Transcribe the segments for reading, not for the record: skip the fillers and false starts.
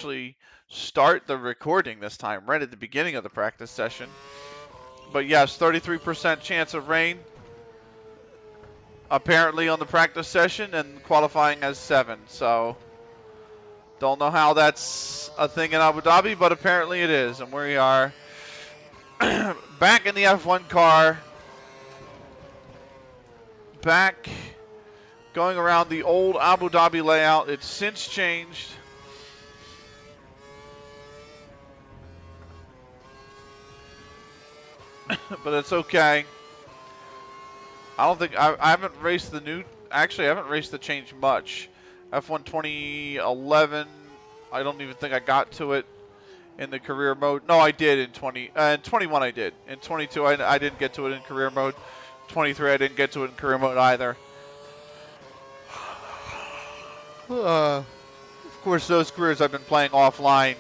actually start the recording this time, right at the beginning of the practice session. But yes, 33% chance of rain, apparently, on the practice session, and qualifying as 7. So, don't know how that's a thing in Abu Dhabi, but apparently it is. And we are back in the F1 car, back going around the old Abu Dhabi layout. It's since changed. But it's okay. I don't think I haven't raced the new. Actually, I haven't raced the change much. F1 2011. I don't even think I got to it in the career mode. No, I did in 21. I did in 22. I didn't get to it in career mode. 23. I didn't get to it in career mode either. Of course, those careers I've been playing offline.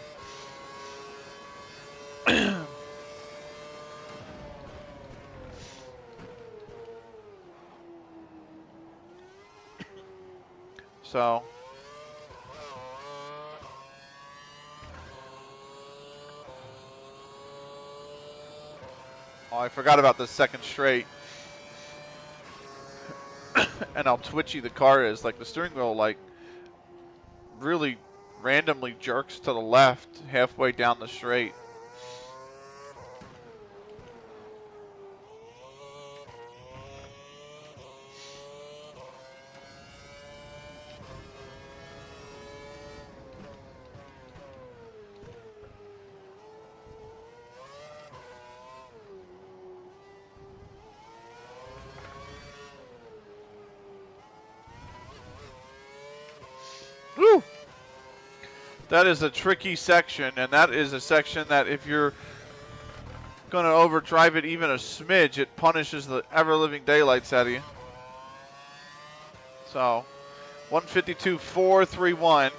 So. Oh, I forgot about the second straight. And how twitchy the car is. Like, the steering wheel, like, really randomly jerks to the left halfway down the straight. Woo! That is a tricky section, and that is a section that if you're going to overdrive it even a smidge, it punishes the ever-living daylights out of you. So, 152.431.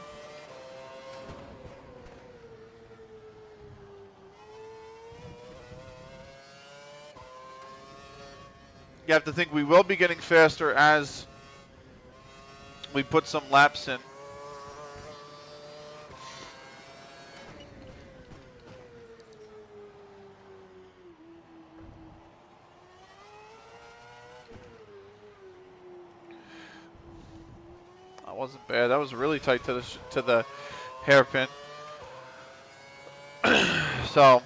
You have to think we will be getting faster as we put some laps in. That wasn't bad. That was really tight to the hairpin. So.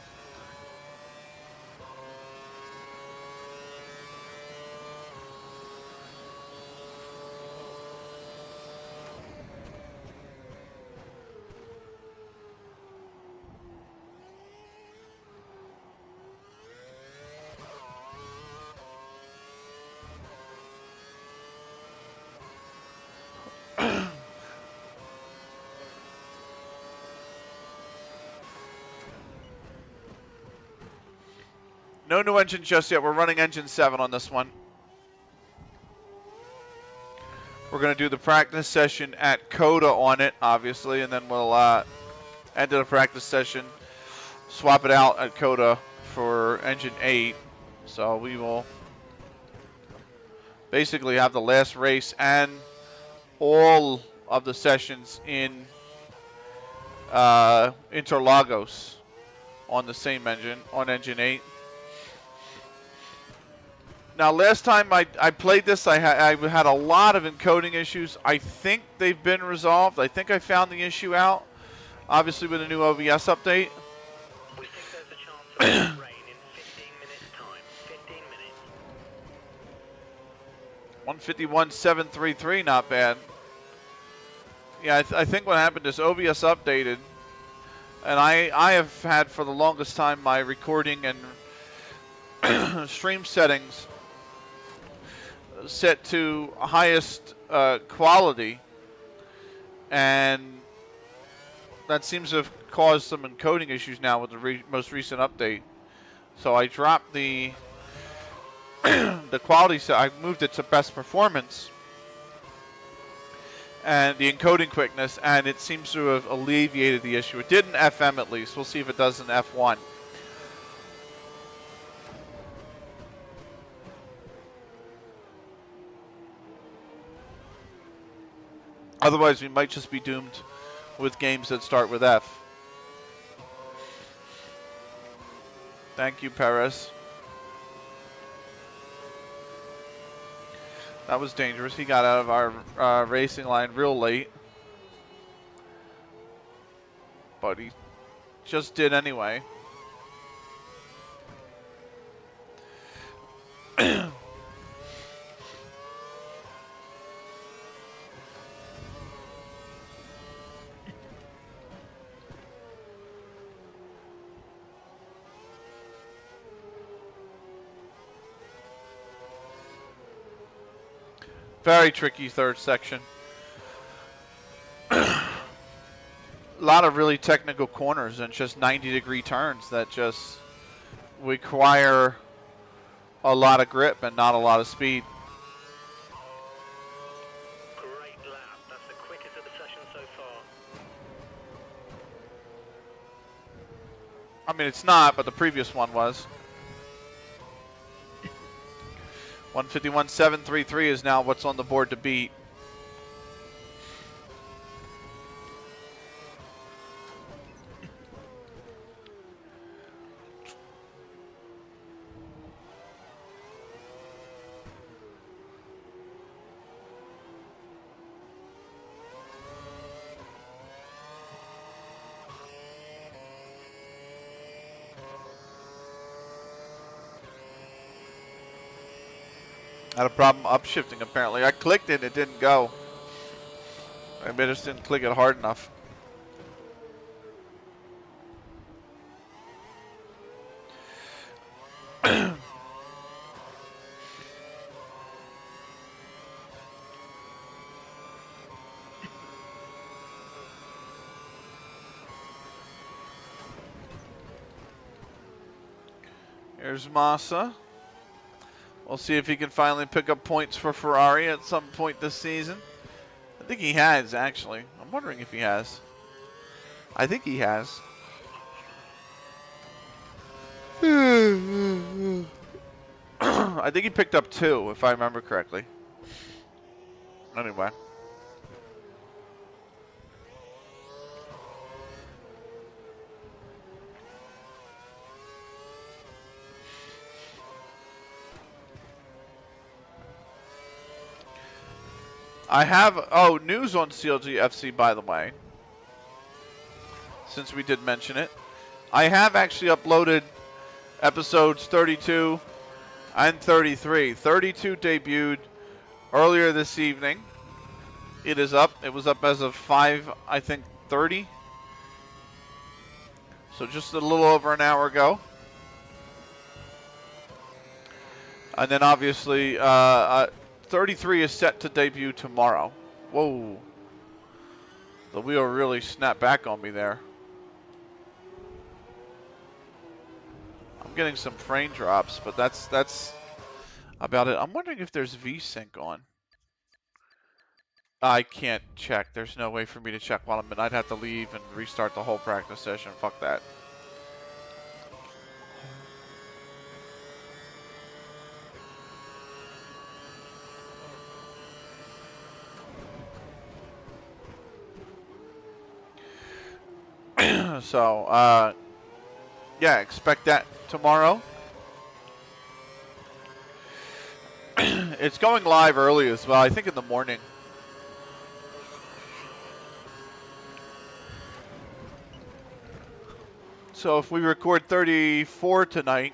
No new engine just yet. We're running engine 7 on this one. We're going to do the practice session at COTA on it, obviously, and then we'll end the practice session, swap it out at COTA for engine 8. So we will basically have the last race and all of the sessions in Interlagos on the same engine, on engine 8. Now, last time I played this, I had a lot of encoding issues. I think they've been resolved. I think I found the issue out, obviously with a new OBS update. We think there's a chance of rain in 15 minutes' time. 15 minutes. 151.733, not bad. Yeah, I think what happened is OBS updated, and I have had for the longest time my recording and stream settings set to highest quality, and that seems to have caused some encoding issues now with the most recent update. So I dropped the the quality set. I moved it to best performance and the encoding quickness, and it seems to have alleviated the issue. It did in FM at least. We'll see if it does in F1. Otherwise, we might just be doomed with games that start with F. Thank you, Perez. That was dangerous. He got out of our racing line real late. But he just did anyway. Very tricky third section. A lot of really technical corners and just 90-degree turns that just require a lot of grip and not a lot of speed. Great lap. That's the quickest of the session so far. I mean, it's not, but the previous one was. 151.733 is now what's on the board to beat. Had a problem upshifting apparently. I clicked it, it didn't go. I just didn't click it hard enough. Here's Massa. We'll see if he can finally pick up points for Ferrari at some point this season. I think he has, actually. I'm wondering if he has. I think he has. I think he picked up 2, if I remember correctly. Anyway. I have, news on CLG FC, by the way, since we did mention it. I have actually uploaded episodes 32 and 33. 32 debuted earlier this evening. It is up. It was up as of 5, I think, 30. So just a little over an hour ago. And then obviously, 33 is set to debut tomorrow. Whoa. The wheel really snapped back on me there. I'm getting some frame drops, but that's about it. I'm wondering if there's VSync on. I can't check. There's no way for me to check while I'm in. I'd have to leave and restart the whole practice session. Fuck that. So, yeah, expect that tomorrow. It's going live early as well, I think in the morning. So if we record 34 tonight,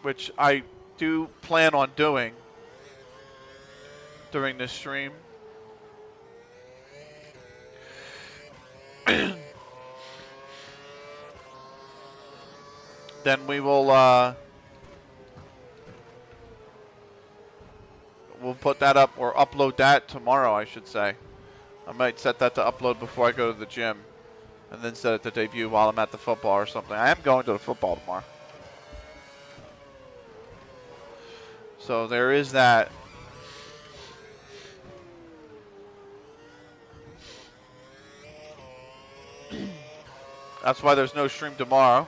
which I do plan on doing during this stream, then we will we'll put that up, or upload that tomorrow, I should say. I might set that to upload before I go to the gym, and then set it to debut while I'm at the football or something. I am going to the football tomorrow. So there is that. That's why there's no stream tomorrow,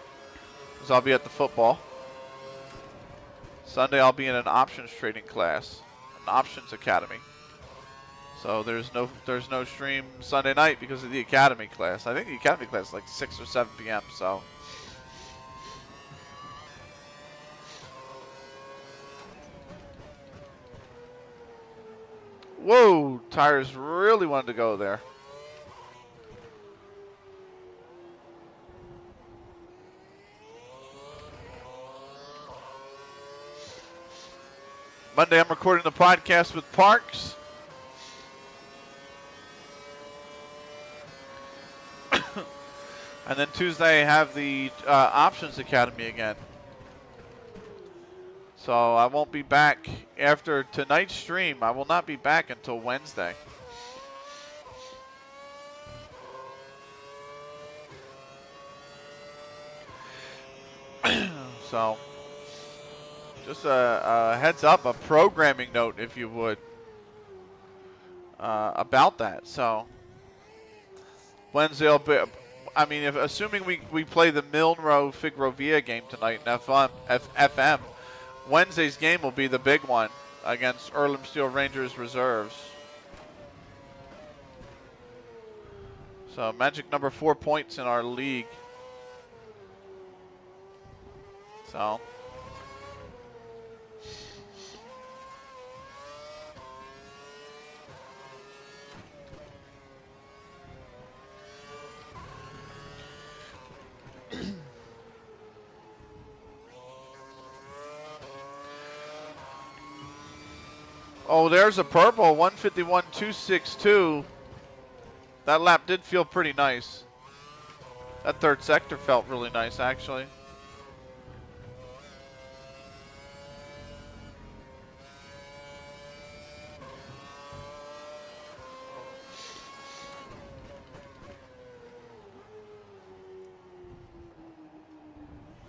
because I'll be at the football. Sunday I'll be in an options trading class, an options academy. So there's no stream Sunday night because of the academy class. I think the academy class is like 6 or 7 p.m. So. Whoa, tires really wanted to go there. Monday I'm recording the podcast with Parks. And then Tuesday I have the Options Academy again. So I won't be back after tonight's stream. I will not be back until Wednesday. So just a heads up, a programming note, if you would, about that. So Wednesday will be. I mean, assuming we play the Milnrow Figrovia game tonight in FM, Wednesday's game will be the big one against Earlham Steel Rangers reserves. So magic number 4 points in our league. So. Oh, there's a purple, 151.262. That lap did feel pretty nice. That third sector felt really nice, actually.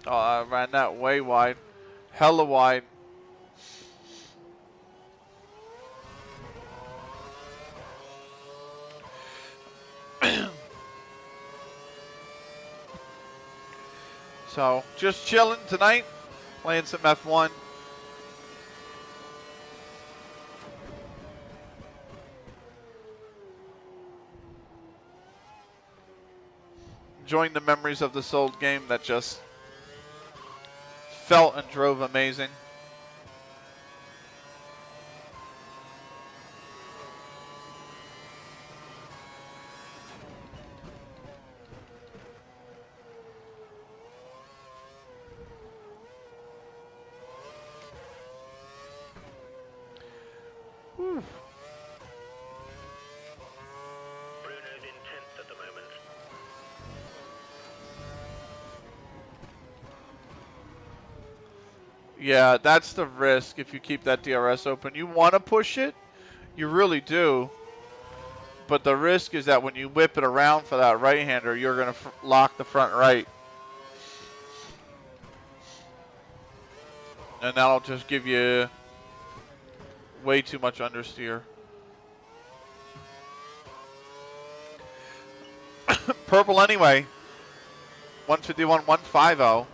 Oh, I ran that way wide. Hella wide. So, just chilling tonight. Playing some F1. Enjoying the memories of this old game that just felt and drove amazing. Whew. Bruno's in 10th at the moment. Yeah, that's the risk if you keep that DRS open. You want to push it, you really do. But the risk is that when you whip it around for that right-hander, you're going to lock the front right. And that'll just give you way too much understeer. Purple anyway. 151, 150.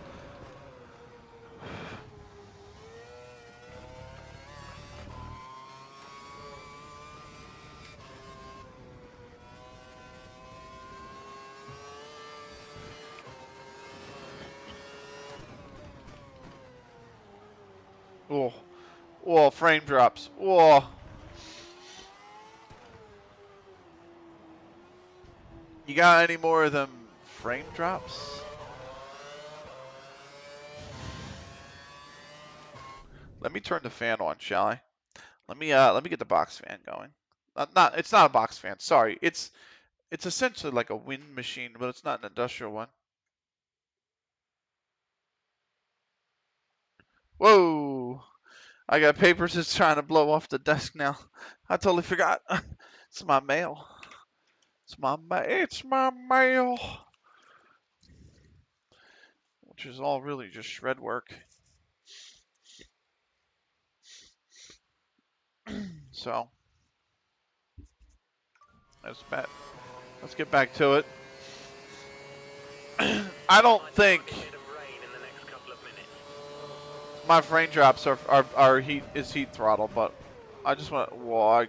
Oh, oh, frame drops. Oh. You got any more of them frame drops? Let me turn the fan on, shall I? Let me get the box fan going. It's not a box fan. Sorry, it's essentially like a wind machine, but it's not an industrial one. Whoa! I got papers that's trying to blow off the desk now. I totally forgot. It's my mail. It's my mail. Which is all really just shred work. So let's get back to it. I don't think my frame drops are heat throttle, but I just want. Whoa, I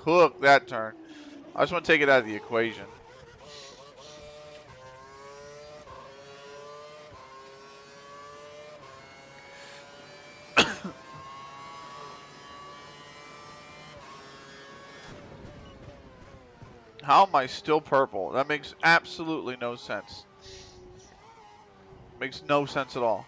cooked that turn. I just want to take it out of the equation. How am I still purple? That makes absolutely no sense. Makes no sense at all.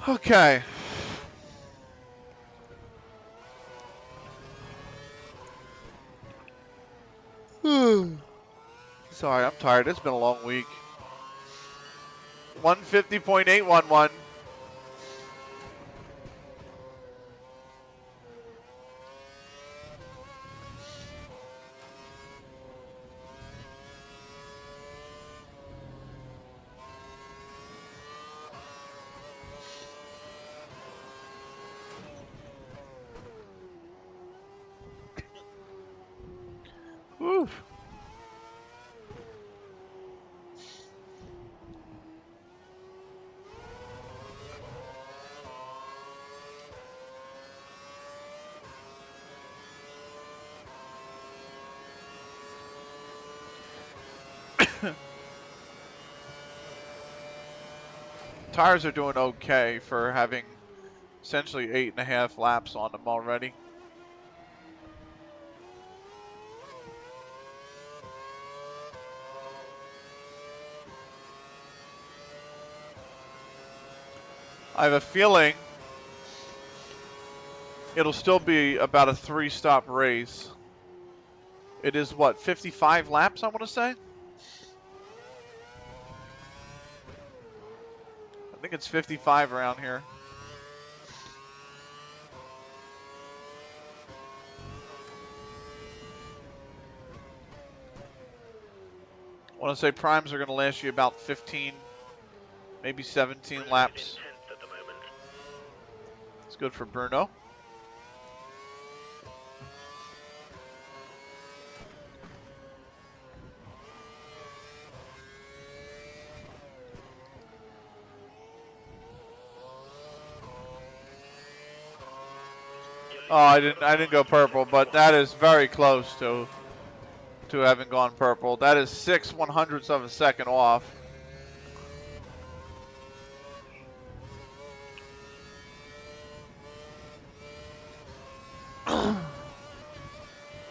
Okay. Sorry, I'm tired. It's been a long week. 150.811. Woo. Tires are doing okay for having essentially 8.5 laps on them already. I have a feeling it'll still be about a 3-stop race. It is what, 55 laps, I want to say? I think it's 55 around here. I want to say primes are going to last you about 15, maybe 17 laps. It's good for Bruno. Oh, I didn't go purple, but that is very close to having gone purple. That is 6/100ths of a second off.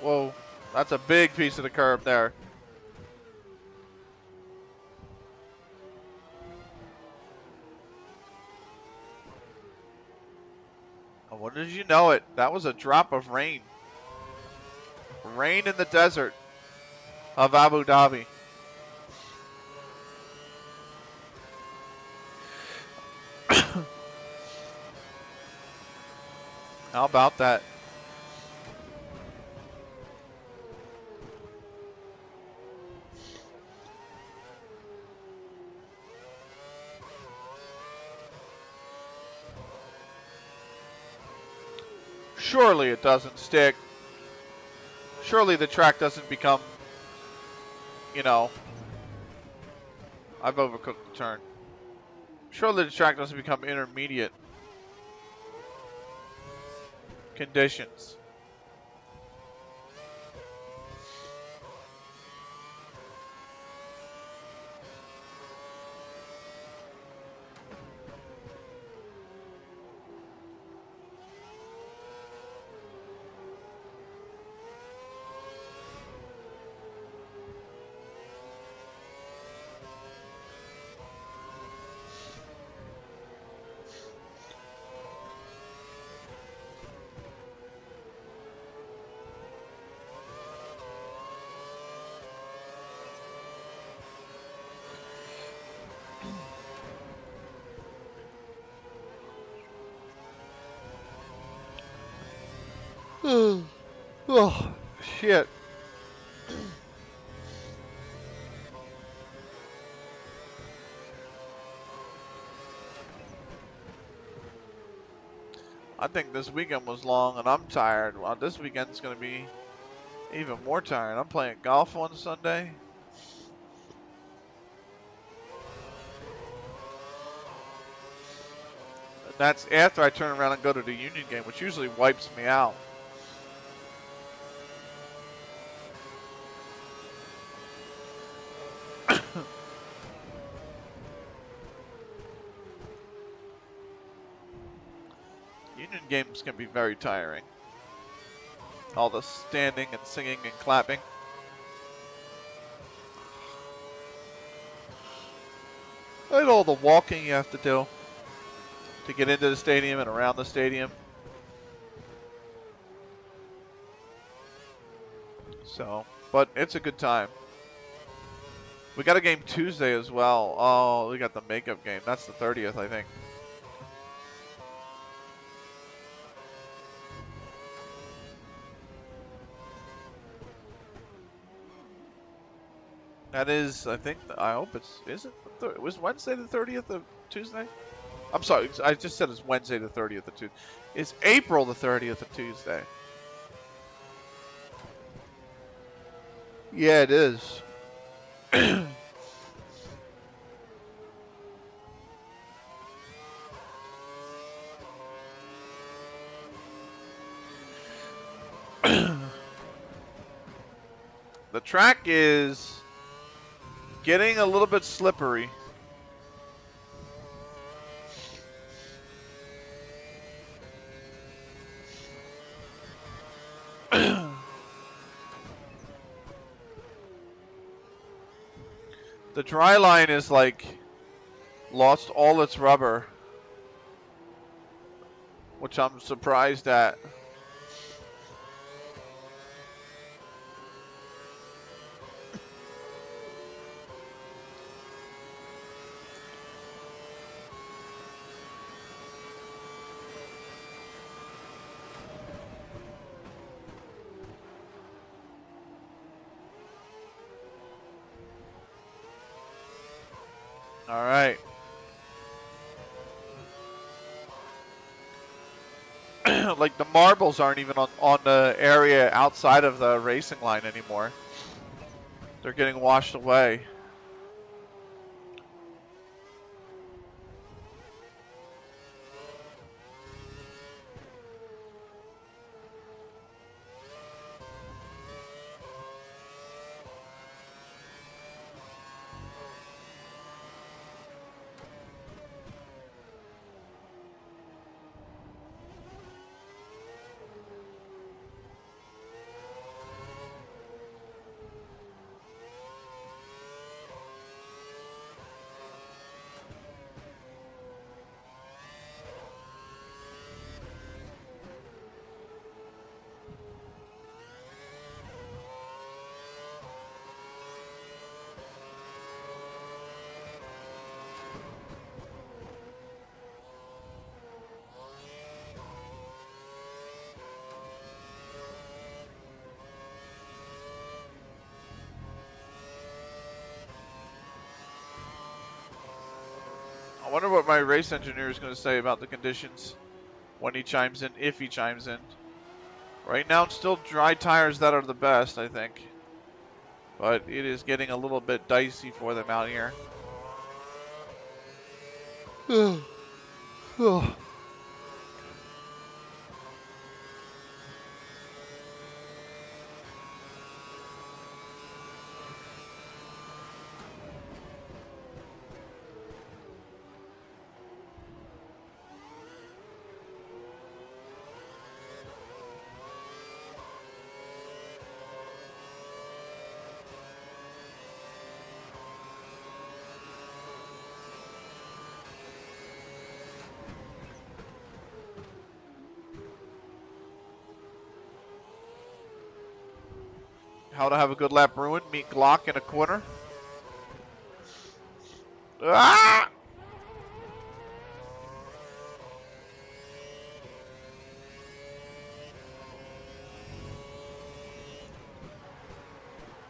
Whoa, that's a big piece of the curb there. Oh, what did you know it? That was a drop of rain. Rain in the desert of Abu Dhabi. How about that? Surely it doesn't stick. Surely the track doesn't become, you know, I've overcooked the turn. Surely the track doesn't become intermediate conditions. Oh, shit. I think this weekend was long and I'm tired. Well, this weekend's going to be even more tired. I'm playing golf on Sunday. And that's after I turn around and go to the Union game, which usually wipes me out. Union games can be very tiring. All the standing and singing and clapping. And all the walking you have to do to get into the stadium and around the stadium. So, but it's a good time. We got a game Tuesday as well. Oh, we got the makeup game. That's the 30th, I think. That is, I think, I hope it's, is it? Was Wednesday the 30th of Tuesday? I'm sorry, I just said it's Wednesday the 30th of Tuesday. It's April the 30th of Tuesday. Yeah, it is. The track is getting a little bit slippery. The dry line is like lost all its rubber, which I'm surprised at. All right. Like the marbles aren't even on the area outside of the racing line anymore. They're getting washed away. I wonder what my race engineer is going to say about the conditions when he chimes in, if he chimes in. Right now, it's still dry tires that are the best, I think. But it is getting a little bit dicey for them out here. How to have a good lap ruined. Meet Glock in a corner. Ah!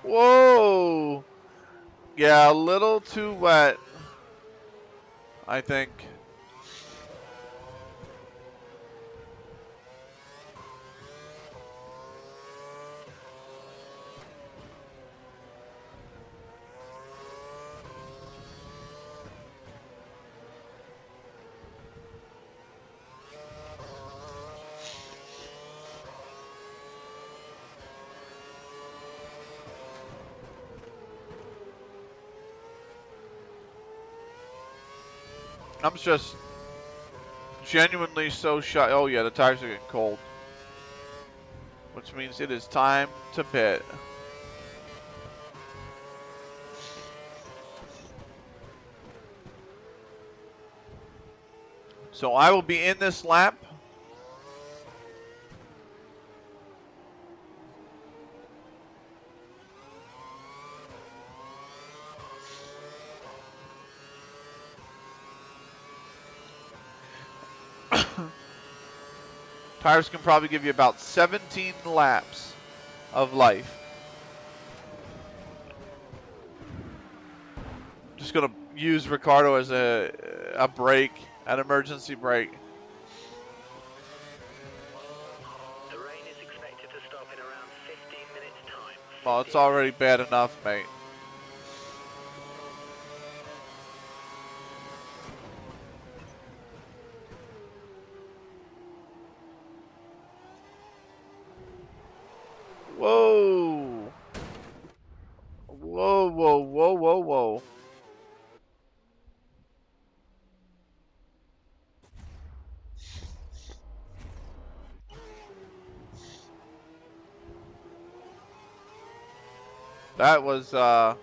Whoa! Yeah, a little too wet, I think. I'm just genuinely so shocked. Oh yeah, the tires are getting cold. Which means it is time to pit. So I will be in this lap. Tires can probably give you about 17 laps of life. Just gonna use Ricardo as a brake, an emergency brake. The rain is expected to stop in around 15 minutes time. Well, it's already bad enough, mate. Whoa. Whoa, whoa, whoa, whoa, whoa. That was, wipe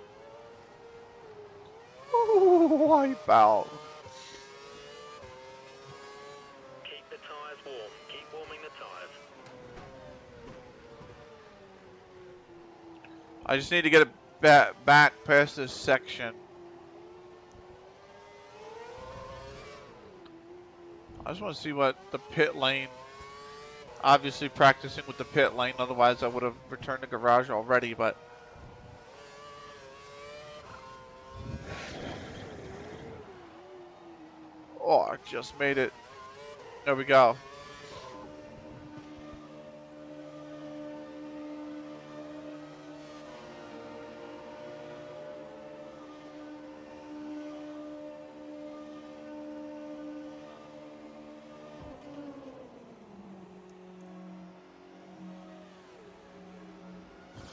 out. Keep the tyres warm. Keep warming the tyres. I just need to get it back past this section. I just want to see what the pit lane, obviously practicing with the pit lane, otherwise I would have returned to garage already, but oh, I just made it. There we go.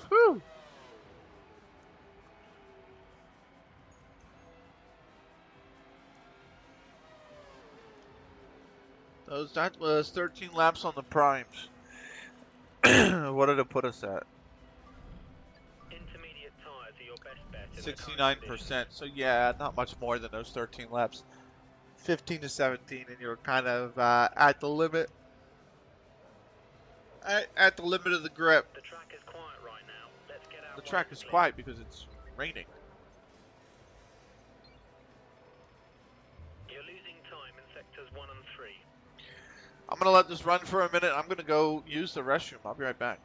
Whew. That was 13 laps on the primes. What did it put us at? Intermediate tyres are your best bet in the current conditions. 69%. So yeah, not much more than those 13 laps. 15 to 17, and you're kind of at the limit. At the limit of the grip. The track is quiet right now. Let's get out The while track it's is clear. quiet because it's raining. You're losing time in sectors 1 and 3. I'm gonna let this run for a minute. I'm gonna go use the restroom. I'll be right back.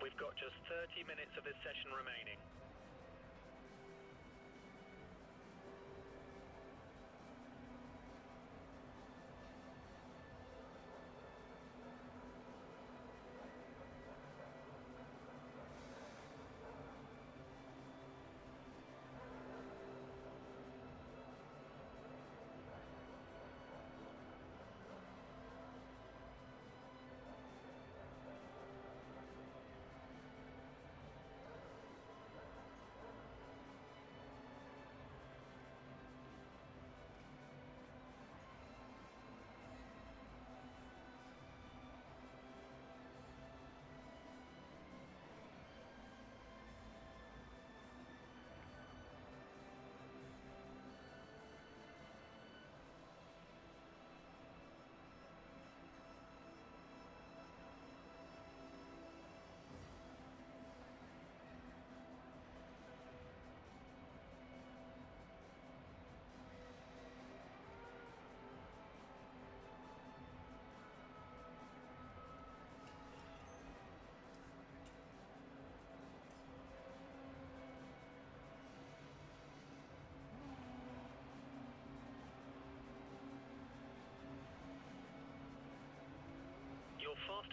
We've got just 30 minutes of this session remaining.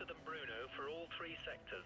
faster than Bruno for all 3 sectors.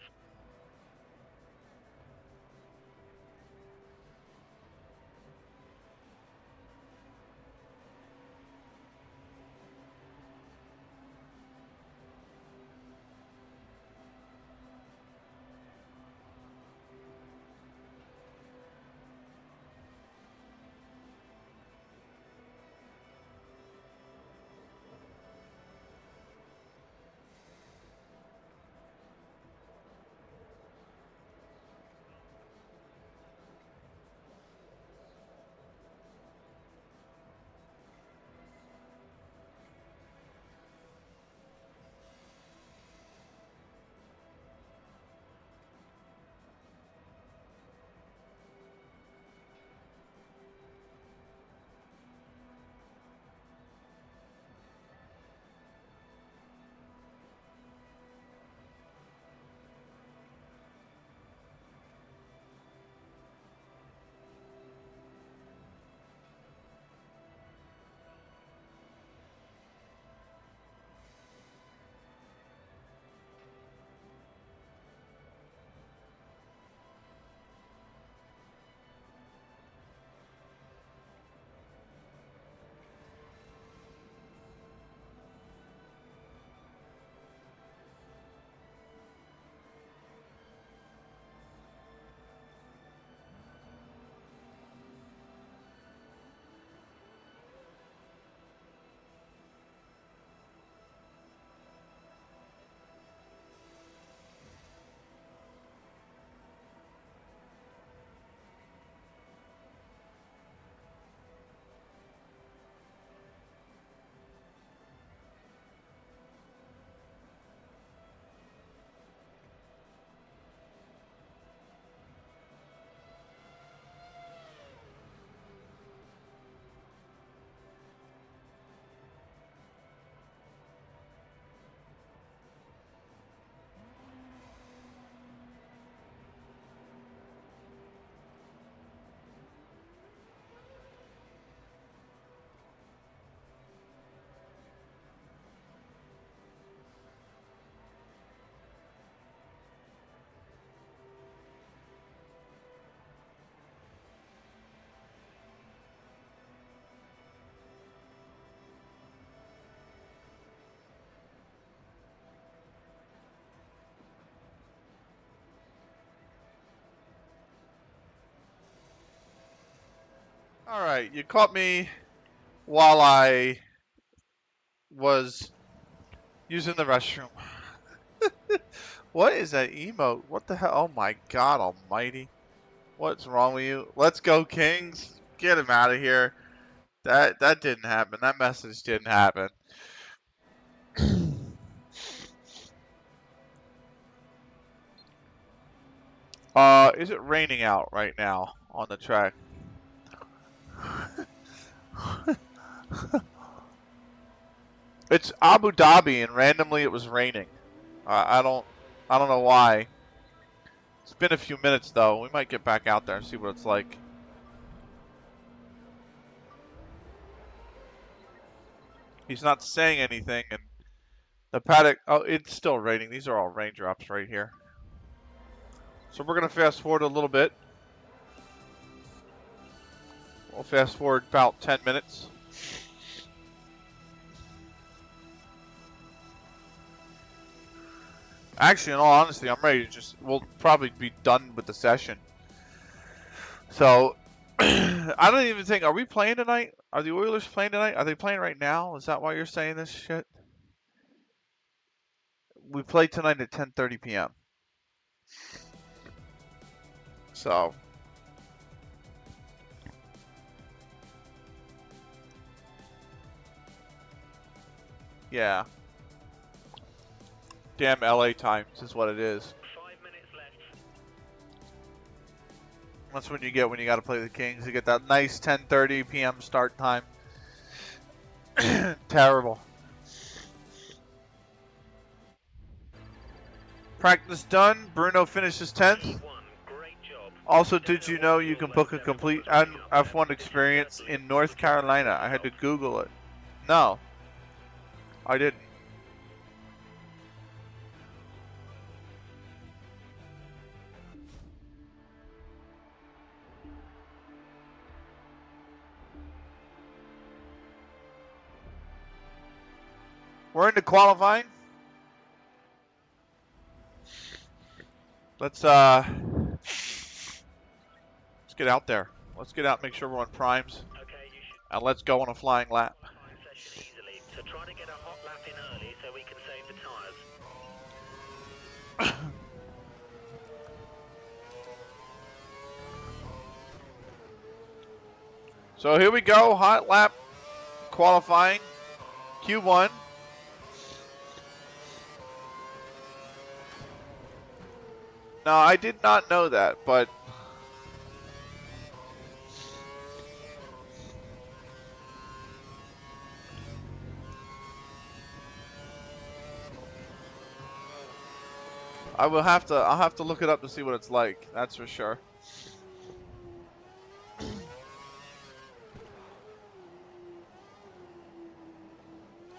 All right, you caught me while I was using the restroom. What is that emote? What the hell? Oh my God almighty. What's wrong with you? Let's go, Kings. Get him out of here. That didn't happen. That message didn't happen. Is it raining out right now on the track? It's Abu Dhabi, and randomly it was raining. I don't know why. It's been a few minutes though. We might get back out there and see what it's like. He's not saying anything, and the paddock. Oh, it's still raining. These are all raindrops right here. So we're gonna fast forward a little bit. We'll fast forward about 10 minutes. Actually, in all honesty, I'm ready to we'll probably be done with the session. So, I don't even think, are we playing tonight? Are the Oilers playing tonight? Are they playing right now? Is that why you're saying this shit? We play tonight at 10:30 p.m. So, yeah. Damn LA times is what it is. 5 minutes left. That's when you get when you got to play the Kings. You get that nice 10:30 p.m. start time. Terrible. Practice done. Bruno finishes 10th. Great job. Also, did you know you can book a complete F1 experience in North Carolina? I had to Google it. No, I didn't. We're into qualifying. Let's get out there. Let's get out and make sure we're on primes. Okay, you should And let's go on a flying lap. qualifying session easily. So try to get a hot lap in early so we can save the tyres. So here we go, hot lap qualifying, Q1. No, I did not know that, but I'll have to look it up to see what it's like, that's for sure.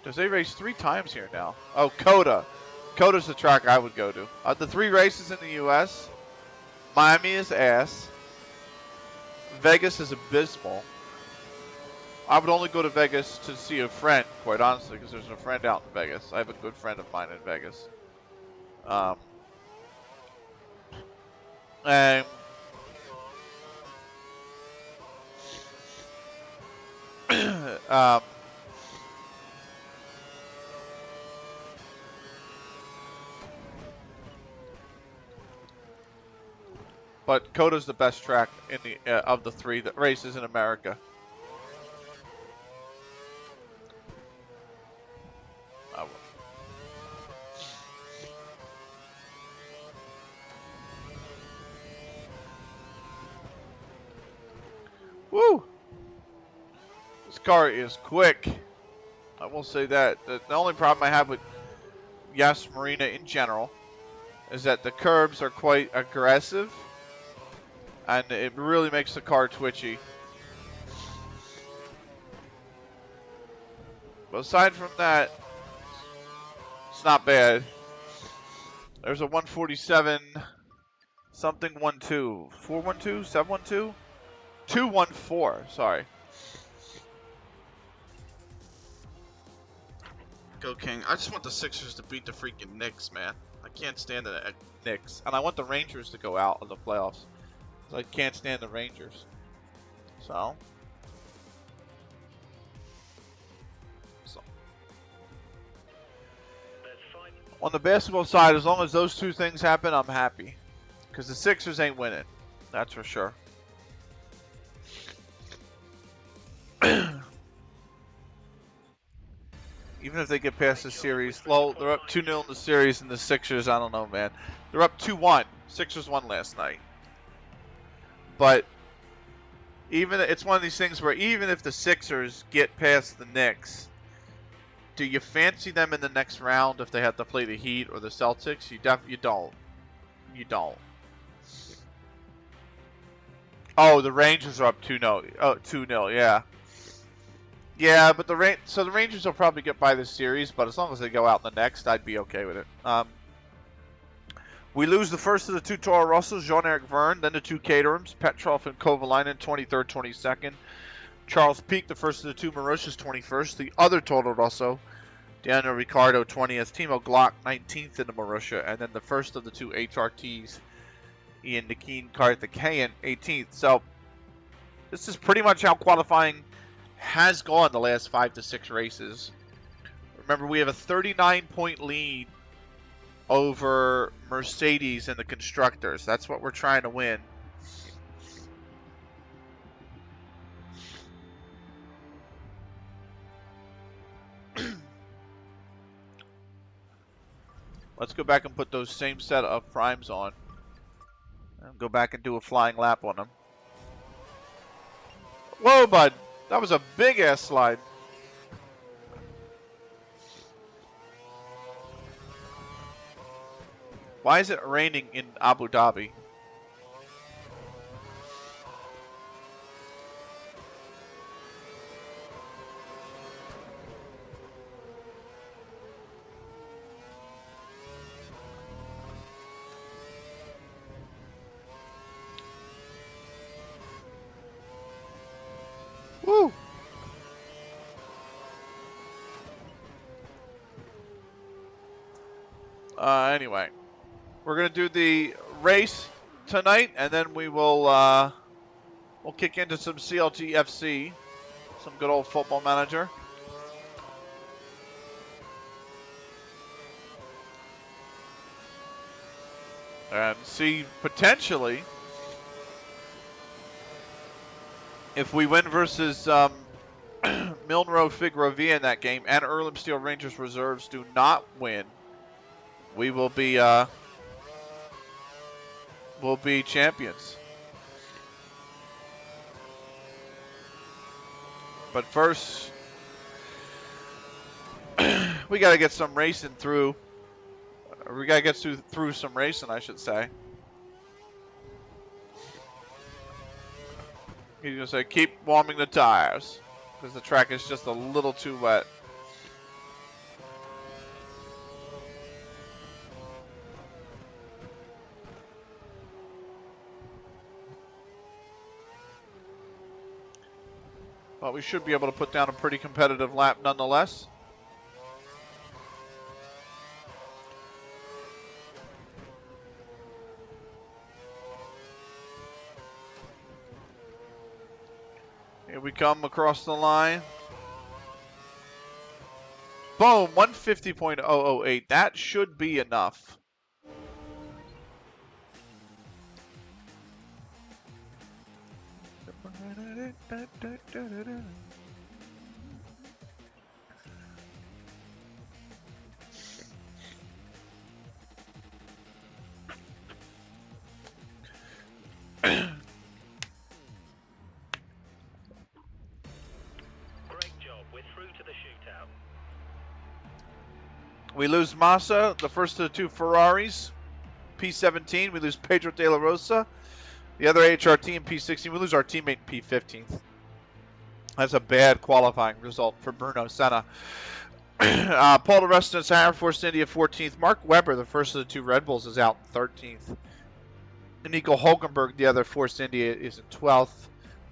Because they race 3 times here now. Oh, Coda. Coda's the track I would go to. The 3 races in the U.S., Miami is ass. Vegas is abysmal. I would only go to Vegas to see a friend, quite honestly, because there's a friend out in Vegas. I have a good friend of mine in Vegas. And but Coda's the best track in the of the 3 that races in America. Woo! This car is quick. I will say that. The only problem I have with Yas Marina in general is that the curbs are quite aggressive, and it really makes the car twitchy. But aside from that, it's not bad. There's a 147 something 12, 412, 712, 214. Sorry. Go King. I just want the Sixers to beat the freaking Knicks, man. I can't stand the Knicks. And I want the Rangers to go out of the playoffs. I can't stand the Rangers. So. On the basketball side, as long as those 2 things happen, I'm happy. Because the Sixers ain't winning. That's for sure. Even if they get past the series, well, they're up 2-0 in the series, and the Sixers, I don't know, man. They're up 2-1. Sixers won last night. But even it's one of these things where even if the Sixers get past the Knicks, do you fancy them in the next round if they have to play the Heat or the Celtics? You don't. You don't. Oh, the Rangers are up 2-0. Oh, 2-0, yeah. Yeah, but the Rangers will probably get by this series, but as long as they go out in the next, I'd be okay with it. We lose the first of the 2 Toro Rossos, Jean-Eric Verne, then the 2 Caterhams, Petrov and Kovalainen, 23rd, 22nd. Charles Peak, the first of the 2 Maroshas, 21st. The other Toro Rosso, Daniel Ricciardo, 20th. Timo Glock, 19th in the Marussia. And then the first of the 2 HRTs, Ian Nikeen Karthikeyan, 18th. So, this is pretty much how qualifying has gone the last 5 to 6 races. Remember, we have a 39-point lead over Mercedes and the constructors. That's what we're trying to win. Let's go back and put those same set of primes on. And go back and do a flying lap on them. Whoa, bud. That was a big-ass slide. Why is it raining in Abu Dhabi? Woo! Anyway, we're gonna do the race tonight, and then we will we'll kick into some CLG FC, some good old Football Manager. And see potentially if we win versus Milnrow Figuerovia in that game, and Earlham Steel Rangers reserves do not win, we will be champions. But first, we got to get some racing through. We got to get through some racing, I should say. He's going to say, keep warming the tires, because the track is just a little too wet. But we should be able to put down a pretty competitive lap nonetheless. Here we come across the line. Boom, 150.008. That should be enough. We lose Massa, the first of the two Ferraris, P17. We lose Pedro De La Rosa, the other HRT in P16. We lose our teammate in P15th. That's a bad qualifying result for Bruno Senna. Paul DeResta is higher, Force India 14th. Mark Webber, the first of the two Red Bulls, is out in 13th. Nico Hulkenberg, the other Force India, is in 12th.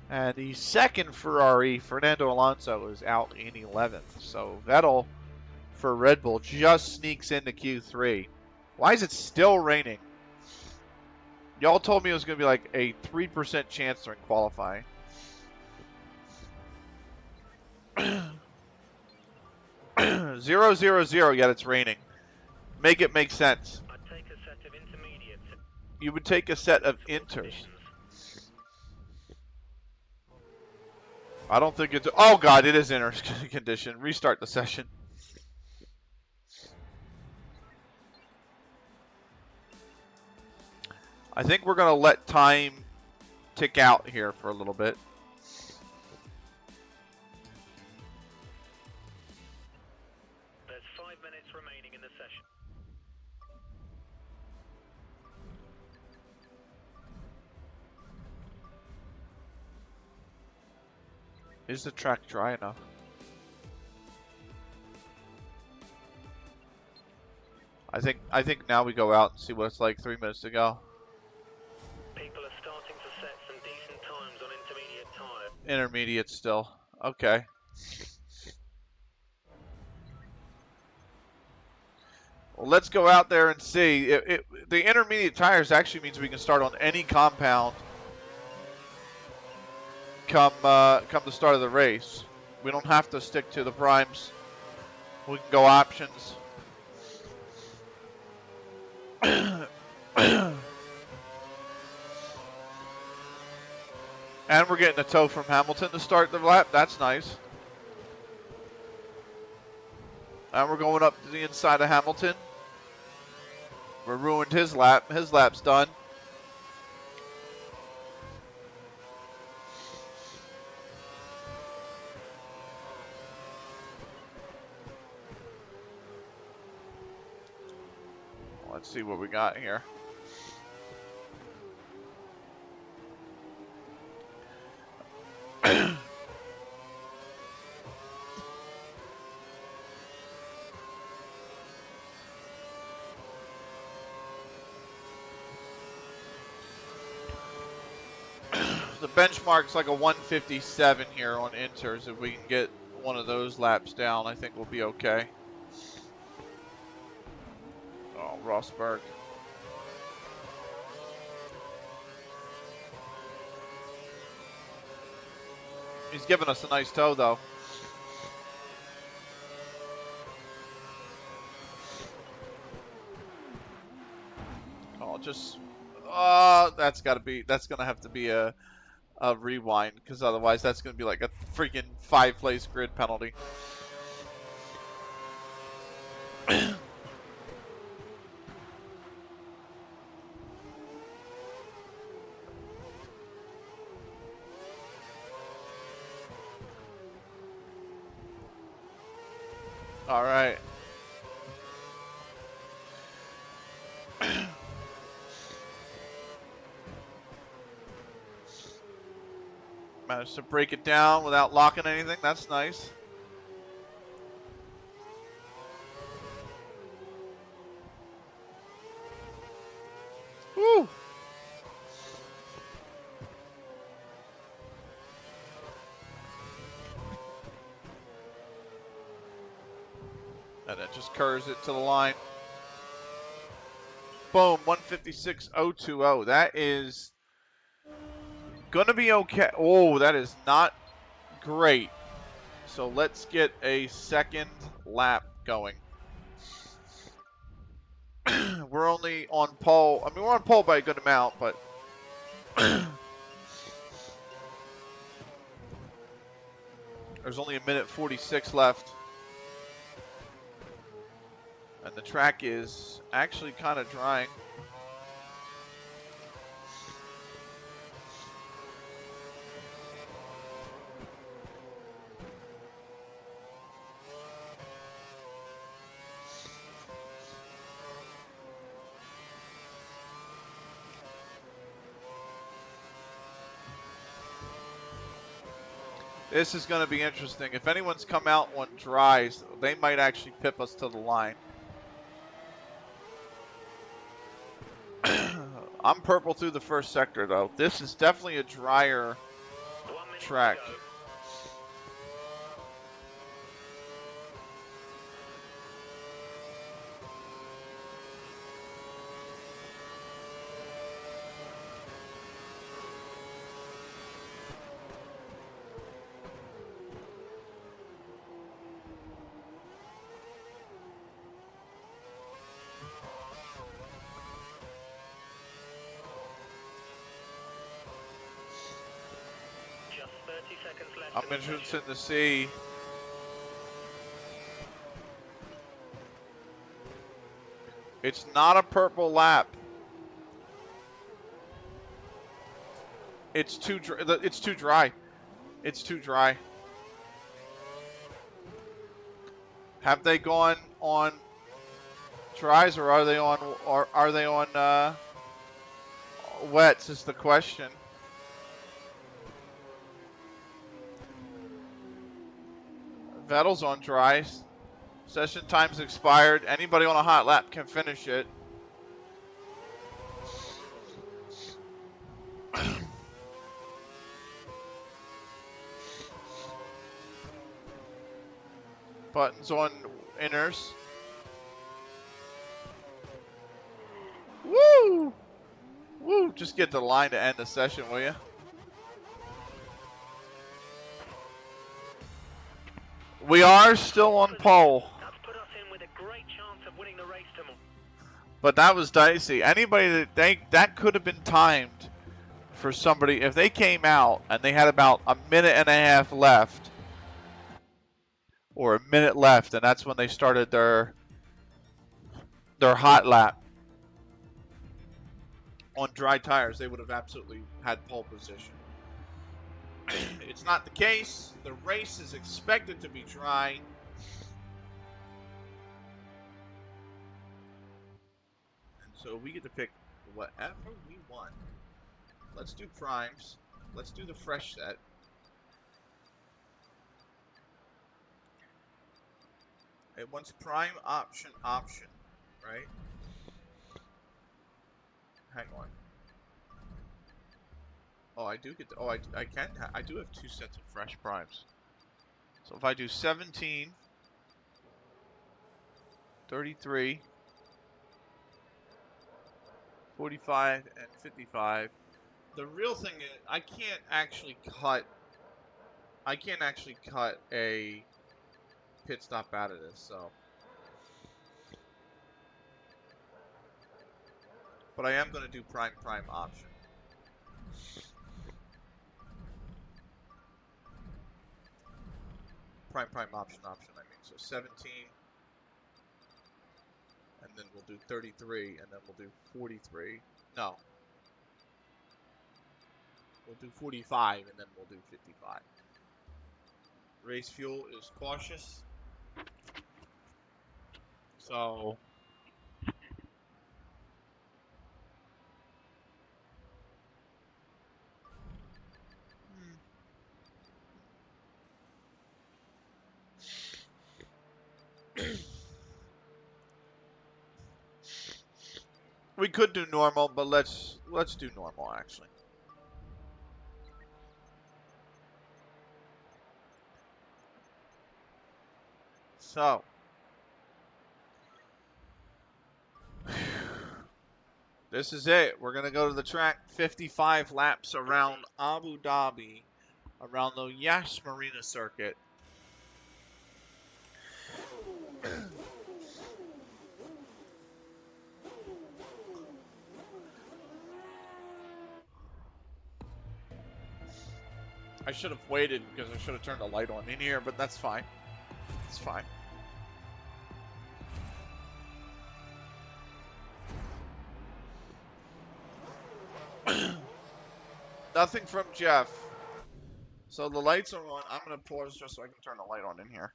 And the second Ferrari, Fernando Alonso, is out in 11th. So Vettel for Red Bull just sneaks into Q3. Why is it still raining? Y'all told me it was going to be like a 3% chance during qualifying. 0-0-0, yet it's raining. Make it make sense. I'd take a set of intermediates. You would take a set of inters. I don't think it's... Oh, God, it is inter condition. Restart the session. I think we're going to let time tick out here for a little bit. There's 5 minutes remaining in the session. Is the track dry enough? I think now we go out and see what it's like 3 minutes to go. People are starting to set some decent times on intermediate tires. Intermediate still. Okay. Well, let's go out there and see. The intermediate tires actually means we can start on any compound come the start of the race. We don't have to stick to the primes. We can go options. And we're getting a tow from Hamilton to start the lap. That's nice. And we're going up to the inside of Hamilton. We ruined his lap. His lap's done. Let's see what we got here. The benchmark's like a 157 here on inters. If we can get one of those laps down, I think we'll be okay. Oh, Oh, Rosberg. He's giving us a nice tow, though. Oh, just... that's gonna have to be a rewind, because otherwise that's gonna be like a freaking 5-place grid penalty. All right. Managed to break it down without locking anything. That's nice. Woo! And it just curves it to the line. Boom, 156.020. That is gonna be okay. Oh, that is not great. So let's get a second lap going. We're only on pole. I mean, we're on pole by a good amount, but there's only 1:46 left. And the track is actually kind of drying. This is going to be interesting. If anyone's come out on dries, they might actually pip us to the line. I'm purple through the first sector, though. This is definitely a drier track. I'm interested to see. It's not a purple lap. It's too dry. It's too dry. It's too dry. Have they gone on dries, or are they on wets? Is the question. Vettel's on dries. Session time's expired. Anybody on a hot lap can finish it. Buttons on inners. Woo! Woo! Just get the line to end the session, will you? We are still on pole. That's put us in with a great chance of winning the race tomorrow. But that was dicey. Anybody that could have been timed for somebody if they came out and they had about a minute and a half left, or a minute left, and that's when they started their hot lap on dry tires, they would have absolutely had pole position. It's not the case. The race is expected to be dry. And so we get to pick whatever we want. Let's do primes. Let's do the fresh set. It wants prime option, right? Hang on. Oh, I do get. I can. I do have 2 sets of fresh primes. So if I do 17, 33, 45 and 55. The real thing is I can't actually cut a pit stop out of this, so. But I am going to do prime option. Prime option, I mean. So 17, and then we'll do 33, and then we'll do 43. No. We'll do 45, and then we'll do 55. Race fuel is cautious. So we could do normal, but let's do normal actually. So this is it. We're gonna go to the track 55 laps around Abu Dhabi, around the Yas Marina Circuit. I should have waited because I should have turned the light on in here, but that's fine. It's fine. Nothing from Jeff. So the lights are on. I'm going to pause just so I can turn the light on in here.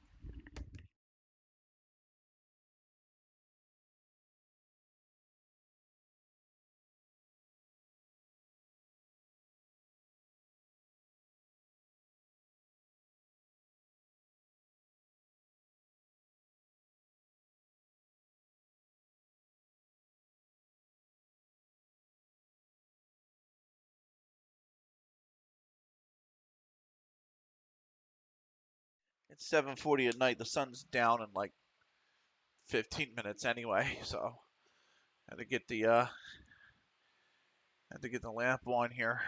It's 7:40 at night. The sun's down in like 15 minutes anyway, so I had to get the lamp on here.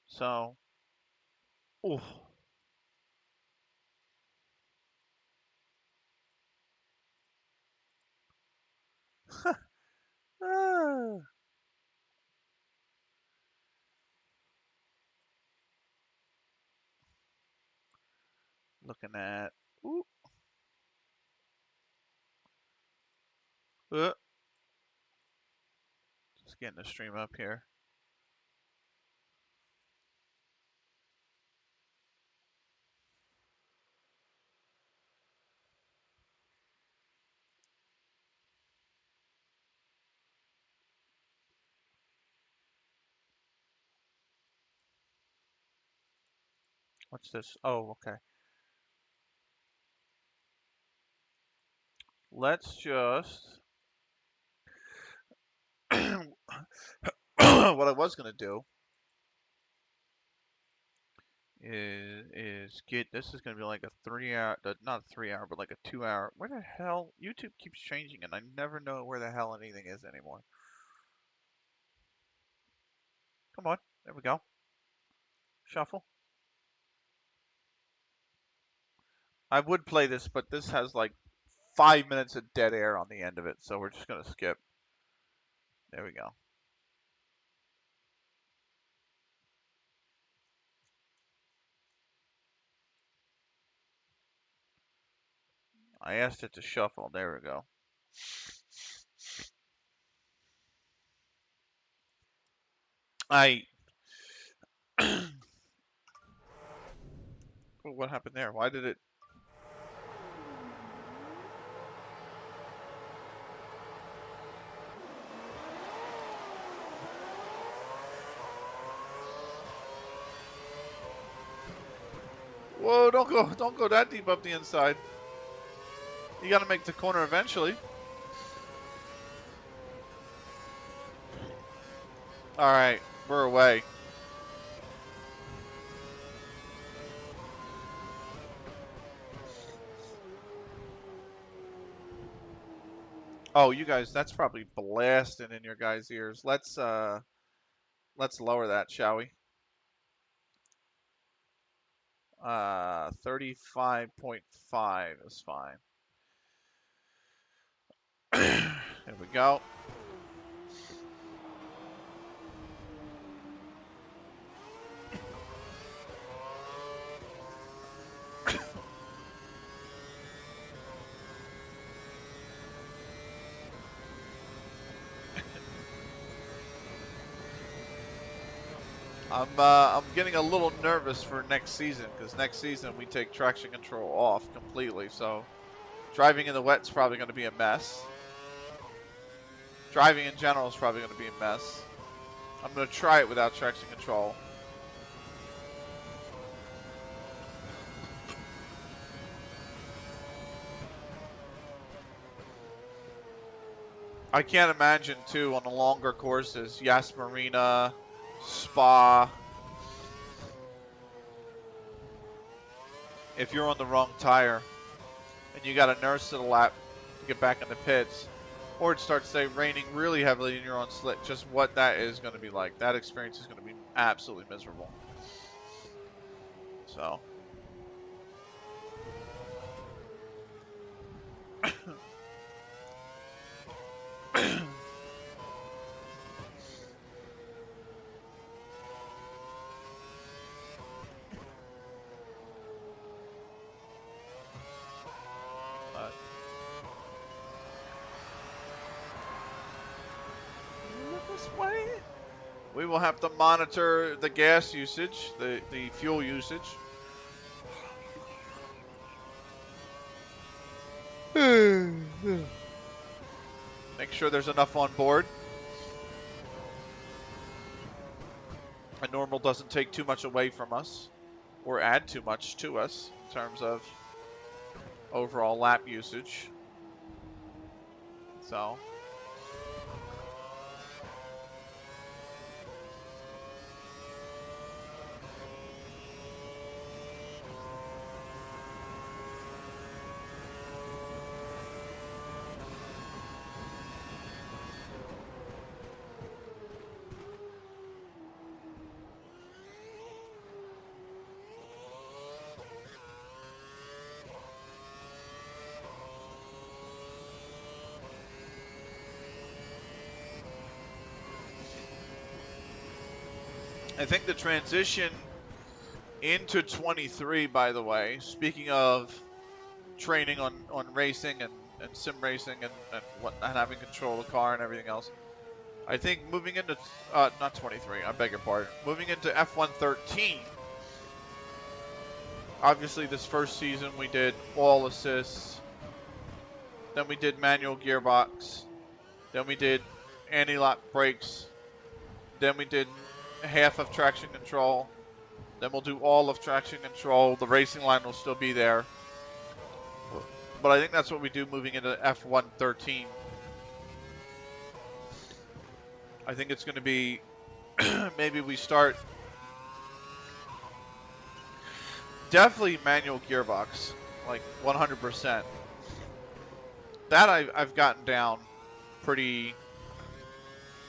So, ooh. Looking at, ooh, just getting the stream up here. What's this? Oh, okay. Let's just what I was gonna do is get this is gonna be like a 3 hour, not a 3 hour, but like a 2 hour. Where the hell? YouTube keeps changing, and I never know where the hell anything is anymore. Come on, there we go. Shuffle. I would play this, but this has like 5 minutes of dead air on the end of it, so we're just gonna skip. There we go. I asked it to shuffle. There we go. What happened there? Why did it? Whoa! Don't go that deep up the inside. You gotta make the corner eventually. All right, we're away. Oh, you guys, that's probably blasting in your guys' ears. Let's lower that, shall we? 35.5 is fine. There we go. I'm getting a little nervous for next season because next season we take traction control off completely. So driving in the wet's probably going to be a mess. Driving in general is probably going to be a mess. I'm going to try it without traction control. I can't imagine too on the longer courses, Yas Marina, Spa. If you're on the wrong tire and you got to nurse to the lap to get back in the pits, or it starts say raining really heavily and you're on slick, just what that is going to be like. That experience is going to be absolutely miserable. So. This way. We will have to monitor the gas usage, the fuel usage. Make sure there's enough on board. A normal doesn't take too much away from us or add too much to us in terms of overall lap usage. So. I think the transition into 23, by the way, speaking of training on racing and sim racing and having control of the car and everything else, I think moving into, not 23, I beg your pardon, moving into F113, obviously this first season we did all assists, then we did manual gearbox, then we did anti-lock brakes, then we did half of traction control, then we'll do all of traction control. The racing line will still be there. But I think that's what we do moving into F113. I think it's going to be, maybe we start, definitely manual gearbox, like 100%. That I've gotten down pretty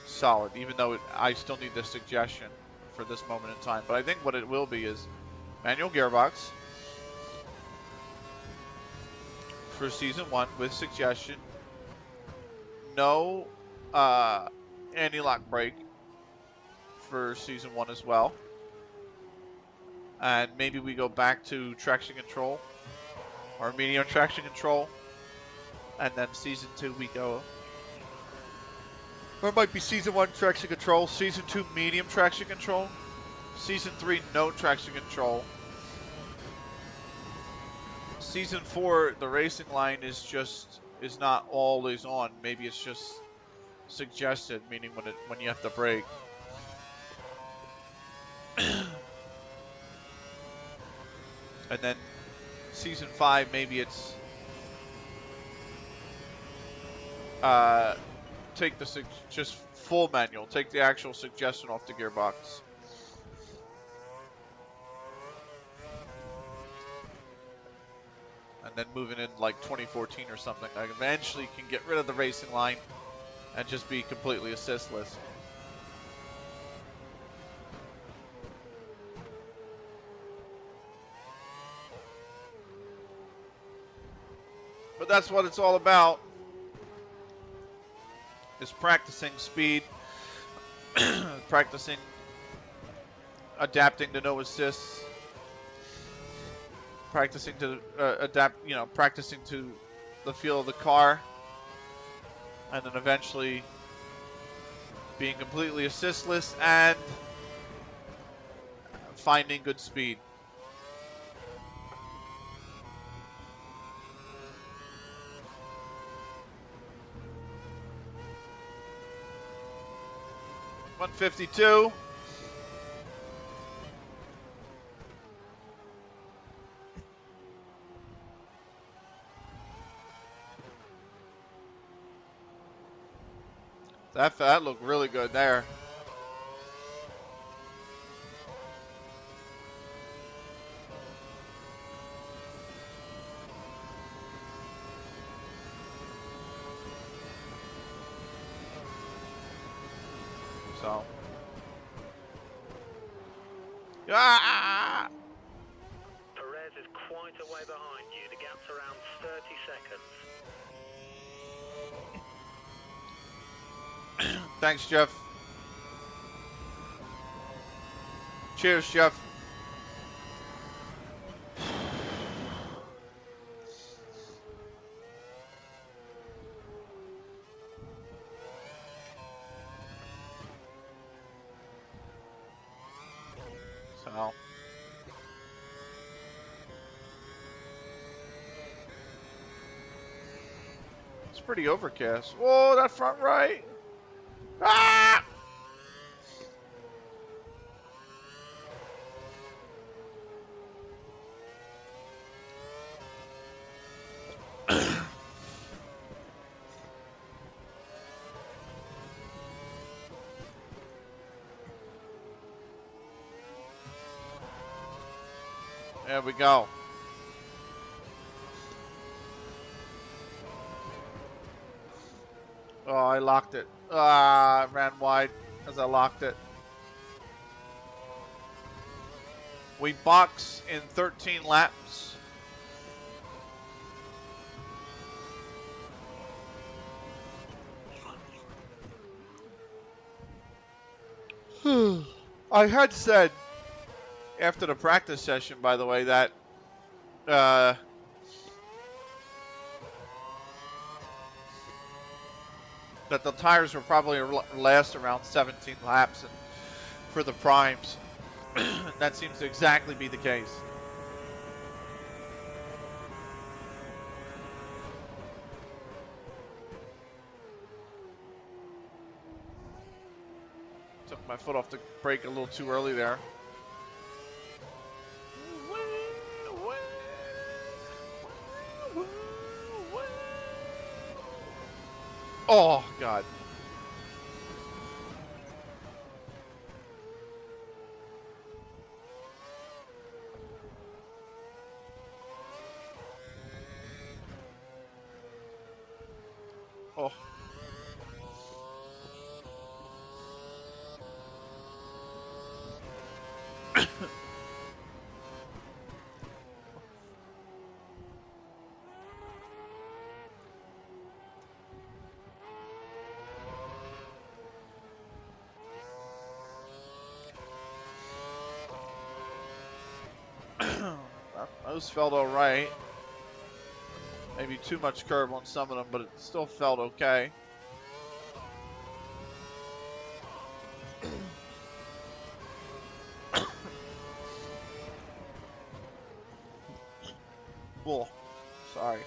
solid, even though I still need the suggestion for this moment in time. But I think what it will be is manual gearbox for season 1 with suggestion. No anti-lock brake for season 1 as well. And maybe we go back to traction control or medium traction control. And then season 2 we go. Or it might be season 1 traction control, season 2 medium traction control, season 3 no traction control. Season 4, the racing line is not always on. Maybe it's just suggested, meaning when you have to brake. And then season 5, maybe it's take the just full manual, take the actual suggestion off the gearbox. And and then moving in like 2014 or something, I eventually can get rid of the racing line and just be completely assistless. But that's what it's all about, is practicing speed, practicing adapting to no assists, practicing to adapt, practicing to the feel of the car, and then eventually being completely assistless and finding good speed. .152. That looked really good there. So. Ah! Perez is quite a way behind you. The gap's around 30 seconds. Thanks, Jeff. Cheers, Jeff. So. It's pretty overcast. Whoa, that front right. Ah! There we go. Oh, I locked it. I ran wide as I locked it. We box in 13 laps. I had said after the practice session, by the way, that that the tires will probably last around 17 laps for the primes. That seems to exactly be the case. Took my foot off the brake a little too early there. Oh, God. Oh. Those felt all right. Maybe too much curve on some of them, but it still felt okay. Oh, sorry.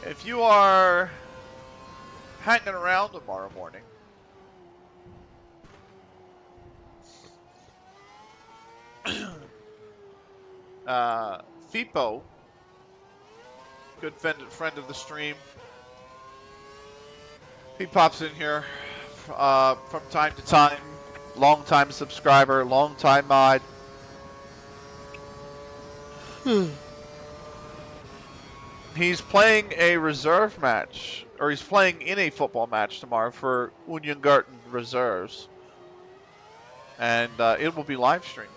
If you are hanging around tomorrow morning, FIPO, good friend of the stream, he pops in here from time to time. Long time subscriber, long time mod. He's playing a reserve match, or he's playing in a football match tomorrow for Union Garten Reserves. And it will be live streamed.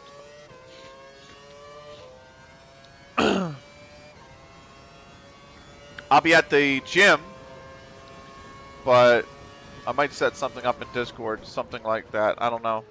I'll be at the gym, but I might set something up in Discord, something like that. I don't know.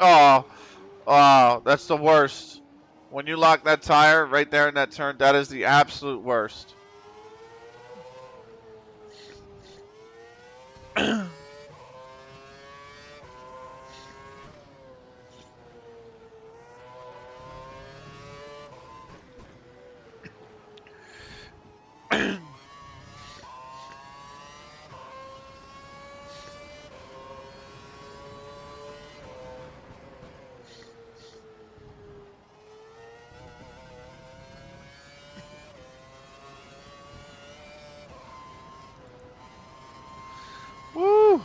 Oh, oh, that's the worst. When you lock that tire right there in that turn, that is the absolute worst. Woo!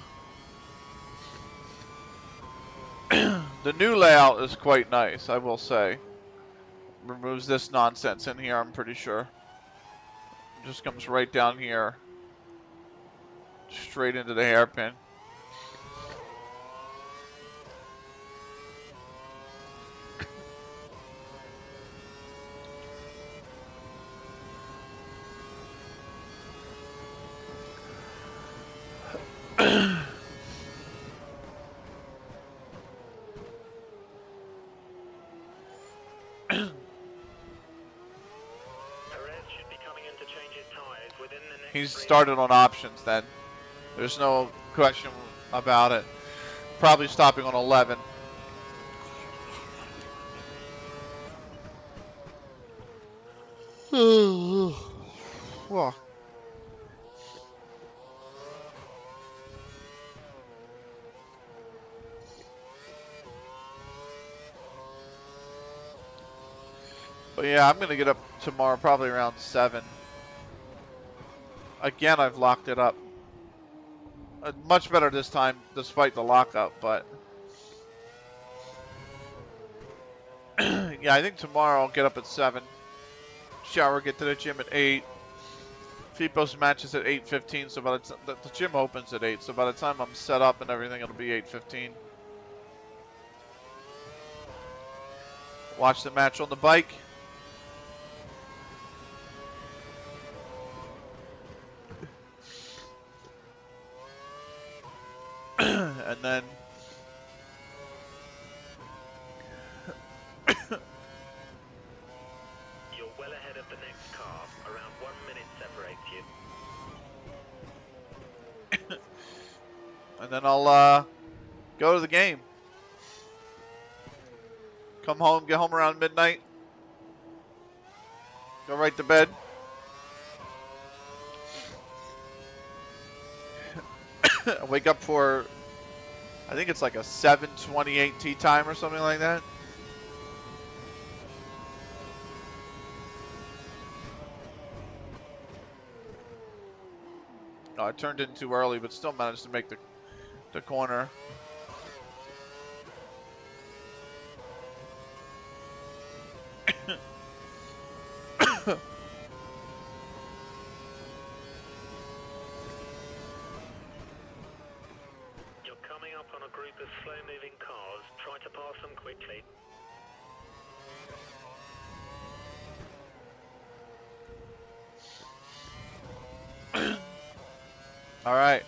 The new layout is quite nice, I will say. Removes this nonsense in here, I'm pretty sure. Just comes right down here. Straight into the hairpin. He's started on options then. There's no question about it. Probably stopping on 11. Whoa. But yeah, I'm going to get up tomorrow probably around 7. Again, I've locked it up. Much better this time despite the lockup, but yeah, I think tomorrow I'll get up at 7. Shower, get to the gym at 8. FIPO's match is at 8:15, so by the gym opens at 8, so by the time I'm set up and everything, it'll be 8:15. Watch the match on the bike. And then you're well ahead of the next car. Around 1 minute separates you. and then I'll go to the game. Come home, get home around midnight. Go right to bed. Wake up for, I think it's like a 7:28 tea time or something like that. Oh, I turned in too early, but still managed to make the corner. You're coming up on a group of slow-moving cars. Try to pass them quickly. All right.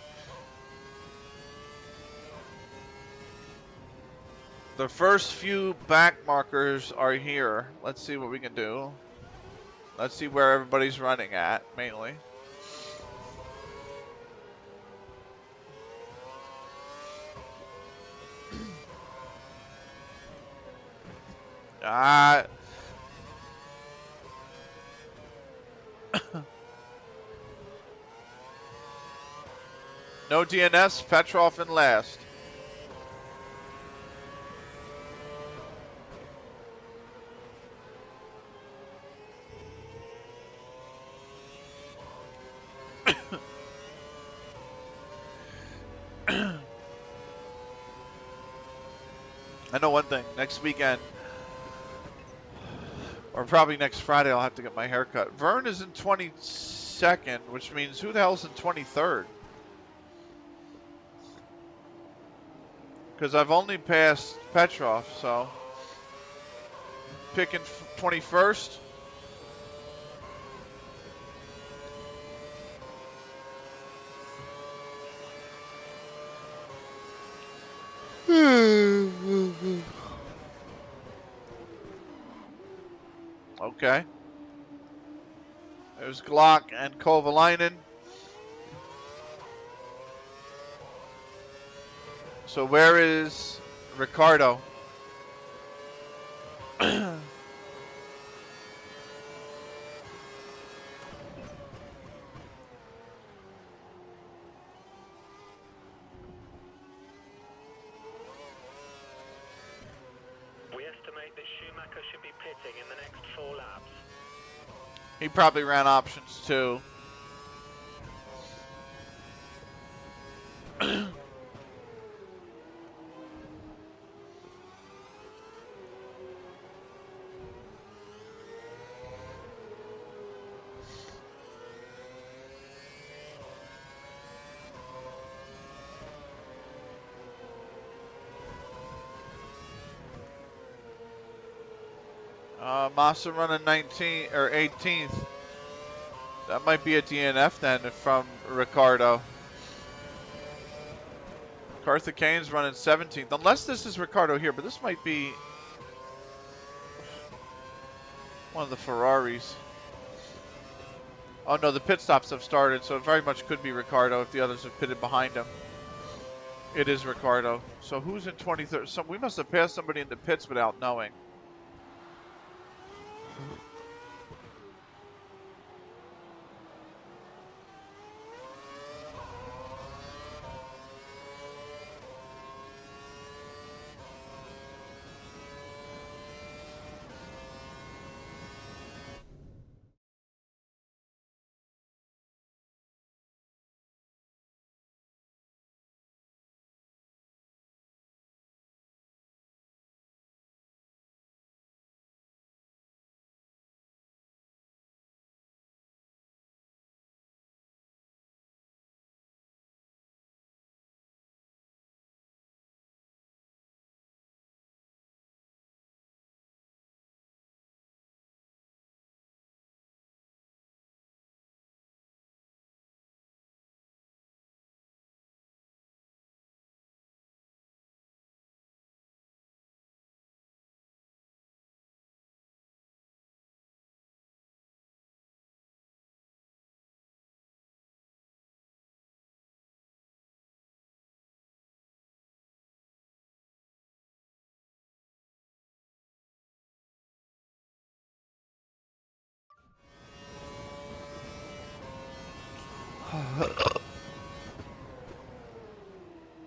The first few back markers are here. Let's see what we can do. Let's see where everybody's running at, mainly. No DNS, Petrov in last. I know one thing. Next weekend, or probably next Friday, I'll have to get my hair cut. Vern is in 22nd, which means who the hell's in 23rd? Because I've only passed Petrov, so picking 21st. Okay. There's Glock and Kovalainen. So where is Ricardo? We estimate that Schumacher should be pitting in the next 4 laps. He probably ran options too. Massa running 19th or 18th. That might be a DNF then from Ricardo. Carthagene's running 17th. Unless this is Ricardo here, but this might be one of the Ferraris. Oh no, the pit stops have started, so it very much could be Ricardo if the others have pitted behind him. It is Ricardo. So who's in 23rd? We must have passed somebody in the pits without knowing.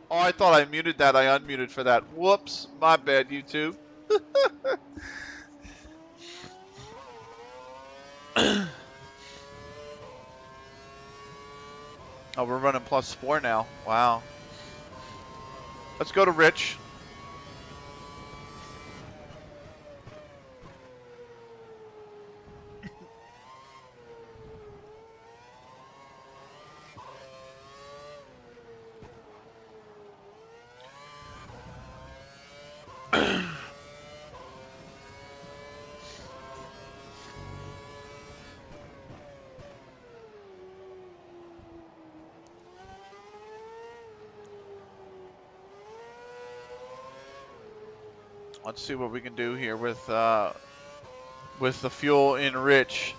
Oh, I thought I muted that. I unmuted for that. Whoops. My bad, YouTube. Oh, we're running +4 now. Wow. Let's go to Rich. Let's see what we can do here with the fuel in Rich.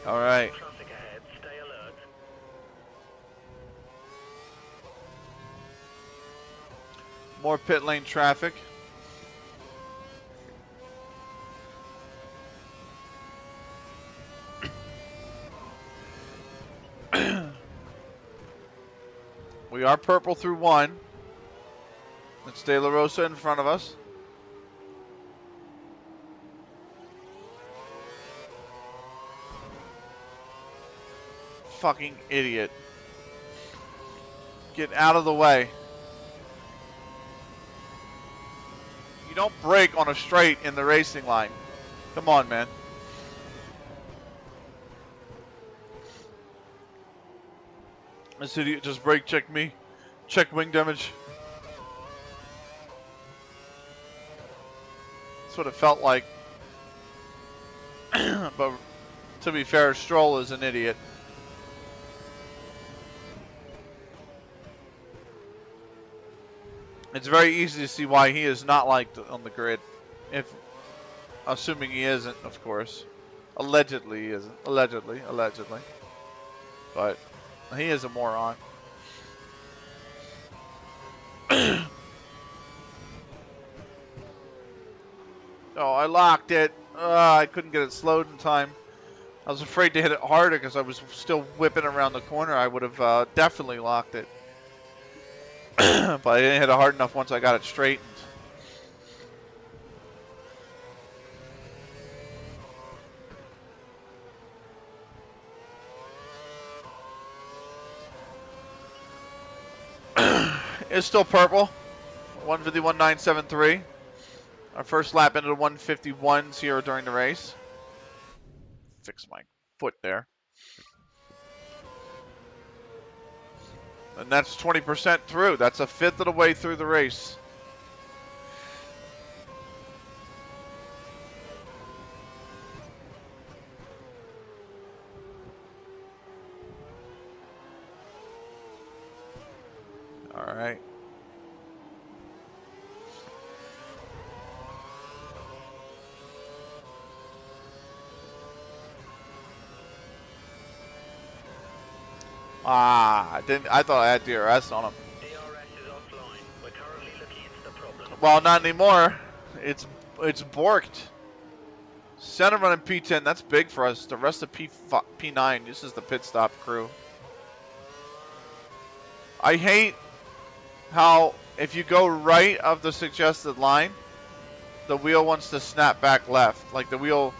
All right. Traffic ahead, stay alert. More pit lane traffic. We are purple through one. It's De La Rosa in front of us. Fucking idiot. Get out of the way. You don't brake on a straight in the racing line. Come on, man. This idiot just brake checked me. Check wing damage. That's what it felt like. But to be fair, Stroll is an idiot. It's very easy to see why he is not liked on the grid. If, assuming he isn't, of course. Allegedly he isn't. Allegedly. But he is a moron. Oh, I locked it. I couldn't get it slowed in time. I was afraid to hit it harder because I was still whipping around the corner. I would have definitely locked it. But I didn't hit it hard enough once I got it straightened. It's still purple. 151.973. Our first lap into the 151s here during the race. Fix my foot there. And that's 20% through. That's a fifth of the way through the race. All right. I thought I had DRS on him. DRS is offline. We're currently looking into the problem. Well, not anymore. It's borked. Center running P10. That's big for us. The rest of P9. This is the pit stop crew. I hate how if you go right of the suggested line, the wheel wants to snap back left. Like the wheel,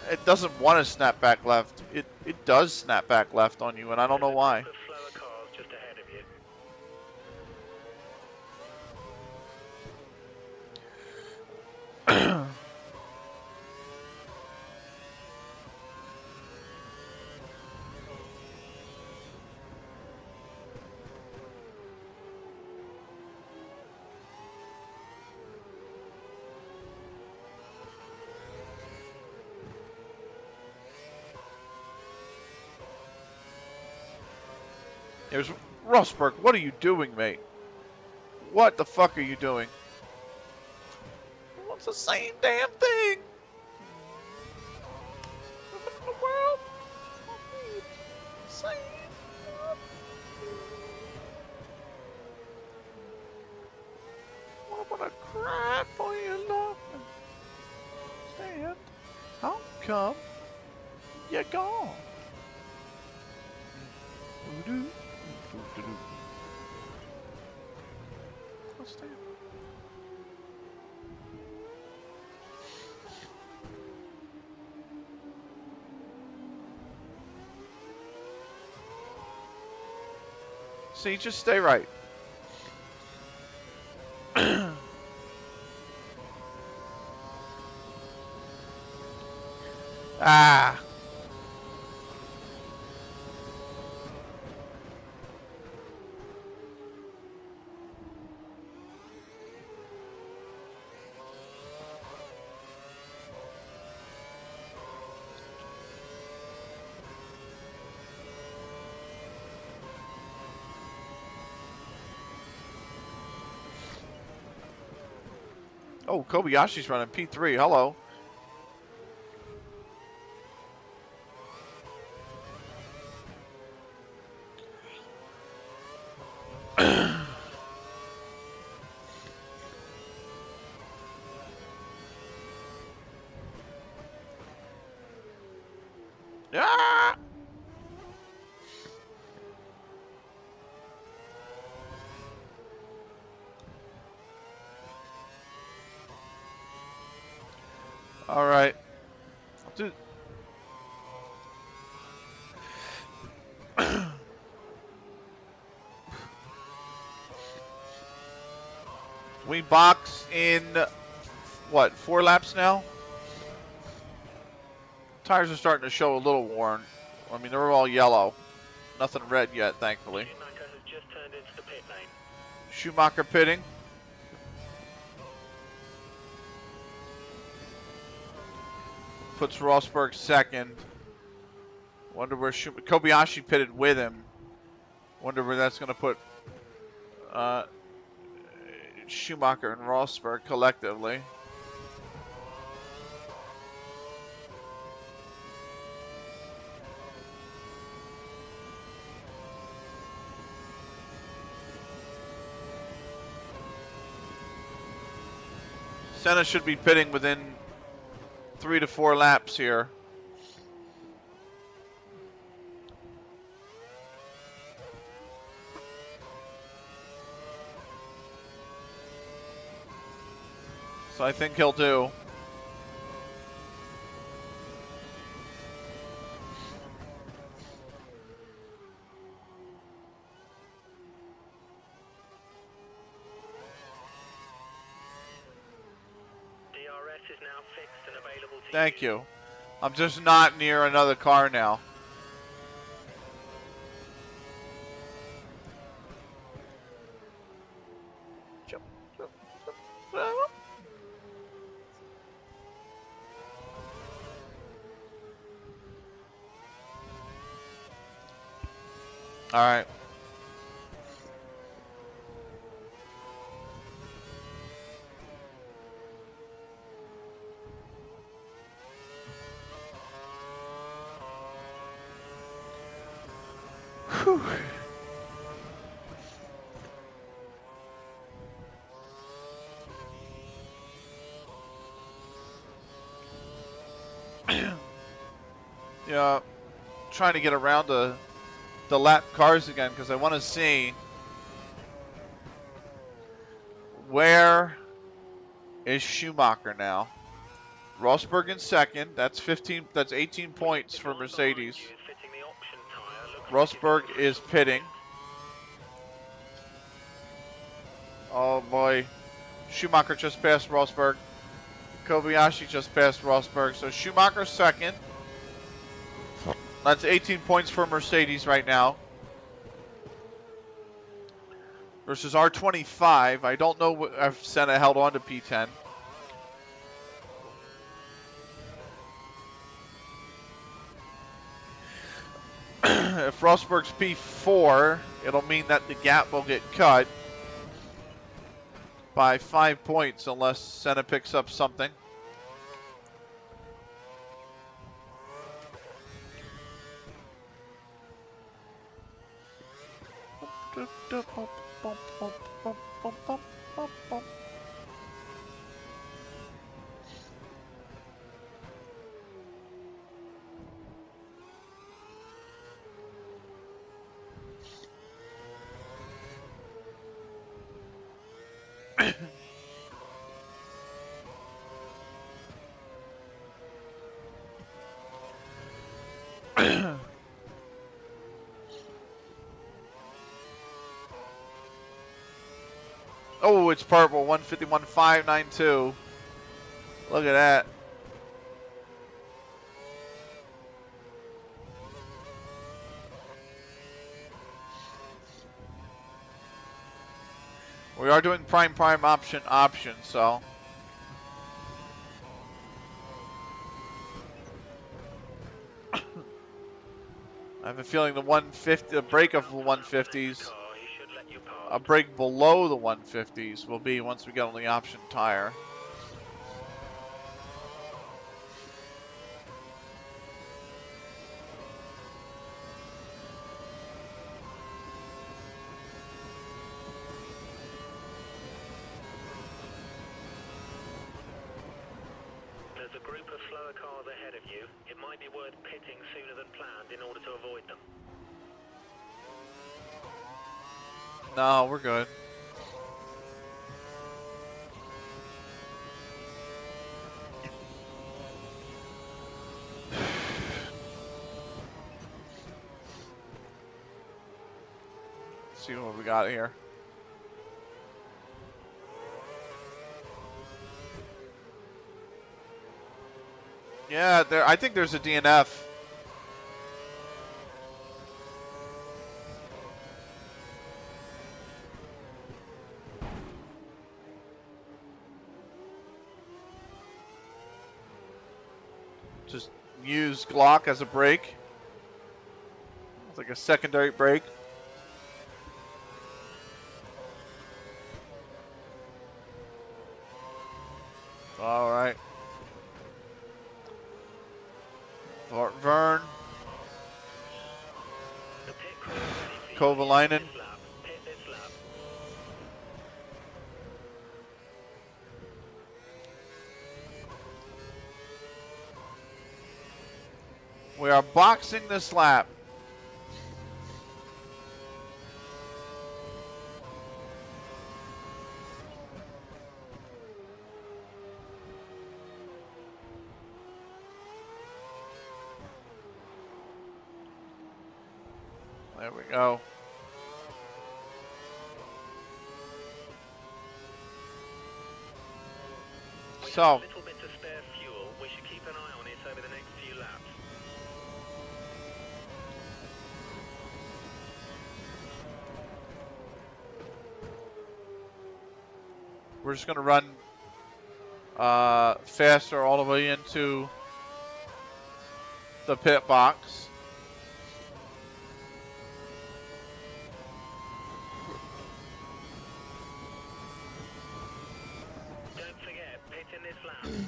it doesn't want to snap back left. It does snap back left on you, and I don't know why. There's a couple of slower cars just ahead of you. There's Rosberg. What are you doing, mate? What the fuck are you doing? It's the same damn thing. What in the world? Same. I'm gonna cry for you, love. Stand. How come you're gone? What's that? See, just stay right. Ah. Oh, Kobayashi's running P3. Hello. Yeah. All right. Dude. We box in what, 4 laps now? Tires are starting to show a little worn. I mean, they're all yellow. Nothing red yet, thankfully. Schumacher has just turned into the pit lane. Schumacher pitting. Puts Rosberg second. Wonder where Kobayashi pitted with him. Wonder where that's going to put Schumacher and Rosberg collectively. Senna should be pitting within 3 to 4 laps here. So I think he'll do. DRS is now fixed and available to Thank you. I'm just not near another car now. All right. Whew. Yeah, trying to get around the lap cars again because I want to see where is Schumacher now. Rosberg in second. That's 15. That's 18 points for Mercedes. Rosberg is pitting. Oh boy, Schumacher just passed Rosberg. Kobayashi just passed Rosberg. So Schumacher second. That's 18 points for Mercedes right now. Versus R25. I don't know if Senna held on to P10. If Rosberg's P4, it'll mean that the gap will get cut by 5 points unless Senna picks up something. Oh, it's purple. 151.592. Look at that. We are doing prime option, so. I have a feeling the 150, the break of the 150s, a break below the 150s will be once we get on the option tire. group of slower cars ahead of you. It might be worth pitting sooner than planned in order to avoid them. No, we're good. See what we got here. Yeah, there. I think there's a DNF. Just use Glock as a brake. It's like a secondary brake. All right. Fort Vern. The pit crew is ready for you. Kovalainen. Pit this lap. We are boxing this lap. There we go. We So, have a little bit to spare fuel. We should keep an eye on it over the next few laps. we're just going to run faster all the way into the pit box. Don't forget, pit in this lap.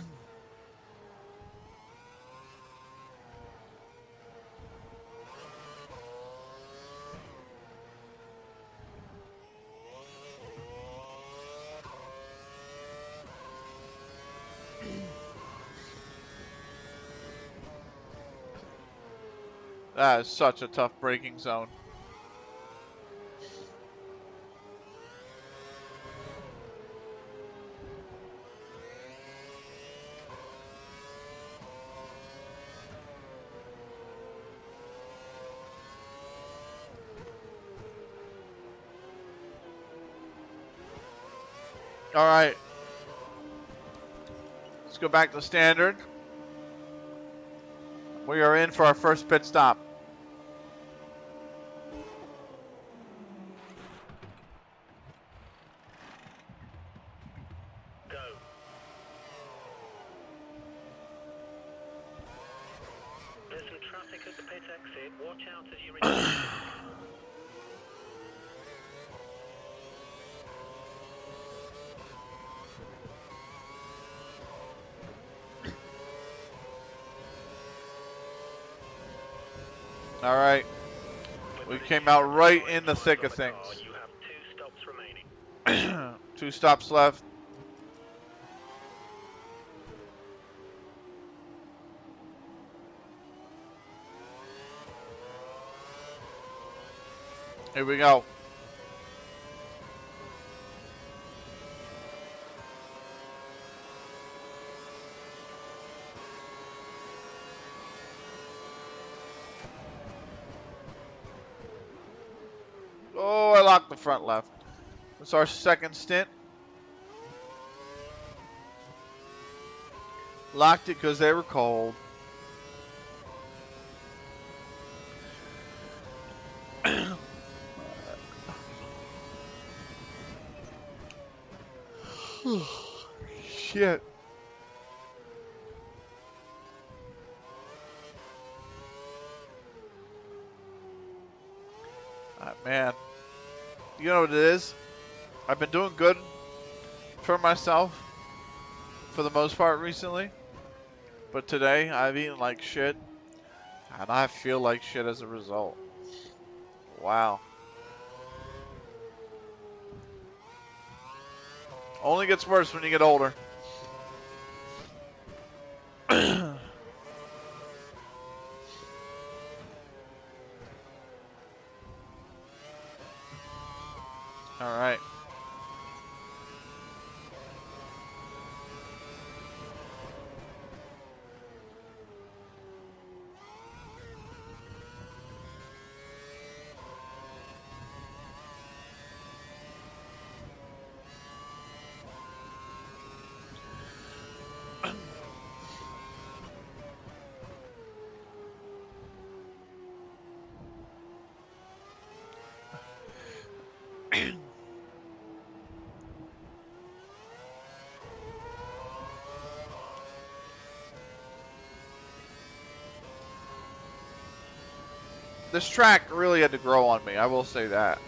That is such a tough braking zone. All right. Let's go back to standard. We are in for our first pit stop. Go. There's some traffic at the pit exit. Watch out as you return. All right. We came out right in the thick of things. You have 2 stops remaining. 2 stops left. Here we go. Oh, I locked the front left. It's our second stint. Locked it because they were cold. Shit. Man. You know what it is? I've been doing good for myself for the most part recently. But today, I've eaten like shit. And I feel like shit as a result. Wow. Only gets worse when you get older. this track really had to grow on me. I will say that.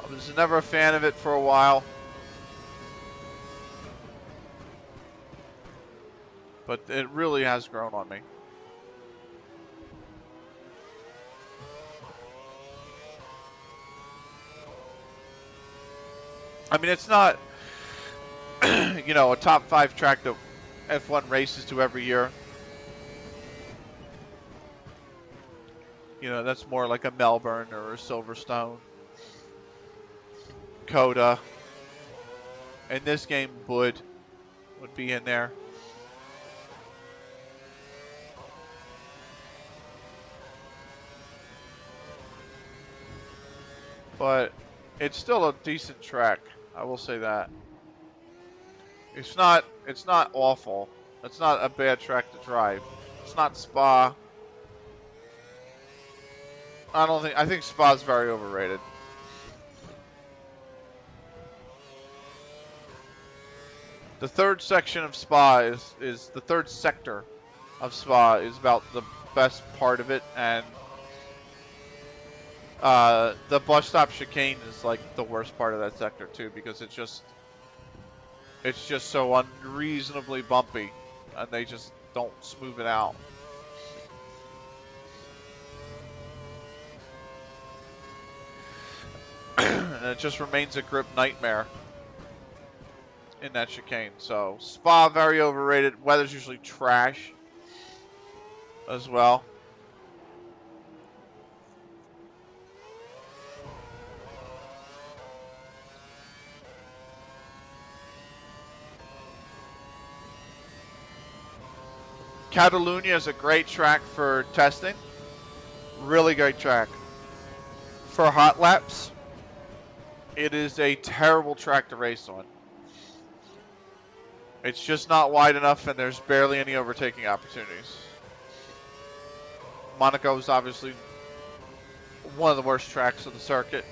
I was never a fan of it for a while. But it really has grown on me. I mean, it's not, you know, a top 5 track that F1 races to every year. You know, that's more like a Melbourne or a Silverstone. Coda. In this game, would be in there. But it's still a decent track. I will say that. It's not awful. It's not a bad track to drive. It's not Spa. I think Spa's very overrated. The third section of Spa is the third sector of Spa is about the best part of it, and the bus stop chicane is like the worst part of that sector too, because it's just so unreasonably bumpy, and they just don't smooth it out. And it just remains a grip nightmare in that chicane. So Spa, very overrated. Weather's usually trash as well. Catalunya is a great track for testing. Really great track. For hot laps, it is a terrible track to race on. It's just not wide enough, and there's barely any overtaking opportunities. Monaco is obviously one of the worst tracks of the circuit.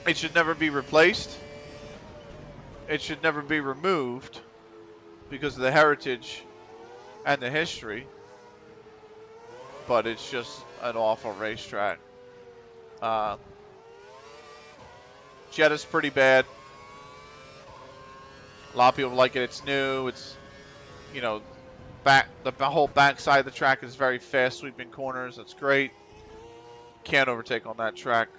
It should never be replaced. It should never be removed because of the heritage and the history. But it's just an awful racetrack. Jeddah's pretty bad. A lot of people like it. It's new. It's, you know, the whole back side of the track is very fast, sweeping corners. That's great. Can't overtake on that track.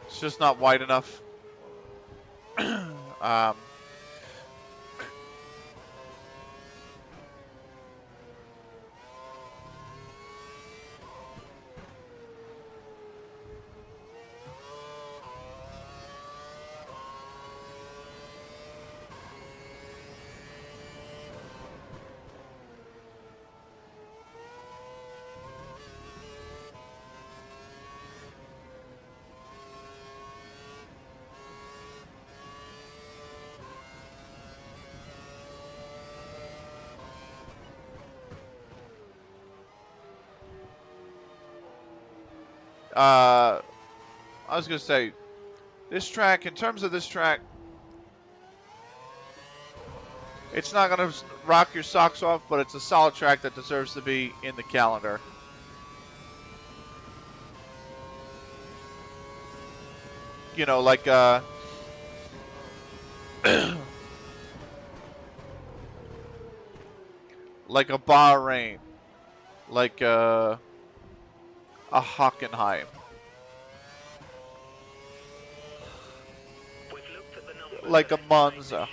It's just not wide enough. I was going to say, this track, in terms of this track, it's not going to rock your socks off, but it's a solid track that deserves to be in the calendar. You know, like like a Bahrain, like a Hockenheim. Like a Monza.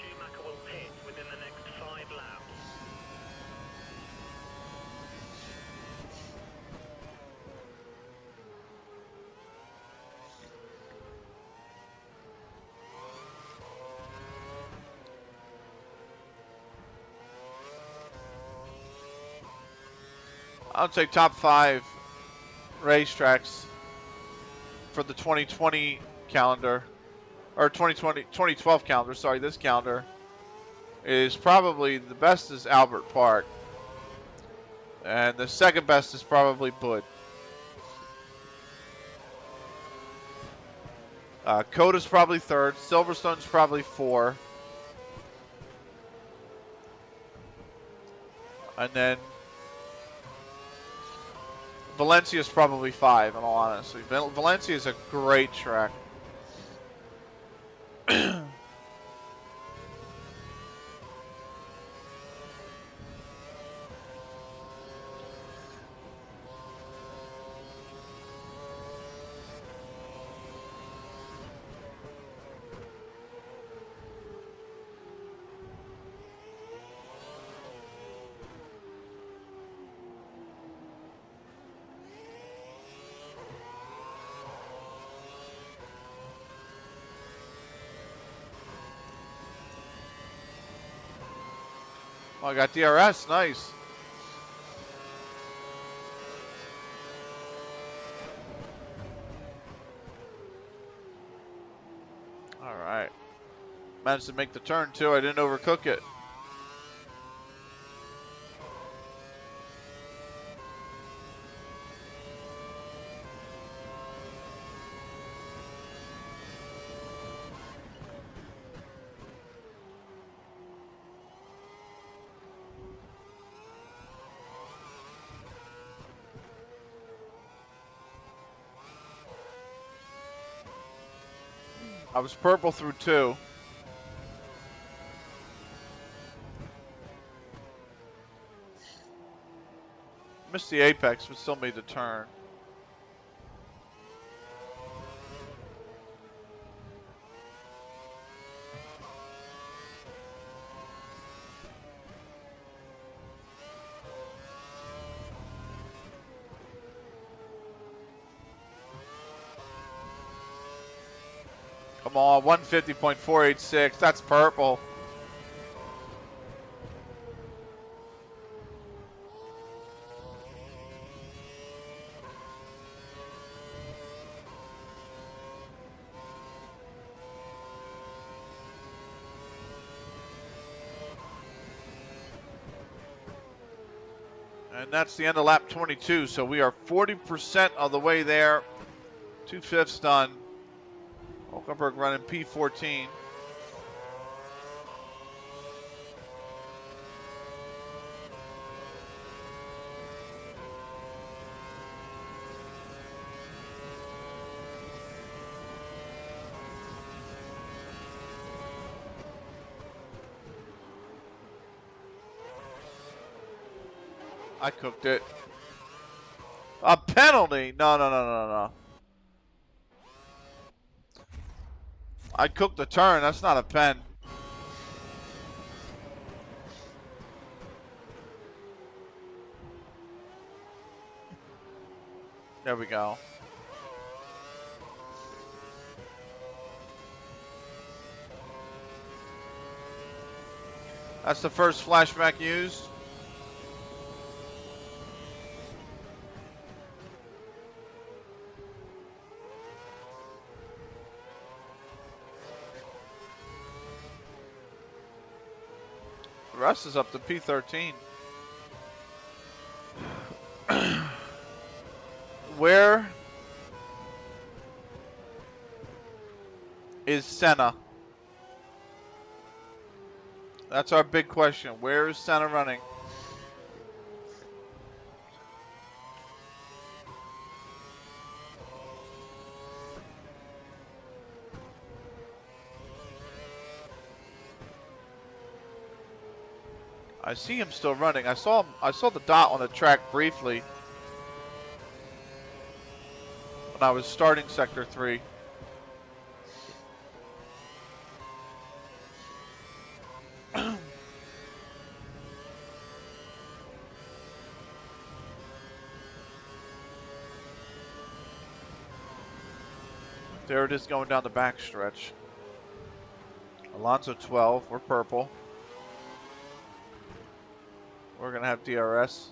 I'll take top 5 racetracks for the 2020 calendar, or 2012 calendar, sorry, this calendar is probably the best is Albert Park, and the second best is probably Bud. Coda's probably 3rd, Silverstone's probably 4, and then Valencia's probably 5, in all honesty. Valencia is a great track. Oh, I got DRS. Nice. All right. Managed to make the turn, too. I didn't overcook it. I was purple through 2. Missed the apex, but still made the turn. Come on, 150.486. That's purple. And that's the end of lap 22. So we are 40% of the way there. 2/5 done. Hulkenberg running P14. I cooked it. A penalty? No, no, no, no, no. I cooked the turn. That's not a pen. There we go. That's the first flashback used. The rest is up to P13. Where is Senna? That's our big question. Where is Senna running? I see him still running. I saw the dot on the track briefly when I was starting sector 3. There it is going down the back stretch. Alonso 12, we're purple. We're gonna have DRS.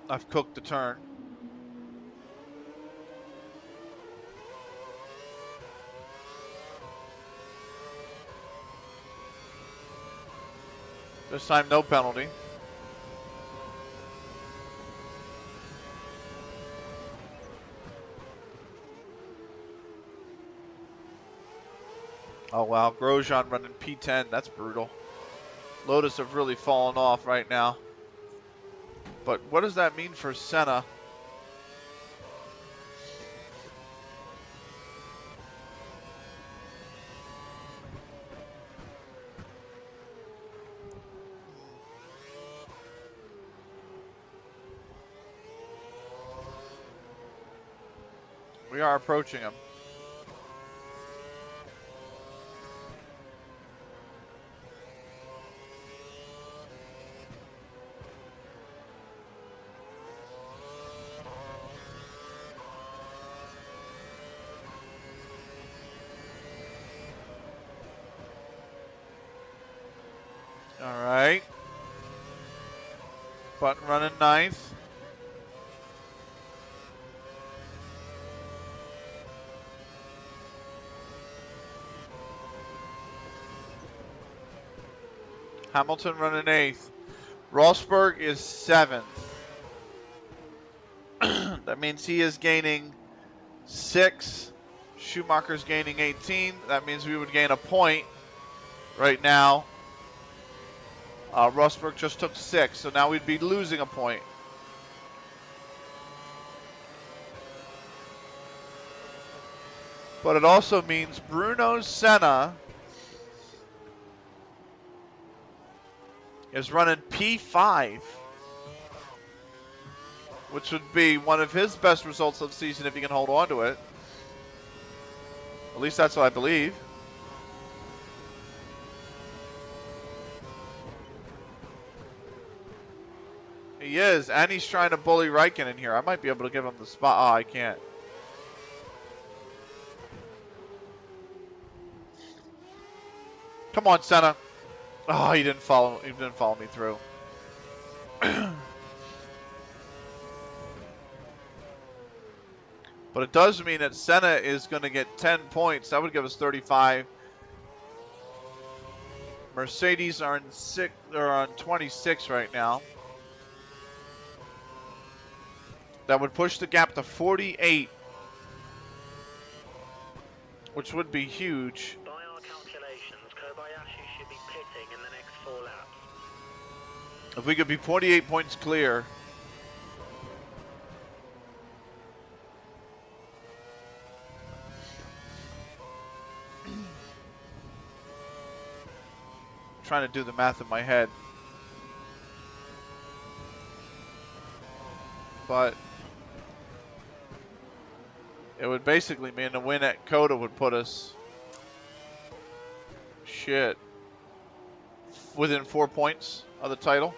I've cooked the turn. This time, no penalty. Oh wow, Grosjean running P10. That's brutal. Lotus have really fallen off right now. But what does that mean for Senna? We are approaching him. All right. Button running ninth. Hamilton running eighth. Rosberg is seventh. That means he is gaining 6. Schumacher's gaining 18. That means we would gain a point right now. Rosberg just took 6, so now we'd be losing a point. But it also means Bruno Senna is running P5, which would be one of his best results of the season if he can hold on to it. At least that's what I believe. He is, and he's trying to bully Raikkonen here. I might be able to give him the spot. Oh, I can't. Come on, Senna. Oh, he didn't follow me through. But it does mean that Senna is going to get 10 points. That would give us 35. Mercedes are on 26 right now. That would push the gap to 48, which would be huge. By our calculations, Kobayashi should be pitting in the next 4 laps. If we could be 48 points clear. Trying to do the math in my head. But it would basically mean a win at Coda would put us within 4 points of the title.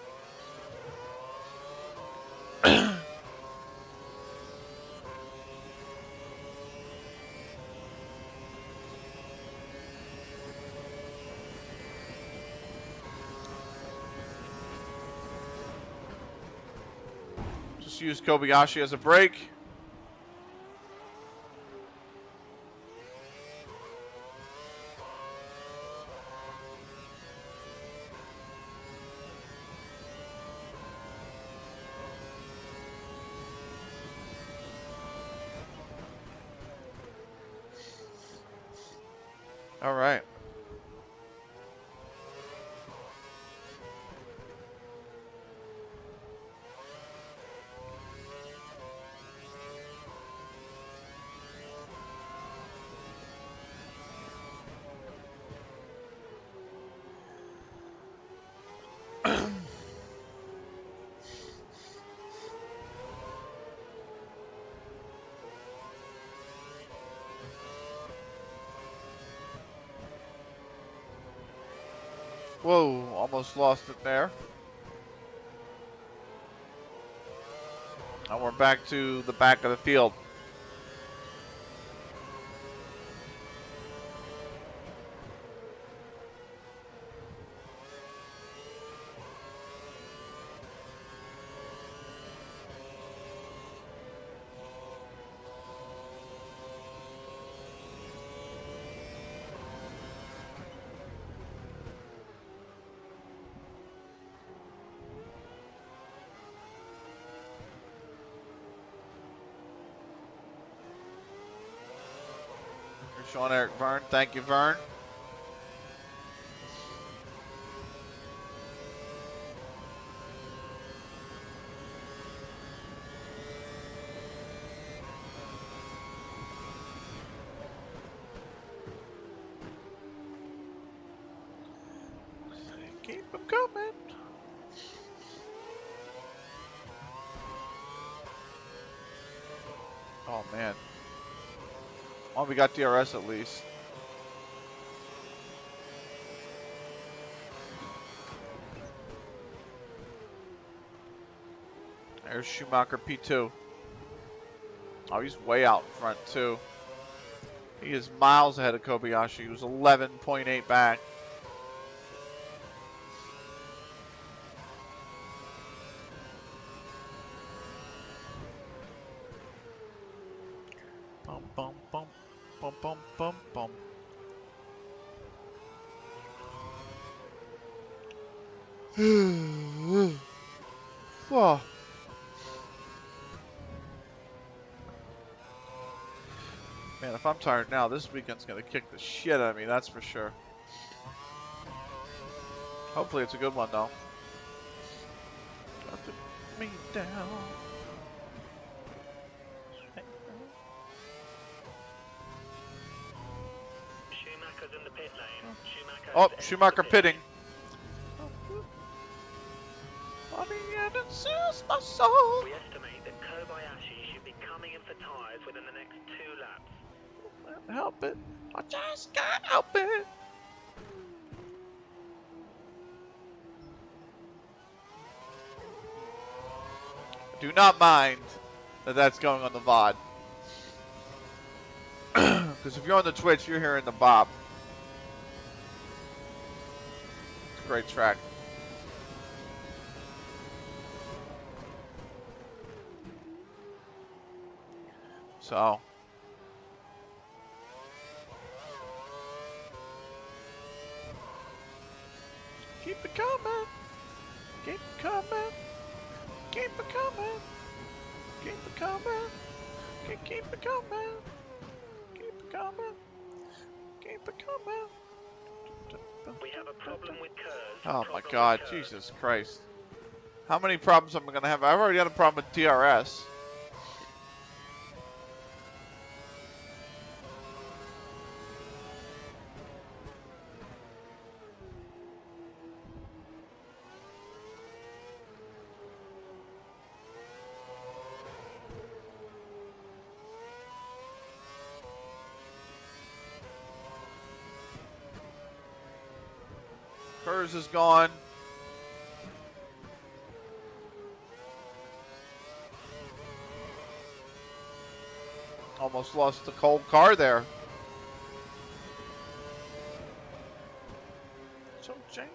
Just use Kobayashi as a break. All right. Whoa, almost lost it there. And we're back to the back of the field. Sean Eric Vern. Thank you, Vern. Keep them coming. Oh, man. Oh, we got DRS at least. There's Schumacher P2. Oh, he's way out in front, too. He is miles ahead of Kobayashi, who's 11.8 back. Bum, bum, bum, bum, bum, bum, bum. Oh. Man, if I'm tired now, this weekend's gonna kick the shit out of me, that's for sure. Hopefully it's a good one, though. Put me down. Schumacher's in the pit lane. Oh, Schumacher pitting. My soul. We estimate that Kobayashi should be coming in for tyres within the next 2 laps. Can't help it. I just can't help it. Do not mind that that's going on the VOD. Because if you're on the Twitch, you're hearing the bop. It's a great track. So. Keep it coming. Keep it coming. Keep it coming. Keep it coming. Keep it coming. Keep it coming. Keep it coming. We have a problem with curves. Oh my God, Jesus Christ. How many problems am I going to have? I've already had a problem with DRS. Hers is gone. Almost lost the cold car there. So jaded.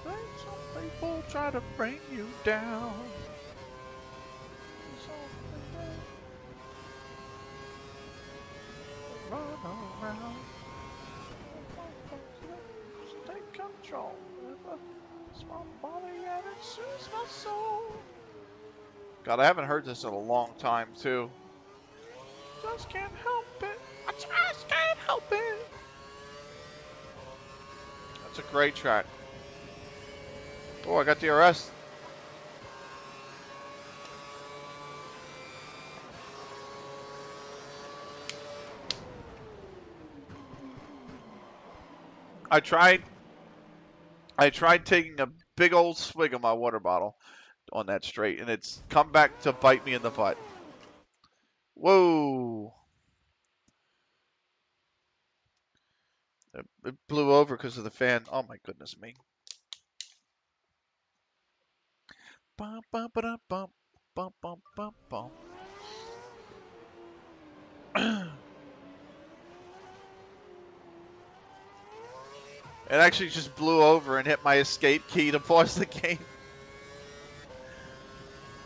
Some people try to bring you down. Run around. Take control. It's my body and it soothes my soul. God, I haven't heard this in a long time, too. Just can't help it. I just can't help it. That's a great track. Oh, I got DRS. I tried taking a big old swig of my water bottle on that straight, and it's come back to bite me in the butt. Whoa. It blew over because of the fan. Oh my goodness me. Bum, bum, ba, bum, bum, bum, bum, bum. It actually just blew over and hit my escape key to pause the game.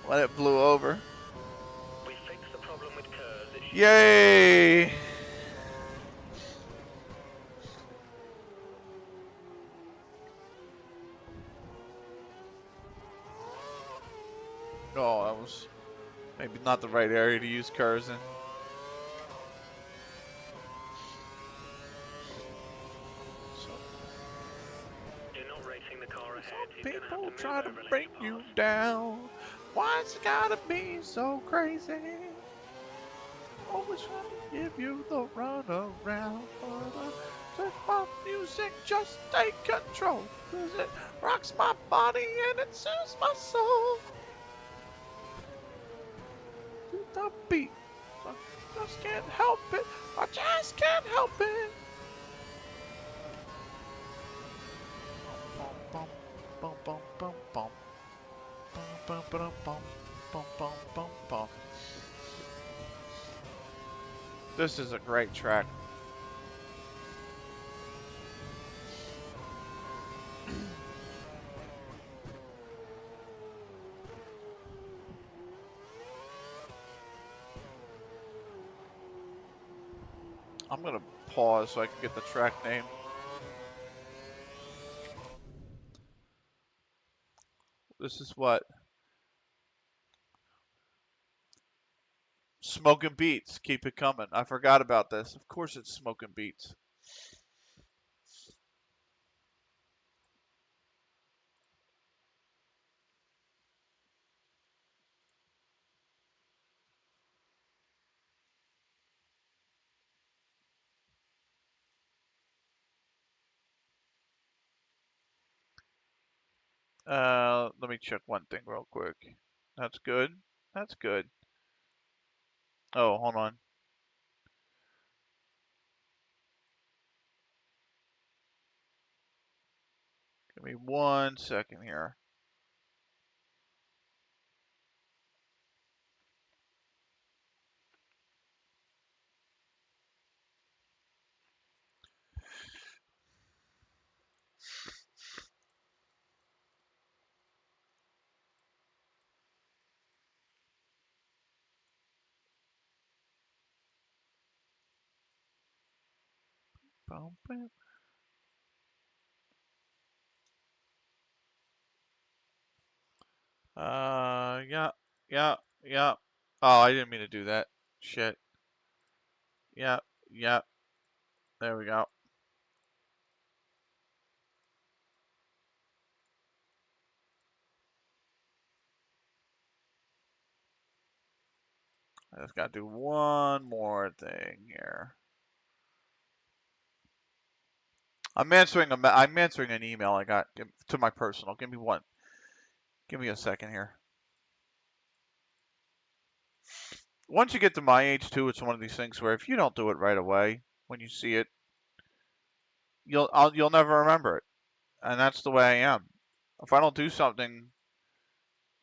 When it blew over. We fixed the problem with curves. Yay! Oh, that was maybe not the right area to use curves in. racing the car ahead. Some He's gonna have people to try move to over lane bring you down. Why's it gotta be so crazy? Always trying to give you the runaround, but take my music, just take control, 'cause it rocks my body and it soothes my soul. To the beat, I just can't help it. I just can't help it. Bum bum bum bum bum bum bum bum bum bum bum bum bum bum. This is a great track. I'm gonna pause so I can get the track name. This is what? Smoking Beats. Keep it coming. I forgot about this. Of course it's Smoking Beats. Let me check one thing real quick. That's good. That's good. Oh, hold on. Give me 1 second here. Bum, bum. Yeah, yeah, yeah. Oh, I didn't mean to do that. Shit. Yeah, yeah. There we go. I just gotta do one more thing here. I'm answering an email I got to my personal. Give me a second here. Once you get to my age too, it's one of these things where if you don't do it right away, when you see it, you'll never remember it. And that's the way I am. If I don't do something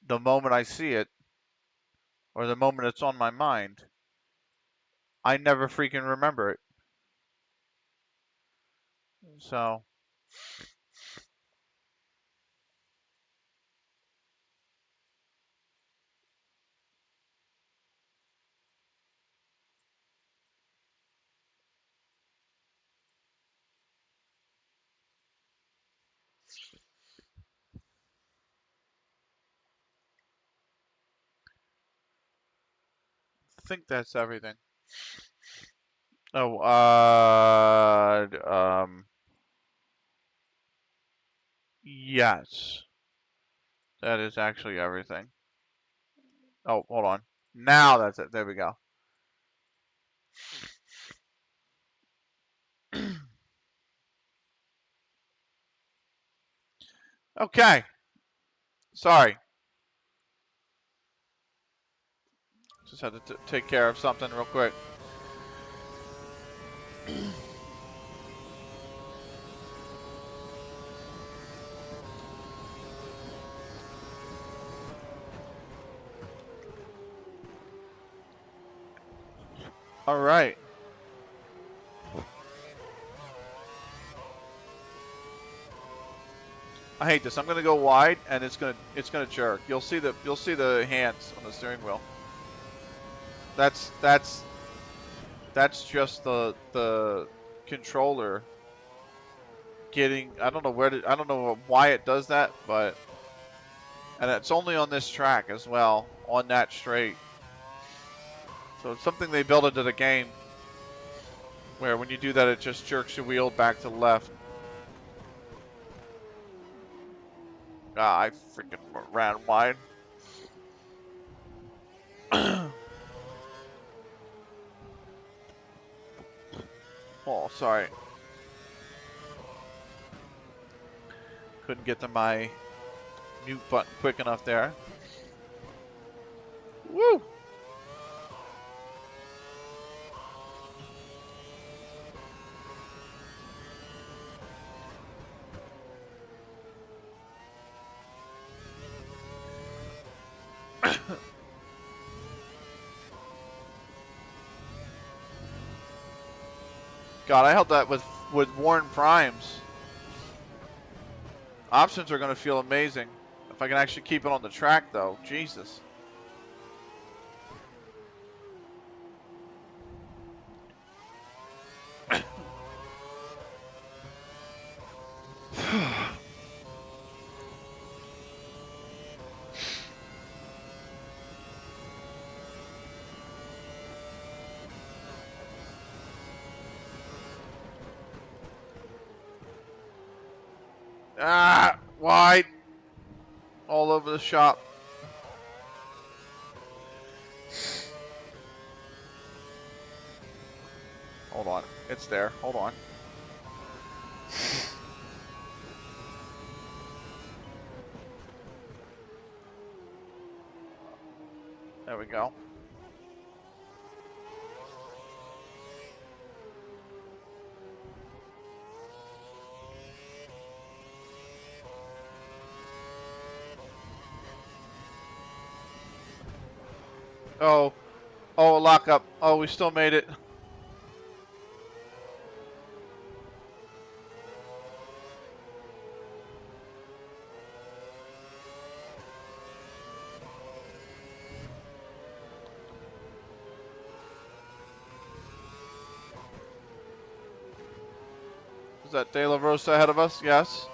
the moment I see it, or the moment it's on my mind, I never freaking remember it. So, I think that's everything. Oh, yes. That is actually everything. Oh, hold on. Now that's it. There we go. Okay. Sorry. Just had to take care of something real quick. All right. I hate this. I'm gonna go wide, and it's gonna jerk. You'll see the hands on the steering wheel. That's just the controller getting. I don't know why it does that, but and it's only on this track as well, on that straight. So it's something they built into the game, where when you do that, it just jerks your wheel back to the left. Ah, I freaking ran wide. Oh, sorry. Couldn't get to my mute button quick enough there. Woo! God, I held that with worn primes. Options are going to feel amazing. If I can actually keep it on the track, though. Jesus. Ah, wide. All over the shop. Hold on. It's there. Hold on. There we go. Oh. Oh, lockup. Oh, we still made it. Is that De La Rosa ahead of us? Yes.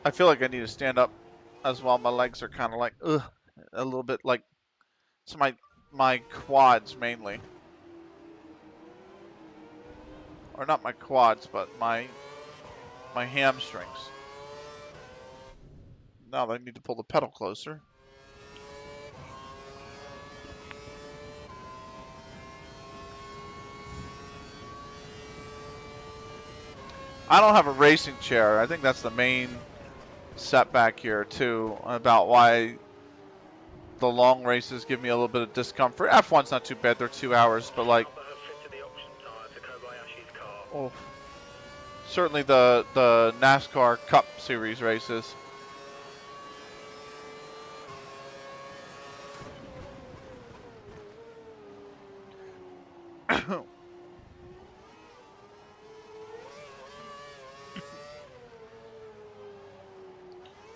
I feel like I need to stand up as well. My legs are kind of like, ugh, a little bit like, it's my quads mainly. Or not my quads, but my hamstrings. Now I need to pull the pedal closer. I don't have a racing chair. I think that's the main setback here too, about why the long races give me a little bit of discomfort. F1's not too bad. They're 2 hours, but like, oh, certainly the NASCAR Cup Series races.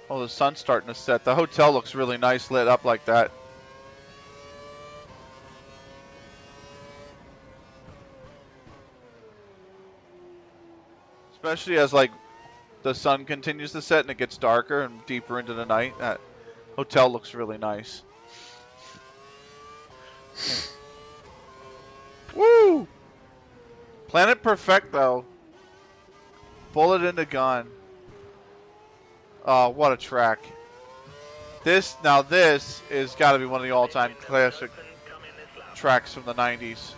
Oh, the sun's starting to set. The hotel looks really nice lit up like that. Especially as like the sun continues to set and it gets darker and deeper into the night. That hotel looks really nice. Woo! Planet Perfecto. Bullet in the gun. Oh, what a track. This is got to be one of the all-time classic tracks from the 90s.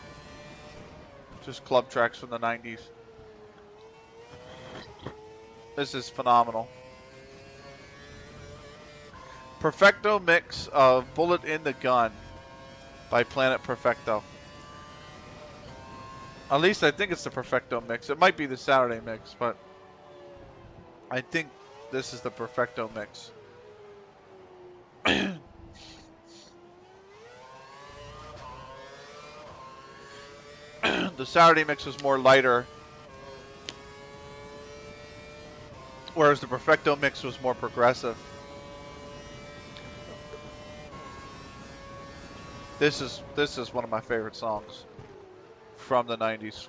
Just club tracks from the 90s. This is phenomenal. Perfecto mix of Bullet in the Gun by Planet Perfecto. At least I think it's the Perfecto mix. It might be the Saturday mix, but I think this is the Perfecto mix. The Saturday mix was more lighter, whereas the Perfecto mix was more progressive. This is one of my favorite songs from the 90s.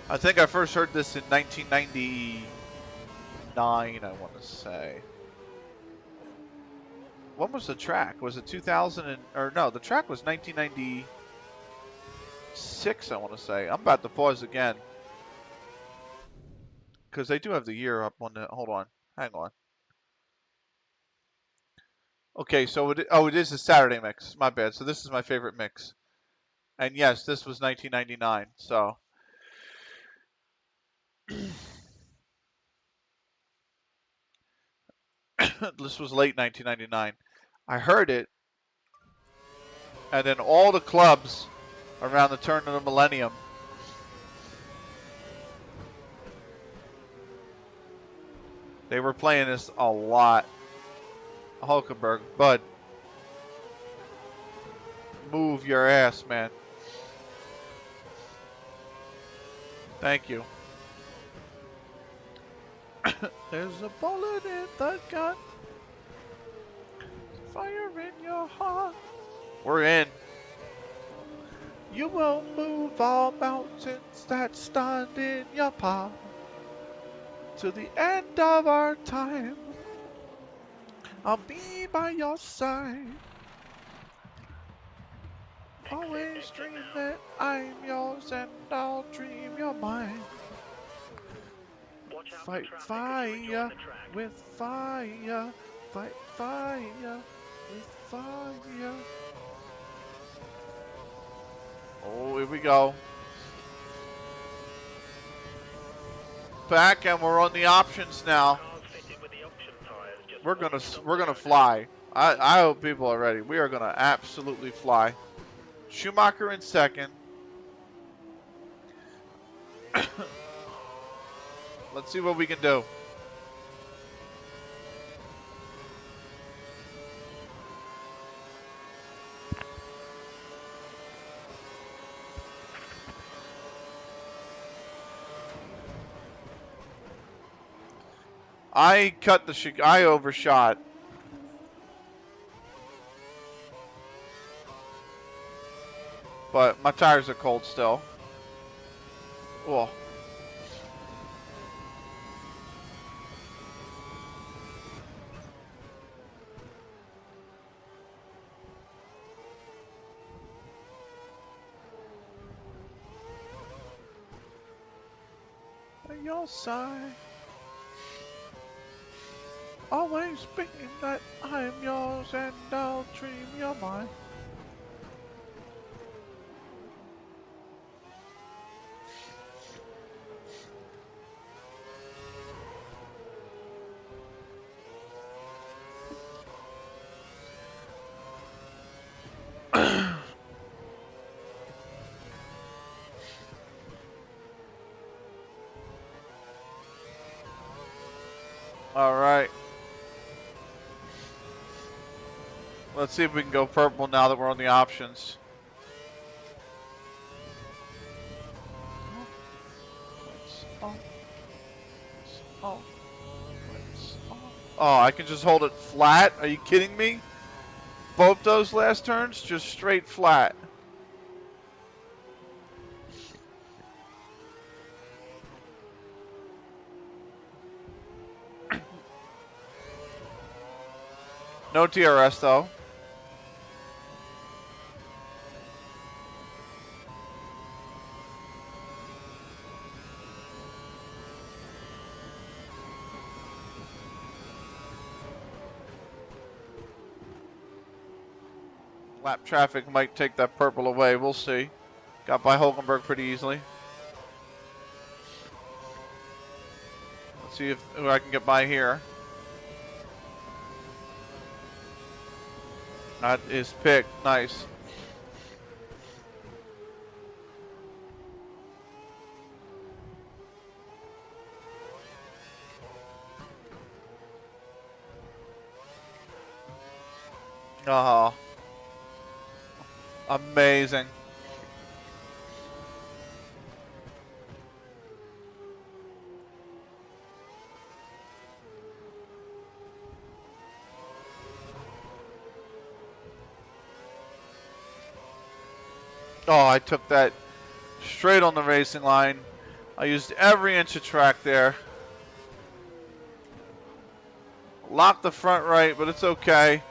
I think I first heard this in 1999, I want to say. When was the track? Was it 2000 or no, the track was 1996, I want to say. I'm about to pause again. Because they do have the year up on the, hold on, hang on. Okay, so it is a Saturday mix. My bad. So this is my favorite mix. And yes, this was 1999. So this was late 1999. I heard it, and then all the clubs around the turn of the millennium, they were playing this a lot. Hulkenberg, Bud, move your ass, man. Thank you. There's a bullet in the gun, fire in your heart. We're in. You will move all mountains that stand in your path to the end of our time. I'll be by your side. Always dream that I'm yours and I'll dream you're mine. Fight fire with fire. Fight fire with fire. Oh, here we go. Back and we're on the options now. We're gonna fly. I hope people are ready. We are gonna absolutely fly. Schumacher in second. Let's see what we can do. I overshot. But my tires are cold still. Whoa. At your side. Always thinking that I am yours and I'll dream you're mine. All right. Let's see if we can go purple now that we're on the options. Oh, I can just hold it flat? Are you kidding me? Both those last turns, just straight flat. No TRS though. Lap traffic might take that purple away. We'll see. Got by Hulkenberg pretty easily. Let's see who I can get by here. That is picked. Nice. Oh. Amazing. Oh, I took that straight on the racing line. I used every inch of track there. Locked the front right, but it's okay.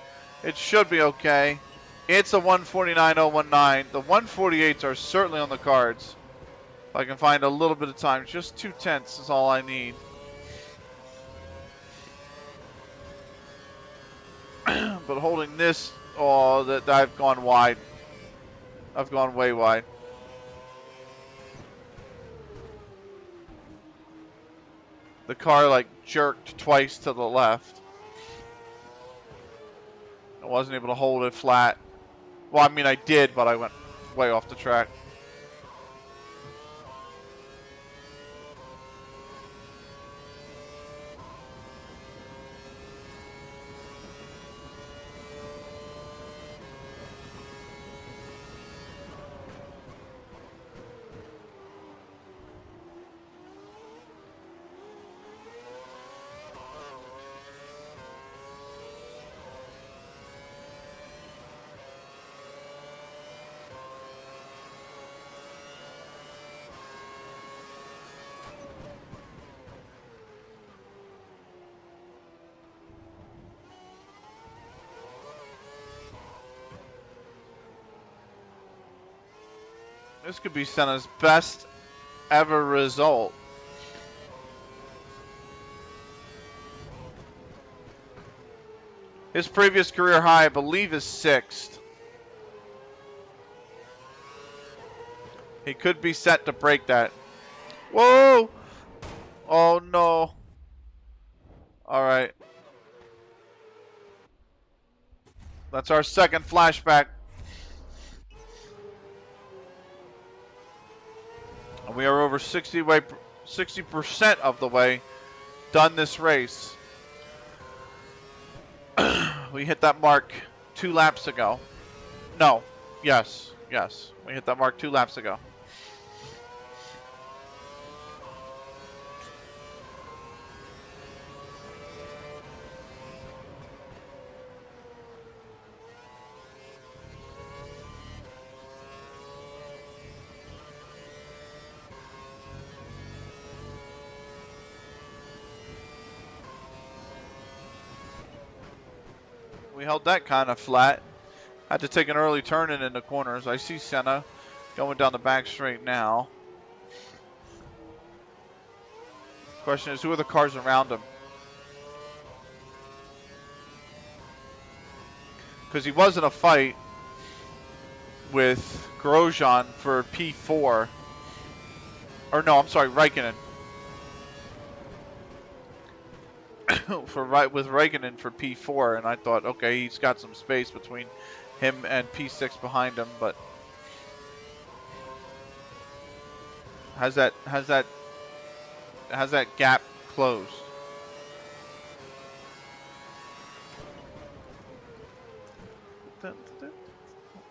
It should be okay. It's a 149.019. The 148s are certainly on the cards. If I can find a little bit of time. Just 2/10 is all I need. But holding this, oh, that I've gone wide. I've gone way wide. The car like jerked twice to the left. I wasn't able to hold it flat. Well, I mean I did, but I went way off the track. This could be Senna's best ever result. His previous career high, I believe, is 6th. He could be set to break that. Whoa! Oh no. Alright. That's our second flashback. And we are over 60% of the way done this race. We hit that mark 2 laps ago. No. Yes. We hit that mark 2 laps ago. We held that kind of flat. Had to take an early turn in the corners. I see Senna going down the back straight now. Question is, who are the cars around him? Because he was in a fight with Grosjean for P4. Or no, I'm sorry, Raikkonen. With Raikkonen for P4, and I thought, okay, he's got some space between him and P6 behind him, but has that gap closed?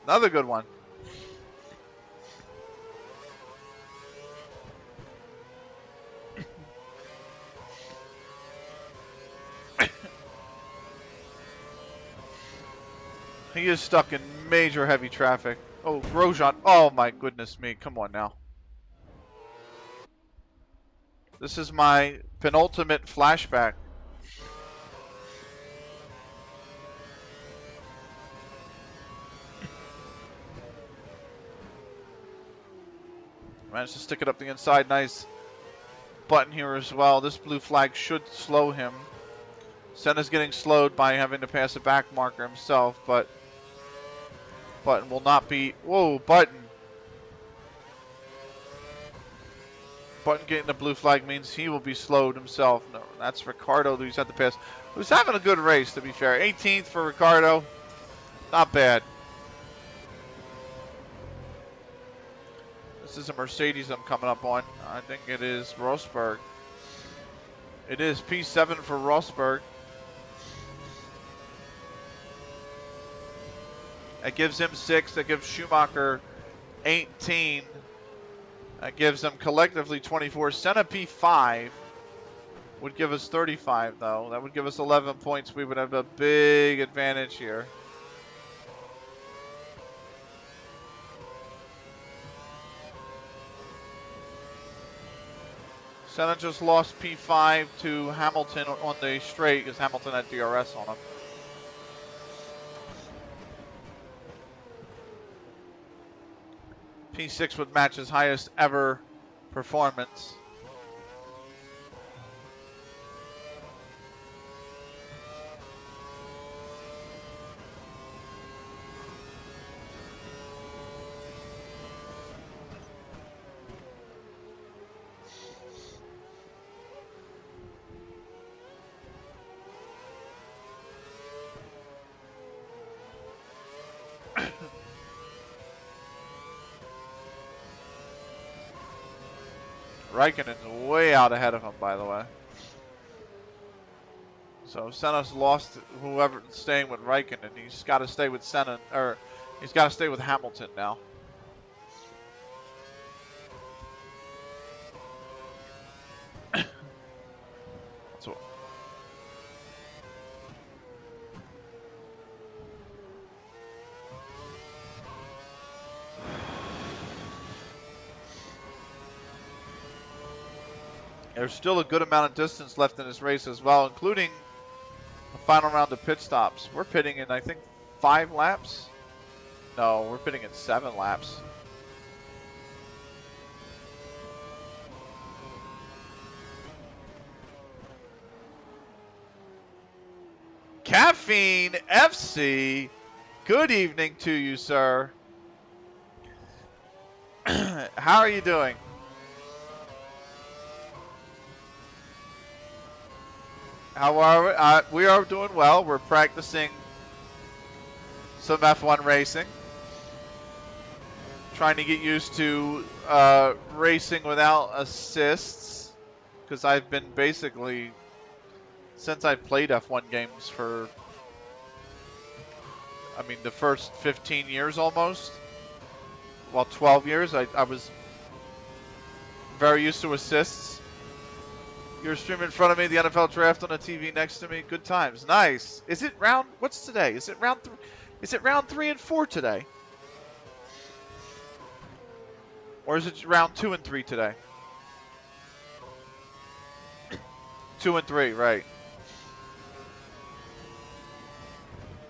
Another good one. He is stuck in major heavy traffic. Oh, Grosjean. Oh my goodness me. Come on now. This is my penultimate flashback. Managed to stick it up the inside. Nice button here as well. This blue flag should slow him. Senna's getting slowed by having to pass a back marker himself, but Button will not be... Whoa, Button. Button getting the blue flag means he will be slowed himself. No, that's Ricardo who's at the pass. Who's having a good race, to be fair. 18th for Ricardo. Not bad. This is a Mercedes I'm coming up on. I think it is Rosberg. It is P7 for Rosberg. That gives him 6. That gives Schumacher 18. That gives them collectively 24. Senna P5 would give us 35, though. That would give us 11 points. We would have a big advantage here. Senna just lost P5 to Hamilton on the straight because Hamilton had DRS on him. P6 would match his highest ever performance. Raikkonen's way out ahead of him, by the way. So Senna's lost whoever's staying with Raikkonen. He's got to stay with Senna, or he's got to stay with Hamilton now. So, there's still a good amount of distance left in this race as well, including the final round of pit stops. We're pitting in, I think, 5 laps. No, we're pitting in 7 laps. Caffeine FC, good evening to you, sir. How are you doing? How are we? We are doing well. We're practicing some F1 racing. Trying to get used to racing without assists, because I've been basically, since I played F1 games for, I mean, the first 15 years almost, well, 12 years, I was very used to assists. You're streaming in front of me, the NFL draft on the TV next to me. Good times. Nice. Is it round, what's today? Is it round 3 and 4 today? Or is it round 2 and 3 today? 2 and 3, right.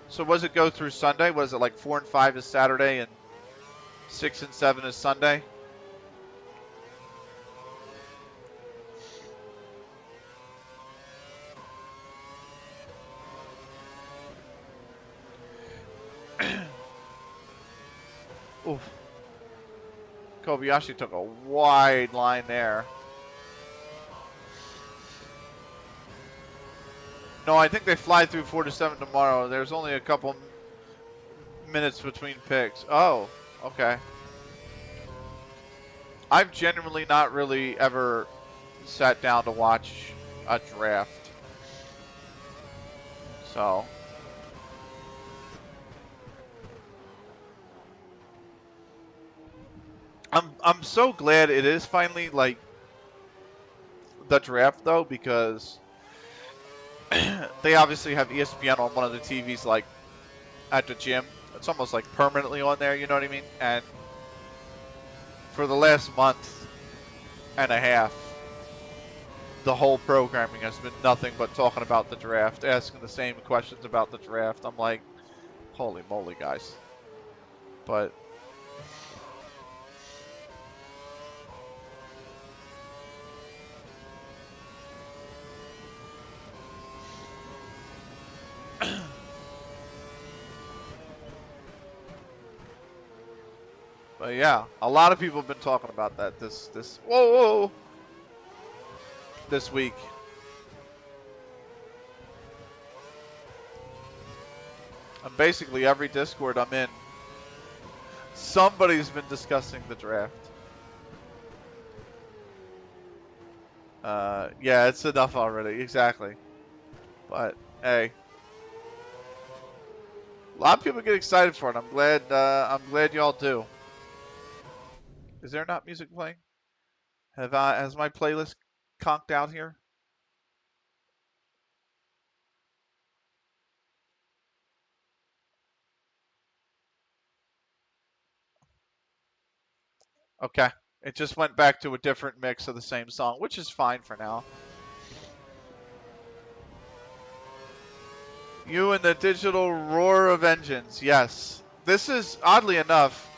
So was it go through Sunday? Was it like 4 and 5 is Saturday and 6 and 7 is Sunday? Oof. Kobayashi took a wide line there. No, I think they fly through 4 to 7 tomorrow. There's only a couple minutes between picks. Oh, okay. I've genuinely not really ever sat down to watch a draft. So. I'm so glad it is finally like the draft though, because they obviously have ESPN on one of the TVs like at the gym. It's almost like permanently on there, you know what I mean? And for the last month and a half, the whole programming has been nothing but talking about the draft, asking the same questions about the draft. I'm like, holy moly, guys. But but yeah, a lot of people have been talking about that this whoa this week. And basically every Discord I'm in, somebody's been discussing the draft. Yeah, it's enough already, exactly. But hey, a lot of people get excited for it. I'm glad y'all do. Is there not music playing? Has my playlist conked out here? Okay. It just went back to a different mix of the same song, which is fine for now. You and the digital roar of engines. Yes. This is, oddly enough,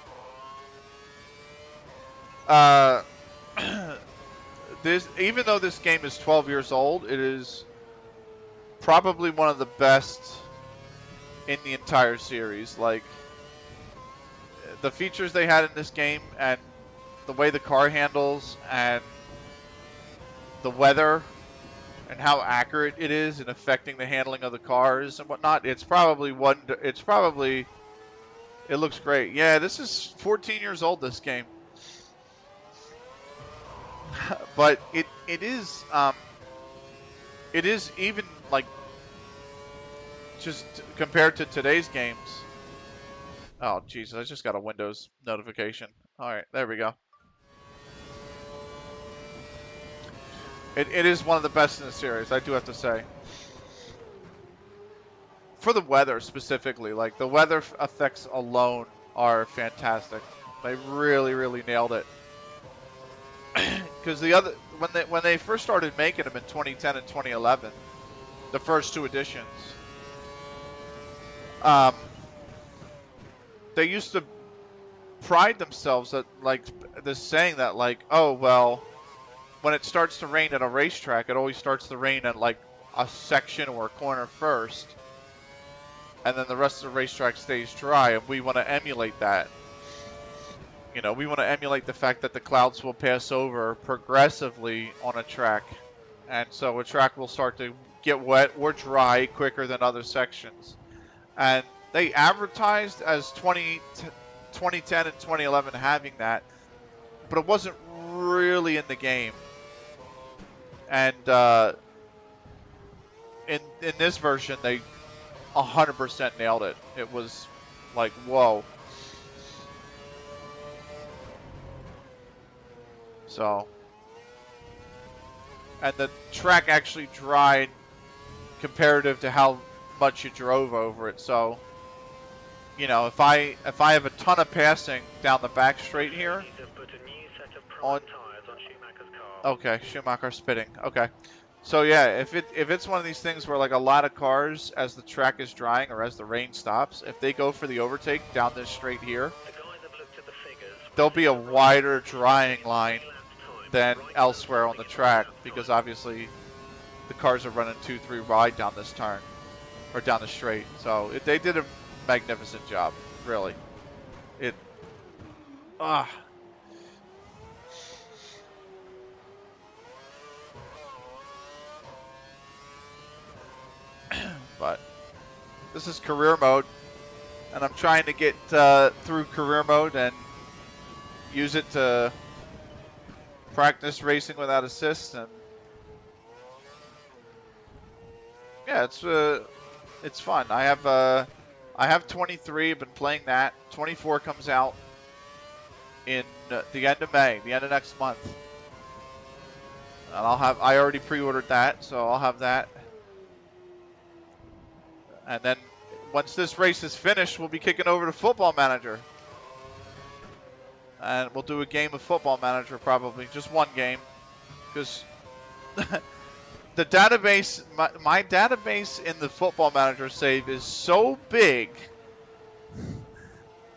this, even though this game is 12 years old, it is probably one of the best in the entire series. Like, the features they had in this game and the way the car handles and the weather and how accurate it is in affecting the handling of the cars and whatnot, it looks great. Yeah, this is 14 years old, this game. But it is even, like, just compared to today's games. Oh, Jesus, I just got a Windows notification. All right, there we go. It is one of the best in the series, I do have to say. For the weather specifically, like, the weather effects alone are fantastic. They really, really nailed it. Because when they first started making them in 2010 and 2011, the first two editions, they used to pride themselves at, like, this saying that, like, oh, well, when it starts to rain at a racetrack, it always starts to rain at, like, a section or a corner first, and then the rest of the racetrack stays dry, and we want to emulate that. You know, we want to emulate the fact that the clouds will pass over progressively on a track, and so a track will start to get wet or dry quicker than other sections. And they advertised as 2010 and 2011 having that, but it wasn't really in the game. And in this version, they 100% nailed it. It was like, whoa. So, and the track actually dried comparative to how much you drove over it. So, you know, if I have a ton of passing down the back straight here, okay, Schumacher spitting. Okay, so yeah, if it's one of these things where, like, a lot of cars, as the track is drying or as the rain stops, if they go for the overtake down this straight here, there'll be a wider drying line than elsewhere on the track, because obviously the cars are running 2-3 wide down this turn or down the straight. So they did a magnificent job, really. But this is career mode, and I'm trying to get through career mode and use it to practice racing without assist. And yeah, it's fun. I have 23. I've been playing that. 24 comes out in the end of May, the end of next month, and I already pre-ordered that, so I'll have that. And then once this race is finished, we'll be kicking over to Football Manager. And we'll do a game of Football Manager, probably. Just one game. Because the database, my database in the Football Manager save is so big.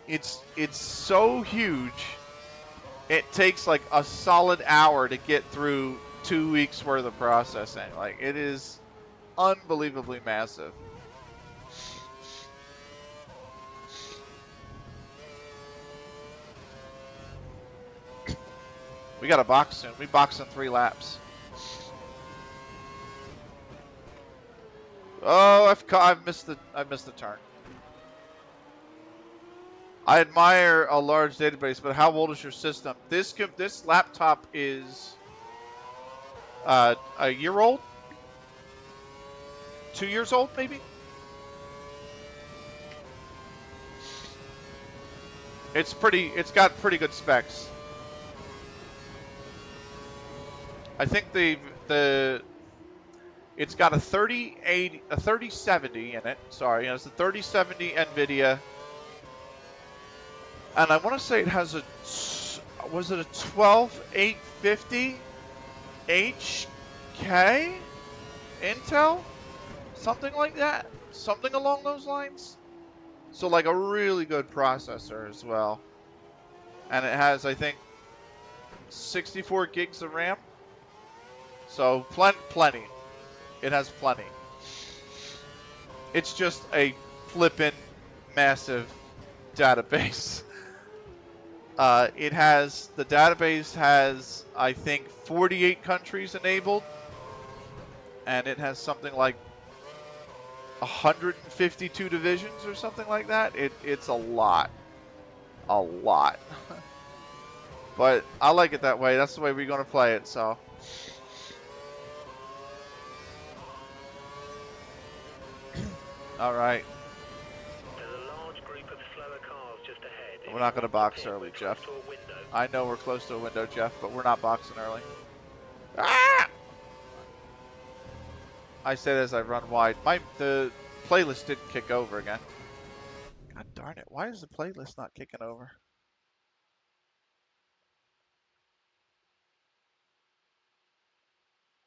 It's so huge. It takes like a solid hour to get through 2 weeks worth of processing. Like, it is unbelievably massive. We got a box soon. We box in 3 laps. Oh, I've missed the turn. I admire a large database, but how old is your system? This laptop is a year old, 2 years old, maybe. It's got pretty good specs. I think it's got a 3070 in it. Sorry, it's a 3070 NVIDIA, and I want to say it has Was it a 12850 HK Intel? Something like that. Something along those lines. So like a really good processor as well. And it has, I think, 64 gigs of RAM. So plenty. It has plenty. It's just a flippin' massive database. The database has, I think, 48 countries enabled. And it has something like 152 divisions or something like that. It's a lot. A lot. But I like it that way. That's the way we're going to play it, so. All right. There's a large group of slower cars just ahead. We're not going to box early, Jeff. I know we're close to a window, Jeff, but we're not boxing early. Ah! I said as I run wide. The playlist didn't kick over again. God darn it. Why is the playlist not kicking over?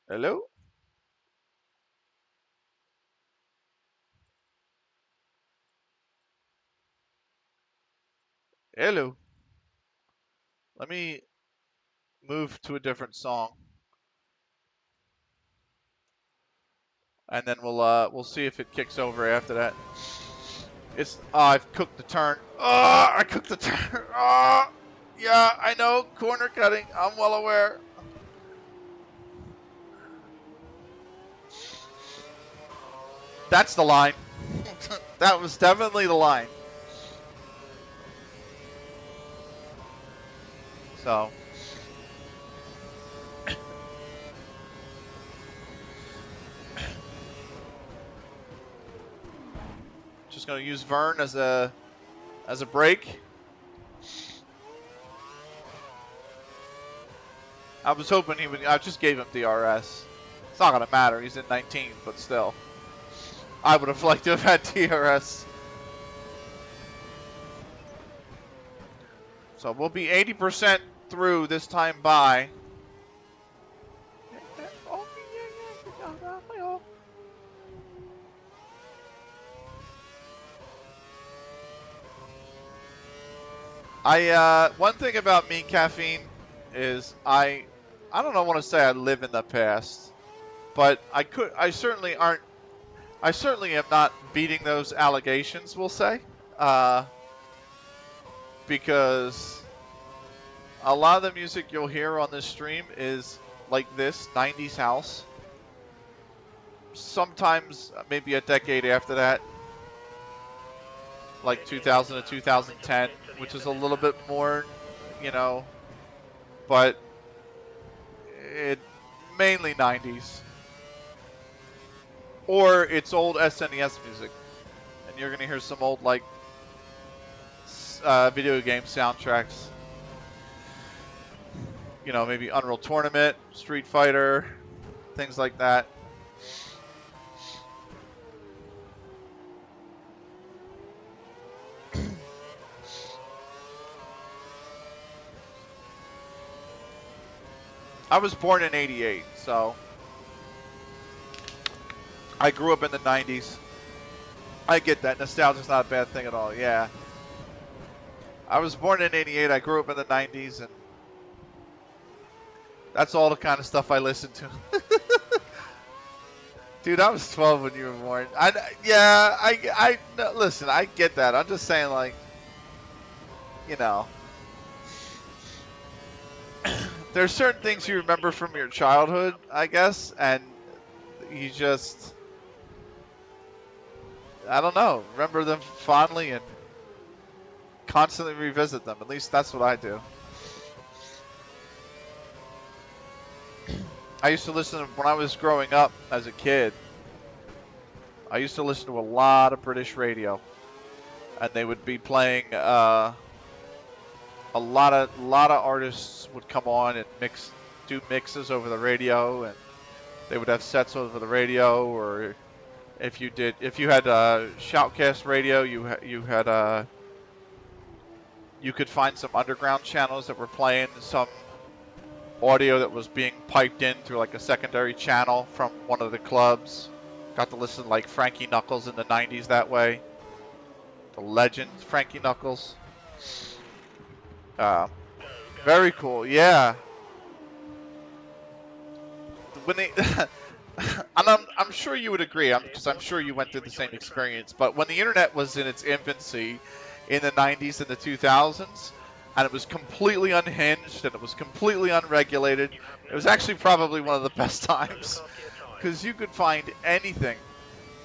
Hello? Hello. Let me move to a different song. And then we'll see if it kicks over after that. I've cooked the turn. Oh, I cooked the turn. Oh, yeah, I know. Corner cutting. I'm well aware. That's the line. That was definitely the line. So. Just going to use Vern as a brake. I was hoping he would. I just gave him DRS. It's not going to matter. He's in 19th, but still. I would have liked to have had DRS. So we'll be 80% through this time by. One thing about me, caffeine, is I don't want to say I live in the past, but I certainly am not beating those allegations, we'll say, because a lot of the music you'll hear on this stream is like this, 90s house. Sometimes maybe a decade after that, like 2000 to 2010, which is a little bit more, but it mainly 90s. Or it's old SNES music, and you're gonna hear some old video game soundtracks. Maybe Unreal Tournament, Street Fighter, things like that. I was born in '88, so I grew up in the '90s. I get that. Nostalgia's not a bad thing at all. Yeah. I was born in '88. I grew up in the '90s, and that's all the kind of stuff I listened to. Dude, I was 12 when you were born. Listen, I get that. I'm just saying, there's certain things you remember from your childhood, I guess, and you just, I don't know, remember them fondly and constantly revisit them. At least that's what I do. I used to listen when I was growing up as a kid. I used to listen to a lot of British radio, and they would be playing. A lot of artists would come on and do mixes over the radio, and they would have sets over the radio. Or if you had Shoutcast radio, you had You could find some underground channels that were playing some audio that was being piped in through like a secondary channel from one of the clubs. Got to listen to like Frankie Knuckles in the 90s that way. The legend Frankie Knuckles. Very cool, yeah. When they, and I'm sure you would agree, because I'm sure you went through the same experience. But when the internet was in its infancy, in the 90s and the 2000s, and it was completely unhinged and it was completely unregulated, it was actually probably one of the best times, because you could find anything.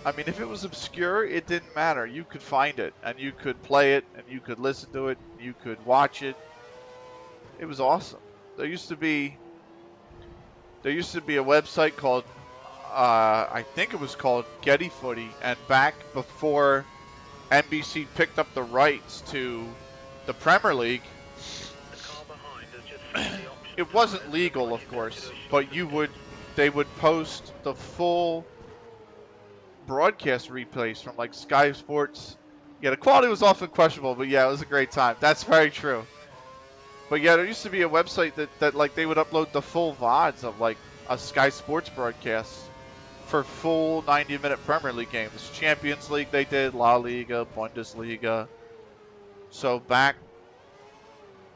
I mean, if it was obscure, it didn't matter. You could find it, and you could play it, and you could listen to it, and you could watch it. It was awesome. There used to be a website called, I think it was called Getty Footy, and back before NBC picked up the rights to the Premier League, it wasn't legal, of course, but they would post the full broadcast replays from like Sky Sports. Yeah, the quality was often questionable, but yeah, it was a great time. That's very true. But yeah, there used to be a website that like they would upload the full VODs of like a Sky Sports broadcast for full 90-minute Premier League games. Champions League they did, La Liga, Bundesliga. So back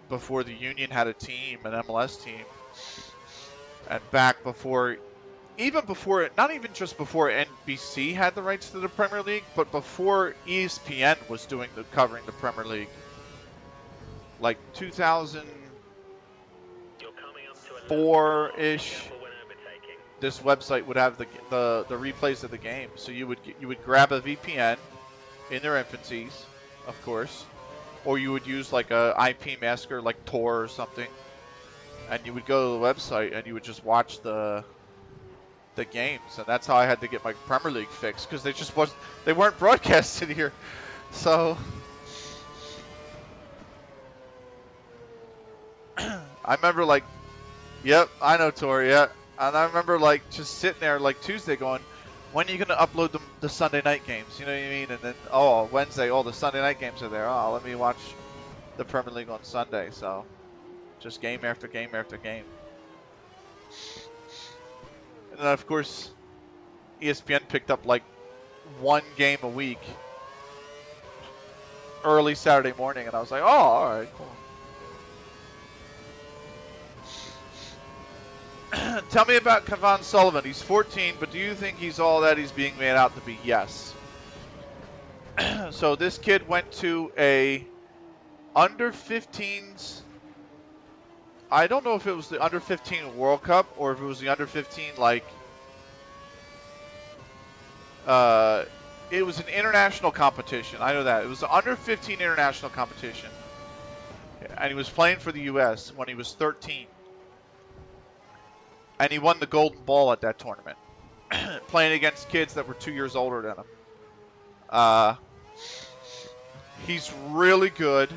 before the Union had a team, an MLS team, and back before, even before, not even just before NBC had the rights to the Premier League, but before ESPN was doing covering the Premier League, like 2004-ish, this website would have the replays of the game. So you would grab a VPN in their infancies, of course, or you would use like a IP masker like Tor or something, and you would go to the website and you would just watch the games. And that's how I had to get my Premier League fix, because they weren't broadcasted here. So I remember like, yep, I know Tor, yeah. And I remember like just sitting there like Tuesday going, when are you going to upload the Sunday night games? You know what I mean? And then, Wednesday, the Sunday night games are there. Oh, let me watch the Premier League on Sunday. So just game after game after game. And then, of course, ESPN picked up like one game a week early Saturday morning. And I was like, oh, all right, cool. Tell me about Kevon Sullivan. He's 14, but do you think he's all that he's being made out to be? Yes. So this kid went to a under 15s. I don't know if it was the under 15 World Cup or if it was the under 15 like. It was an international competition. I know that it was the under 15 international competition, and he was playing for the U.S. when he was 13. And he won the golden ball at that tournament, playing against kids that were 2 years older than him. He's really good.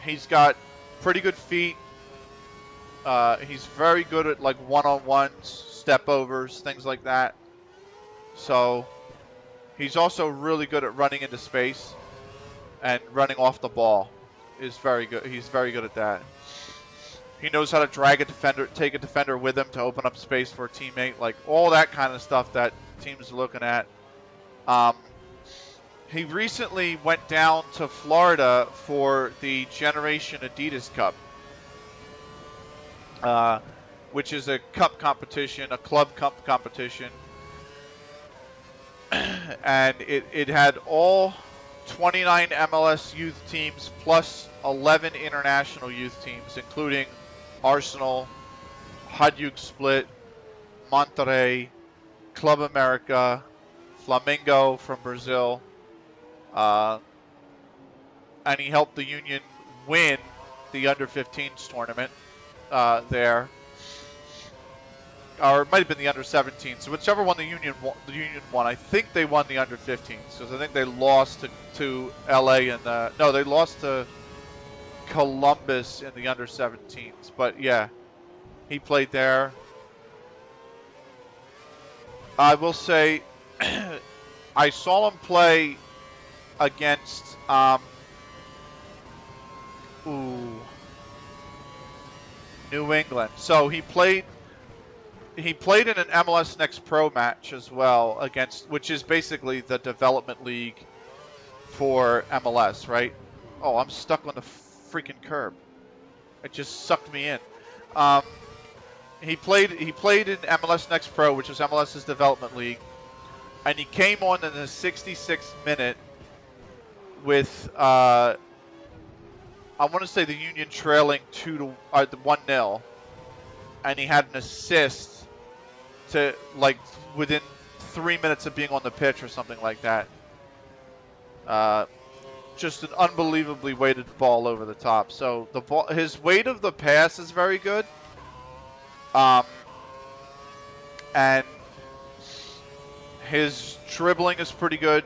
He's got pretty good feet. He's very good at like one-on-ones, step overs, things like that. So he's also really good at running into space and running off the ball. Is very good. He's very good at that. He knows how to drag a defender, take a defender with him to open up space for a teammate, like all that kind of stuff that teams are looking at. He recently went down to Florida for the Generation Adidas Cup, which is a cup competition, a club cup competition. And it had all 29 MLS youth teams plus 11 international youth teams, including Arsenal, Hajduk Split, Monterrey, Club America, Flamengo from Brazil, and he helped the Union win the under-15s tournament there, or it might have been the under-17s. So whichever one the Union won. I think they won the under-15s because I think they lost to LA and no, they lost to Columbus in the under-17s. But yeah, he played there. I will say I saw him play against Ooh. New England. So he played in an MLS Next Pro match as well against, which is basically the development league for MLS, right? Oh, I'm stuck on the freaking curb. It just sucked me in. Um, he played in MLS Next Pro, which is MLS's development league, and he came on in the 66th minute with I want to say the Union trailing 1-0, and he had an assist to like within 3 minutes of being on the pitch or something like that. Just an unbelievably weighted ball over the top. So the ball, his weight of the pass is very good, and his dribbling is pretty good,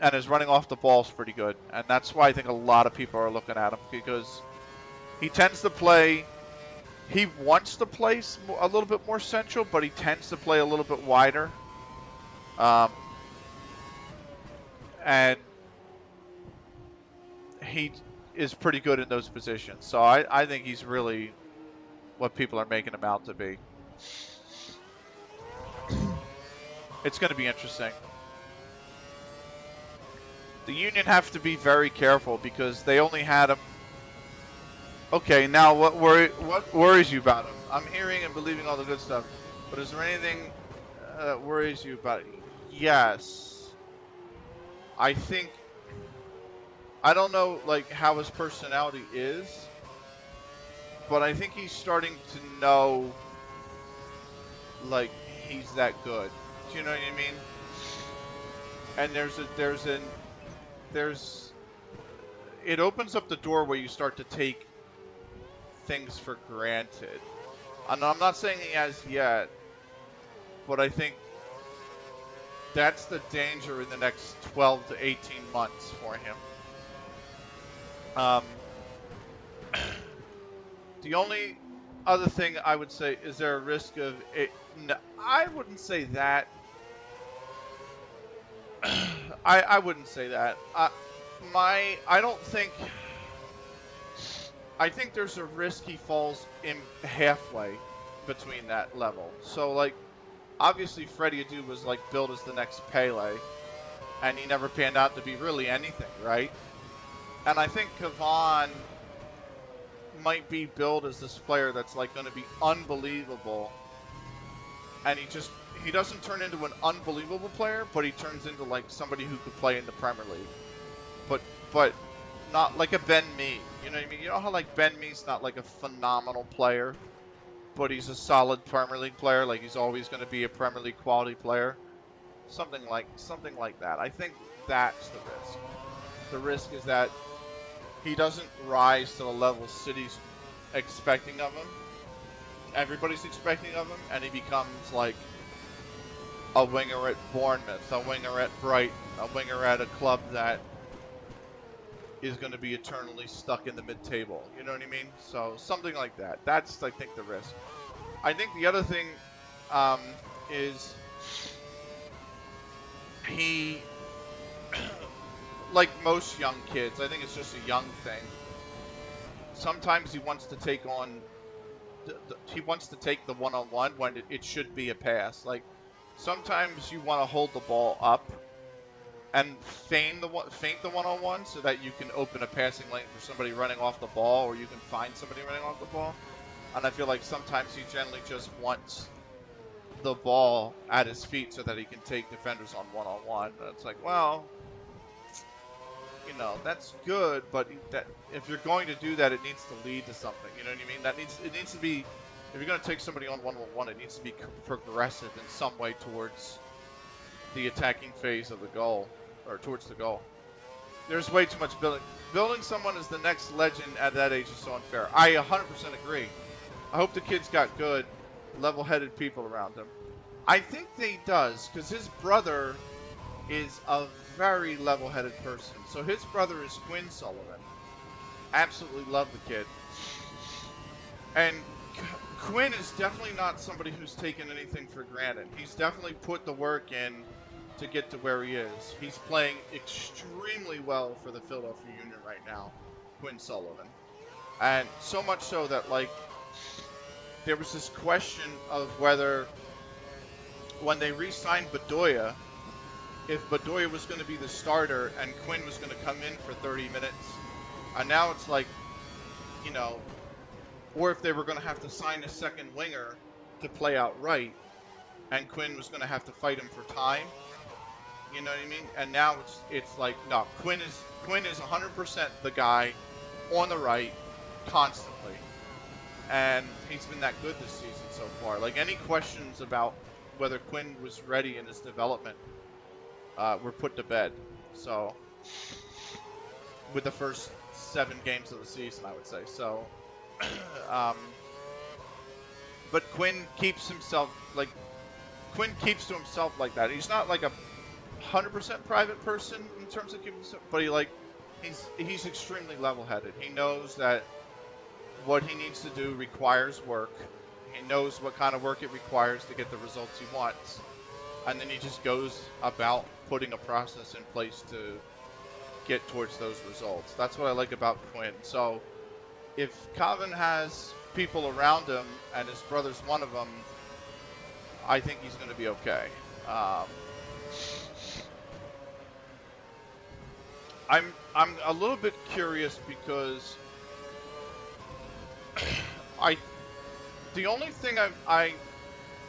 and his running off the ball is pretty good. And that's why I think a lot of people are looking at him, because he tends to play. He wants to play a little bit more central, but he tends to play a little bit wider. And he is pretty good in those positions. So I think he's really what people are making him out to be. It's going to be interesting. The Union have to be very careful because they only had him. Okay, now what worries you about him? I'm hearing and believing all the good stuff, but is there anything that worries you about it? Yes. I think, I don't know like how his personality is, but I think he's starting to know like he's that good. Do you know what I mean? And it opens up the door where you start to take things for granted. And I'm not saying he has yet, but I think that's the danger in the next 12 to 18 months for him. The only other thing I would say, is there a risk of it? No, I wouldn't say that. I wouldn't say that. I think there's a risk he falls in halfway between that level. So like, obviously Freddie Adu was like billed as the next Pele, and he never panned out to be really anything, right? And I think Kavan might be billed as this player that's like going to be unbelievable, and he doesn't turn into an unbelievable player, but he turns into like somebody who could play in the Premier League, but not like a Ben Mee. You know what I mean? You know how like Ben Mee's not like a phenomenal player, but he's a solid Premier League player. Like he's always going to be a Premier League quality player. Something like that. I think that's the risk. The risk is that he doesn't rise to the level City's expecting of him. Everybody's expecting of him, and he becomes like a winger at Bournemouth, a winger at Brighton, a winger at a club that is going to be eternally stuck in the mid-table. You know what I mean? So something like that. That's, I think, the risk. I think the other thing is he, like most young kids, I think it's just a young thing. Sometimes he wants to take on, he wants to take the one-on-one when it should be a pass. Like sometimes you want to hold the ball up and feint the one-on-one so that you can open a passing lane for somebody running off the ball, or you can find somebody running off the ball. And I feel like sometimes he generally just wants the ball at his feet so that he can take defenders on one-on-one. And it's like, well, you know, that's good, but that if you're going to do that, it needs to lead to something. You know what I mean? It needs to be, if you're going to take somebody on one-on-one, it needs to be progressive in some way towards the attacking phase of the goal, or towards the goal. There's way too much building. Building someone as the next legend at that age is so unfair. I 100% agree. I hope the kid's got good, level-headed people around him. I think that he does, because his brother is a very level-headed person. So his brother is Quinn Sullivan. Absolutely love the kid. And Quinn is definitely not somebody who's taken anything for granted. He's definitely put the work in to get to where he is. He's playing extremely well for the Philadelphia Union right now, Quinn Sullivan. And so much so that, like, there was this question of whether, when they re-signed Bedoya, if Bedoya was going to be the starter and Quinn was going to come in for 30 minutes. And now it's like, you know, or if they were going to have to sign a second winger to play out right, and Quinn was going to have to fight him for time. You know what I mean? And now it's like, no, Quinn is 100% the guy on the right constantly, and he's been that good this season so far. Like, any questions about whether Quinn was ready in his development were put to bed. So, with the first 7 games of the season, I would say. So, but Quinn keeps to himself like that. He's not like a 100% private person in terms of keeping himself, but he's extremely level-headed. He knows that what he needs to do requires work. He knows what kind of work it requires to get the results he wants, and then he just goes about putting a process in place to get towards those results. That's what I like about Quinn. So if Calvin has people around him, and his brother's one of them, I think he's going to be okay. I'm a little bit curious because the only thing I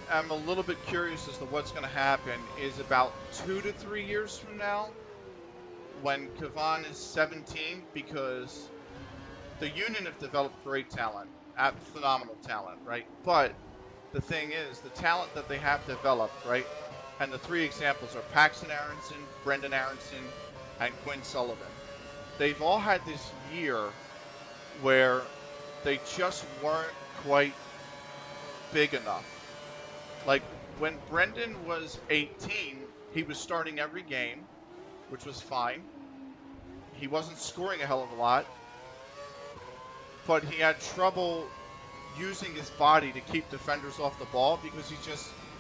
am a little bit curious as to what's going to happen is about 2 to 3 years from now, when Kavan is 17, because the Union have developed great talent, phenomenal talent, right? But the thing is, the talent that they have developed, right? And the 3 examples are Paxton Aronson, Brendan Aronson, and Quinn Sullivan. They've all had this year where they just weren't quite big enough. Like, when Brendan was 18, he was starting every game, which was fine. He wasn't scoring a hell of a lot, but he had trouble using his body to keep defenders off the ball because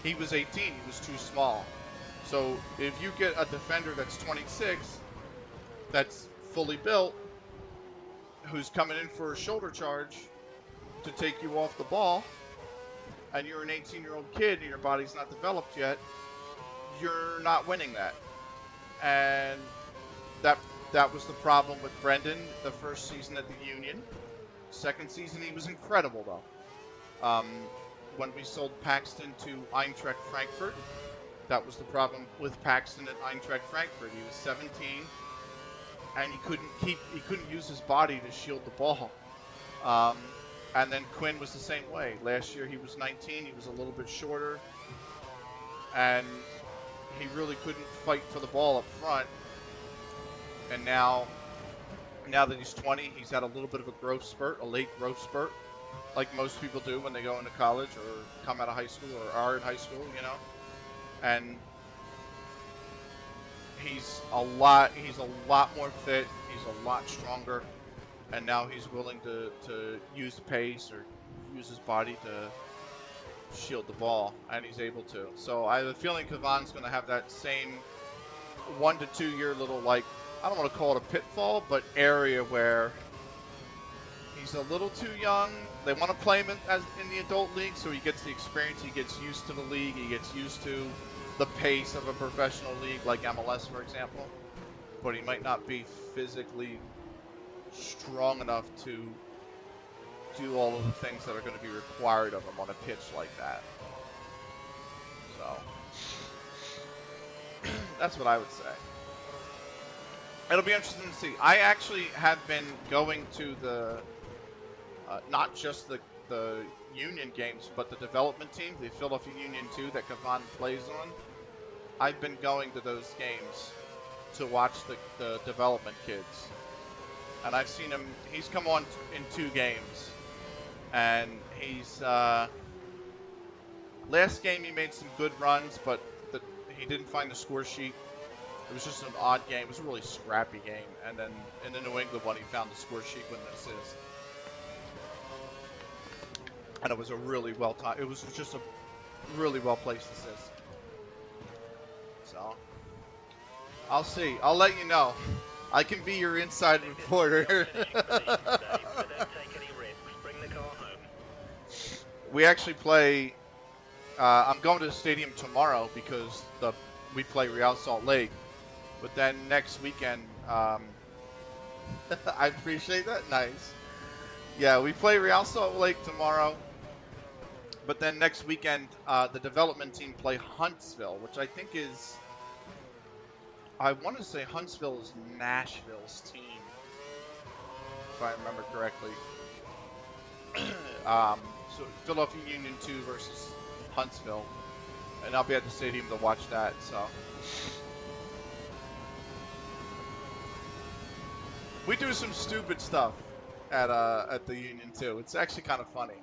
he was 18, he was too small. So if you get a defender that's 26, that's fully built, who's coming in for a shoulder charge to take you off the ball, and you're an 18-year-old kid and your body's not developed yet, you're not winning that. And that was the problem with Brendan the first season at the Union. Second season, he was incredible, though. When we sold Paxton to Eintracht Frankfurt, that was the problem with Paxton at Eintracht Frankfurt. He was 17, and he couldn't use his body to shield the ball. And then Quinn was the same way. Last year he was 19. He was a little bit shorter, and he really couldn't fight for the ball up front. And now that he's 20, he's had a little bit of a growth spurt, a late growth spurt, like most people do when they go into college or come out of high school or are in high school, you know. And he's a lot more fit. He's a lot stronger, and now he's willing to use pace or use his body to shield the ball, and he's able to. So I have a feeling Kavan's going to have that same 1 to 2 year little, like, I don't want to call it a pitfall, but area where he's a little too young. They want to play him in the adult league, so he gets the experience, he gets used to the league, he gets used to the pace of a professional league like MLS, for example. But he might not be physically strong enough to do all of the things that are going to be required of him on a pitch like that. So that's what I would say. It'll be interesting to see. I actually have been going to the not just the Union games, but the development team, the Philadelphia Union 2 that Kavan plays on. I've been going to those games to watch the development kids. And I've seen him, he's come on in 2 games. And he's, last game he made some good runs, but he didn't find the score sheet. It was just an odd game. It was a really scrappy game. And then in the New England one, he found the score sheet with an assist. And it was a really it was just a really well-placed assist. So, I'll see. I'll let you know. I can be your inside reporter. Position today, but don't take any we actually play. I'm going to the stadium tomorrow because we play Real Salt Lake. But then next weekend, I appreciate that. Nice. Yeah, we play Real Salt Lake tomorrow. But then next weekend, the development team play Huntsville, which I think is. I want to say Huntsville is Nashville's team, if I remember correctly. So Philadelphia Union 2 versus Huntsville, and I'll be at the stadium to watch that. So we do some stupid stuff at the Union 2. It's actually kind of funny.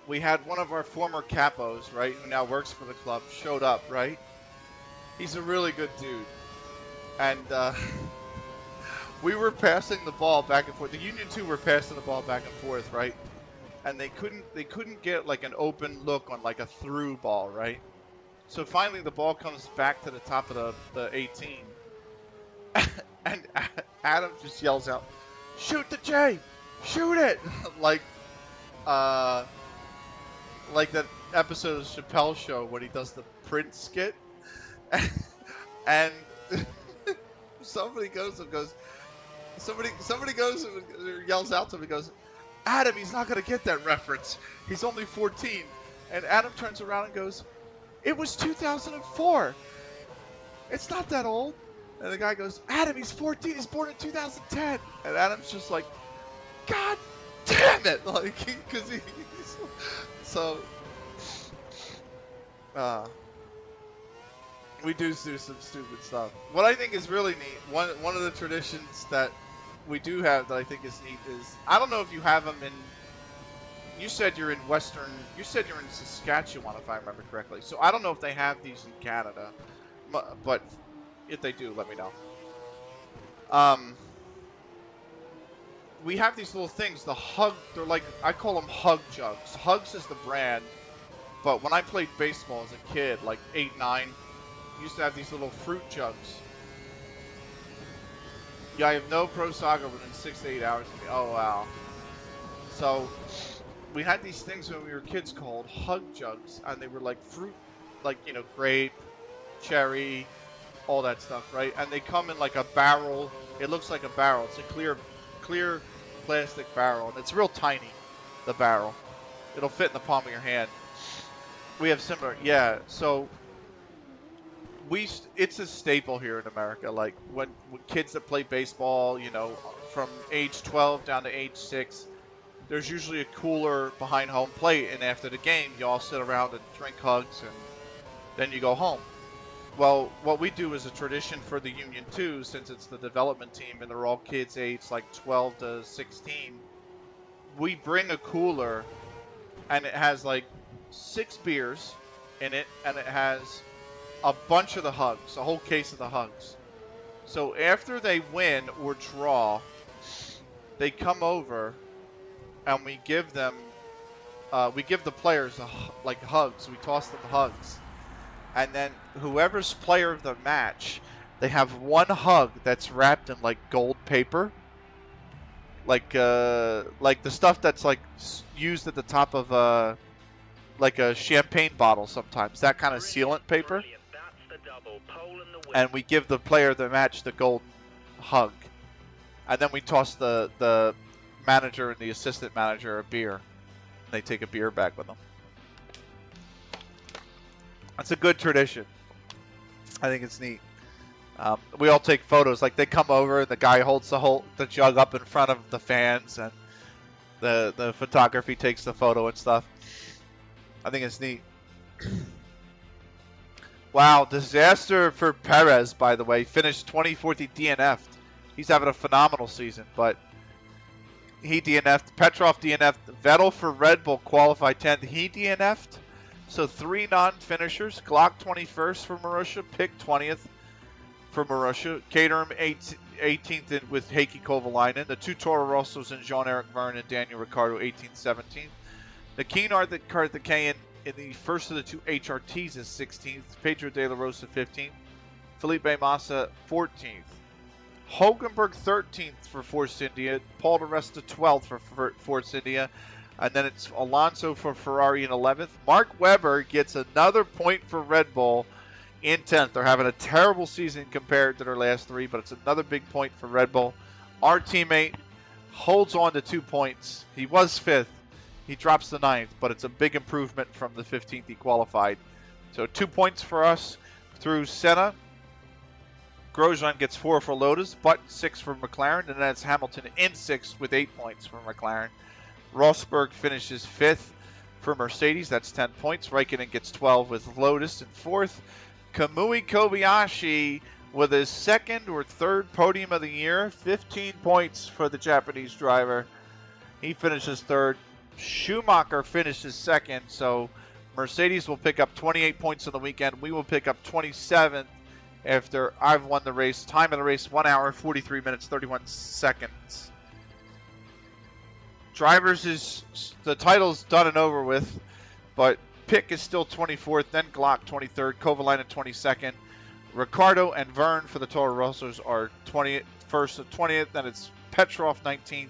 We had one of our former capos, right, who now works for the club, showed up, right? He's a really good dude, and we were passing the ball back and forth. The Union 2 were passing the ball back and forth, right? And they couldn't get like an open look on like a through ball, right? So finally the ball comes back to the top of the 18. And Adam just yells out, "Shoot the J! Shoot it!" like that episode of Chappelle's Show when he does the Prince skit. And somebody goes and yells out to him and goes, "Adam, he's not going to get that reference. He's only 14. And Adam turns around and goes, "It was 2004. It's not that old." And the guy goes, "Adam, he's 14. He's born in 2010. And Adam's just like, "God damn it." Like, because he's so, we do some stupid stuff. What I think is really neat, one of the traditions that we do have that I think is neat is, I don't know if you have them in, you said you're in Saskatchewan, if I remember correctly. So I don't know if they have these in Canada, but if they do, let me know. We have these little things, they're like, I call them hug jugs. Hugs is the brand, but when I played baseball as a kid, like 8, 9, we used to have these little fruit jugs. Yeah, I have no pro soccer within 6 to 8 hours. Oh, wow. So, we had these things when we were kids called hug jugs, and they were like fruit, like, you know, grape, cherry, all that stuff, right? And they come in like a barrel. It looks like a barrel. It's a clear plastic barrel, and it's real tiny, the barrel. It'll fit in the palm of your hand. We have similar, yeah, so it's a staple here in America. Like when kids that play baseball, you know, from age 12 down to age 6, there's usually a cooler behind home plate, and after the game, you all sit around and drink hugs, and then you go home. Well, what we do is a tradition for the Union 2, since it's the development team and they're all kids aged like 12 to 16. We bring a cooler, and it has like 6 beers in it, and it has a bunch of the hugs, a whole case of the hugs. So after they win or draw, they come over, and we give the players like hugs. We toss them hugs. And then whoever's player of the match, they have one hug that's wrapped in like gold paper, like the stuff that's like used at the top of like a champagne bottle sometimes, that kind of sealant paper. And we give the player of the match the gold hug, and then we toss the manager and the assistant manager a beer. They take a beer back with them. That's a good tradition. I think it's neat. We all take photos. Like they come over, and the guy holds the jug up in front of the fans, and the photography takes the photo and stuff. I think it's neat. Wow, disaster for Perez, by the way. Finished 24th, he DNF'd. He's having a phenomenal season, but he DNF'd. Petrov DNF'd. Vettel for Red Bull qualified 10th. He DNF'd. So 3 non-finishers. Glock 21st for Marussia. Pick 20th for Marussia. Caterham 18th with Heikki Kovalainen. The 2 Toro Rossos and Jean-Eric Verne and Daniel Ricciardo 18th, 17th. The Keen Karthikeyan in the first of the 2 HRTs is 16th. Pedro De La Rosa 15th. Felipe Massa 14th. Hulkenberg 13th for Force India. Paul di Resta 12th for Force India. And then it's Alonso for Ferrari in 11th. Mark Webber gets another point for Red Bull in 10th. They're having a terrible season compared to their last three, but it's another big point for Red Bull. Our teammate holds on to 2 points. He was 5th. He drops the 9th, but it's a big improvement from the 15th he qualified. So 2 points for us through Senna. Grosjean gets 4 for Lotus, Button 6 for McLaren, and then it's Hamilton in 6th with 8 points for McLaren. Rosberg finishes 5th for Mercedes. That's 10 points. Raikkonen gets 12 with Lotus in 4th. Kamui Kobayashi with his 2nd or 3rd podium of the year. 15 points for the Japanese driver. He finishes 3rd. Schumacher finishes 2nd. So Mercedes will pick up 28 points on the weekend. We will pick up 27th after I've won the race. Time of the race, 1 hour, 43 minutes, 31 seconds. Drivers is the title's done and over with, but Pick is still 24th, then Glock 23rd, Kovalainen 22nd. Ricardo and Verne for the Toro Rossos are 21st and 20th, then it's Petrov 19th.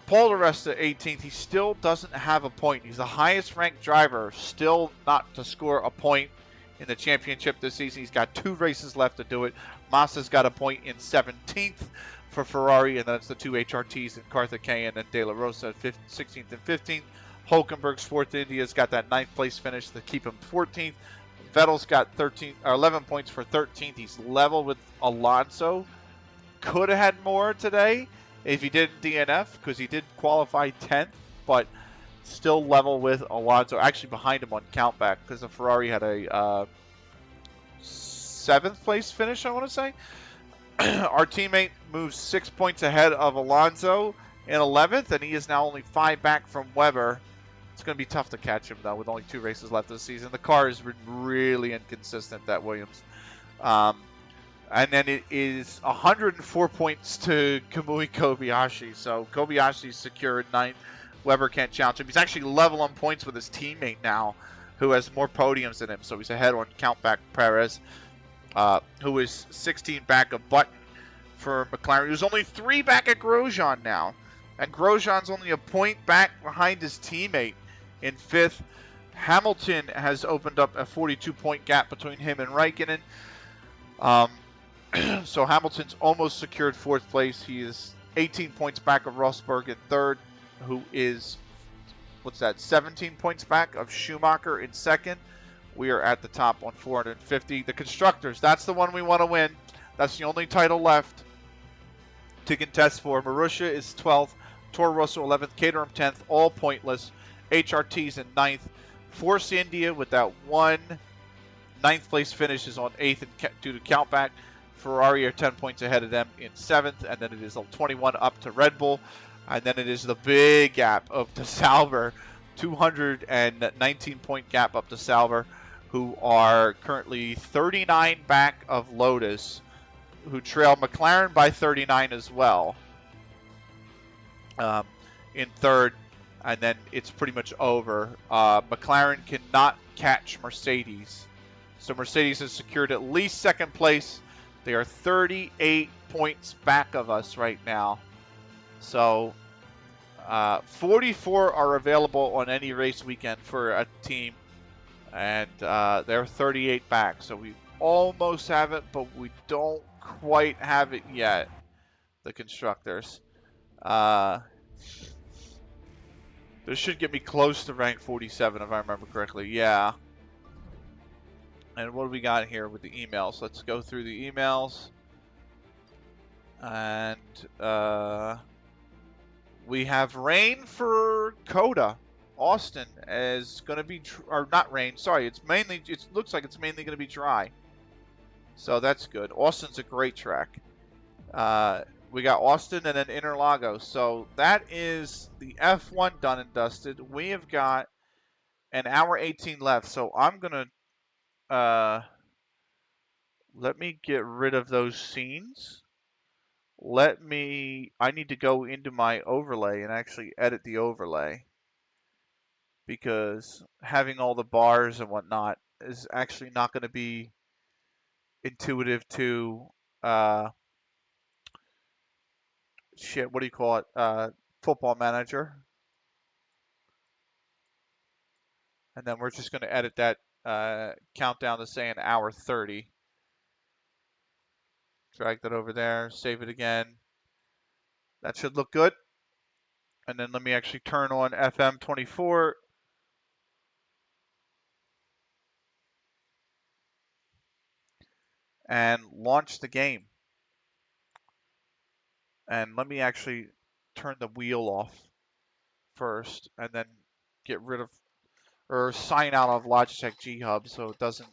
Paul di Resta 18th. He still doesn't have a point. He's the highest ranked driver, still not to score a point in the championship this season. He's got 2 races left to do it. Massa's got a point in 17th for Ferrari, and then it's the 2 HRTs in Karthikeyan and De La Rosa 16th and 15th. Hulkenberg's 4th India's got that 9th place finish to keep him 14th. Vettel's got 11 points for 13th. He's level with Alonso. Could have had more today if he didn't DNF, because he did qualify 10th, but still level with Alonso. Actually behind him on countback, because the Ferrari had a 7th place finish, I want to say. Our teammate moves 6 points ahead of Alonso in 11th, and he is now only 5 back from Webber. It's going to be tough to catch him, though, with only 2 races left this season. The car is really inconsistent, that Williams. And then it is 104 points to Kamui Kobayashi. So Kobayashi secured 9th. Webber can't challenge him. He's actually level on points with his teammate now, who has more podiums than him. So he's ahead on countback Perez, who is 16 back of Button for McLaren. He was only 3 back at Grosjean now. And Grosjean's only a point back behind his teammate in 5th. Hamilton has opened up a 42-point gap between him and Raikkonen. So Hamilton's almost secured 4th place. He is 18 points back of Rosberg in 3rd, who is, 17 points back of Schumacher in 2nd. We are at the top on 450. The Constructors, that's the one we want to win. That's the only title left to contest for. Marussia is 12th, Toro Rosso 11th, Caterham 10th, all pointless. HRT's in 9th. Force India with that one 9th place finish is on 8th due to countback. Ferrari are 10 points ahead of them in 7th, and then it is 21 up to Red Bull. And then it is the big gap of De Sauber, 219-point gap up to Sauber, who are currently 39 back of Lotus, who trail McLaren by 39 as well in 3rd, and then it's pretty much over. McLaren cannot catch Mercedes, so Mercedes has secured at least 2nd place. They are 38 points back of us right now. So 44 are available on any race weekend for a team, and they're 38 back. So we almost have it, but we don't quite have it yet, the Constructors. This should get me close to rank 47 if I remember correctly. Yeah. And what do we got here with the emails? Let's go through the emails. And we have rain for Coda. Austin is going to be, or not rain, sorry. It looks like it's mainly going to be dry. So that's good. Austin's a great track. We got Austin and then Interlagos. So that is the F1 done and dusted. We have got an hour 18 left. So I'm going to let me get rid of those scenes. I need to go into my overlay and actually edit the overlay, because having all the bars and whatnot is actually not going to be intuitive to shit, what do you call it? Football Manager. And then we're just going to edit that countdown to say an hour 30. Drag that over there, save it again. That should look good. And then let me actually turn on FM 24. And launch the game. And let me actually turn the wheel off first and then get rid of or sign out of Logitech G Hub so it doesn't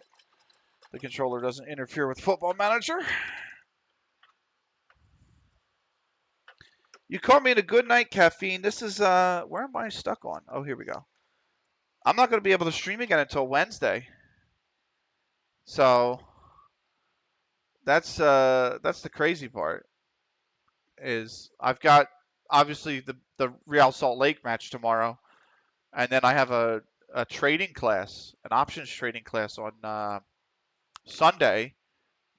the controller doesn't interfere with Football Manager. You caught me in a good night, Caffeine. This is where am I stuck on? Oh, here we go. I'm not going to be able to stream again until Wednesday. So that's the crazy part is I've got obviously the Real Salt Lake match tomorrow, and then I have a trading class, an options trading class on Sunday.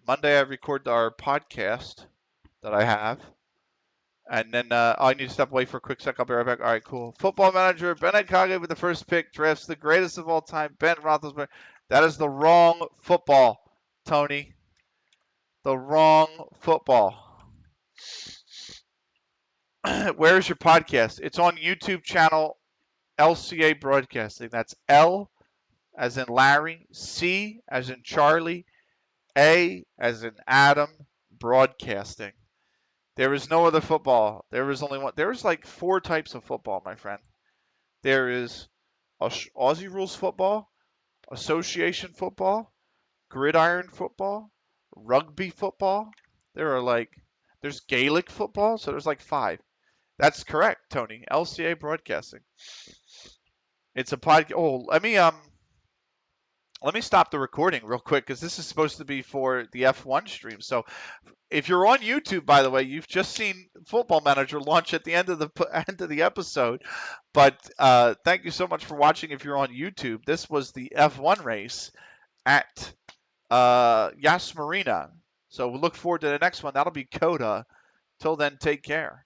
Monday I record our podcast that I have. And then I need to step away for a quick sec. I'll be right back. All right, cool. Football Manager, Ben Kage with the first pick, drafts the greatest of all time, Ben Roethlisberger. That is the wrong football, Tony. The wrong football. Where's your podcast? It's on YouTube channel LCA Broadcasting. That's L as in Larry, C as in Charlie, A as in Adam Broadcasting. There is no other football. There is only one. There is like 4 types of football, my friend. There is Aussie rules football, association football, gridiron football, rugby football. There's Gaelic football, so there's like 5. That's correct, Tony. LCA Broadcasting. It's a podcast. Oh, let me stop the recording real quick because this is supposed to be for the F1 stream. So if you're on YouTube, by the way, you've just seen Football Manager launch at the end of the episode. But thank you so much for watching. If you're on YouTube, this was the F1 race at Yas Marina. So we'll look forward to the next one. That'll be Coda. Till then, take care.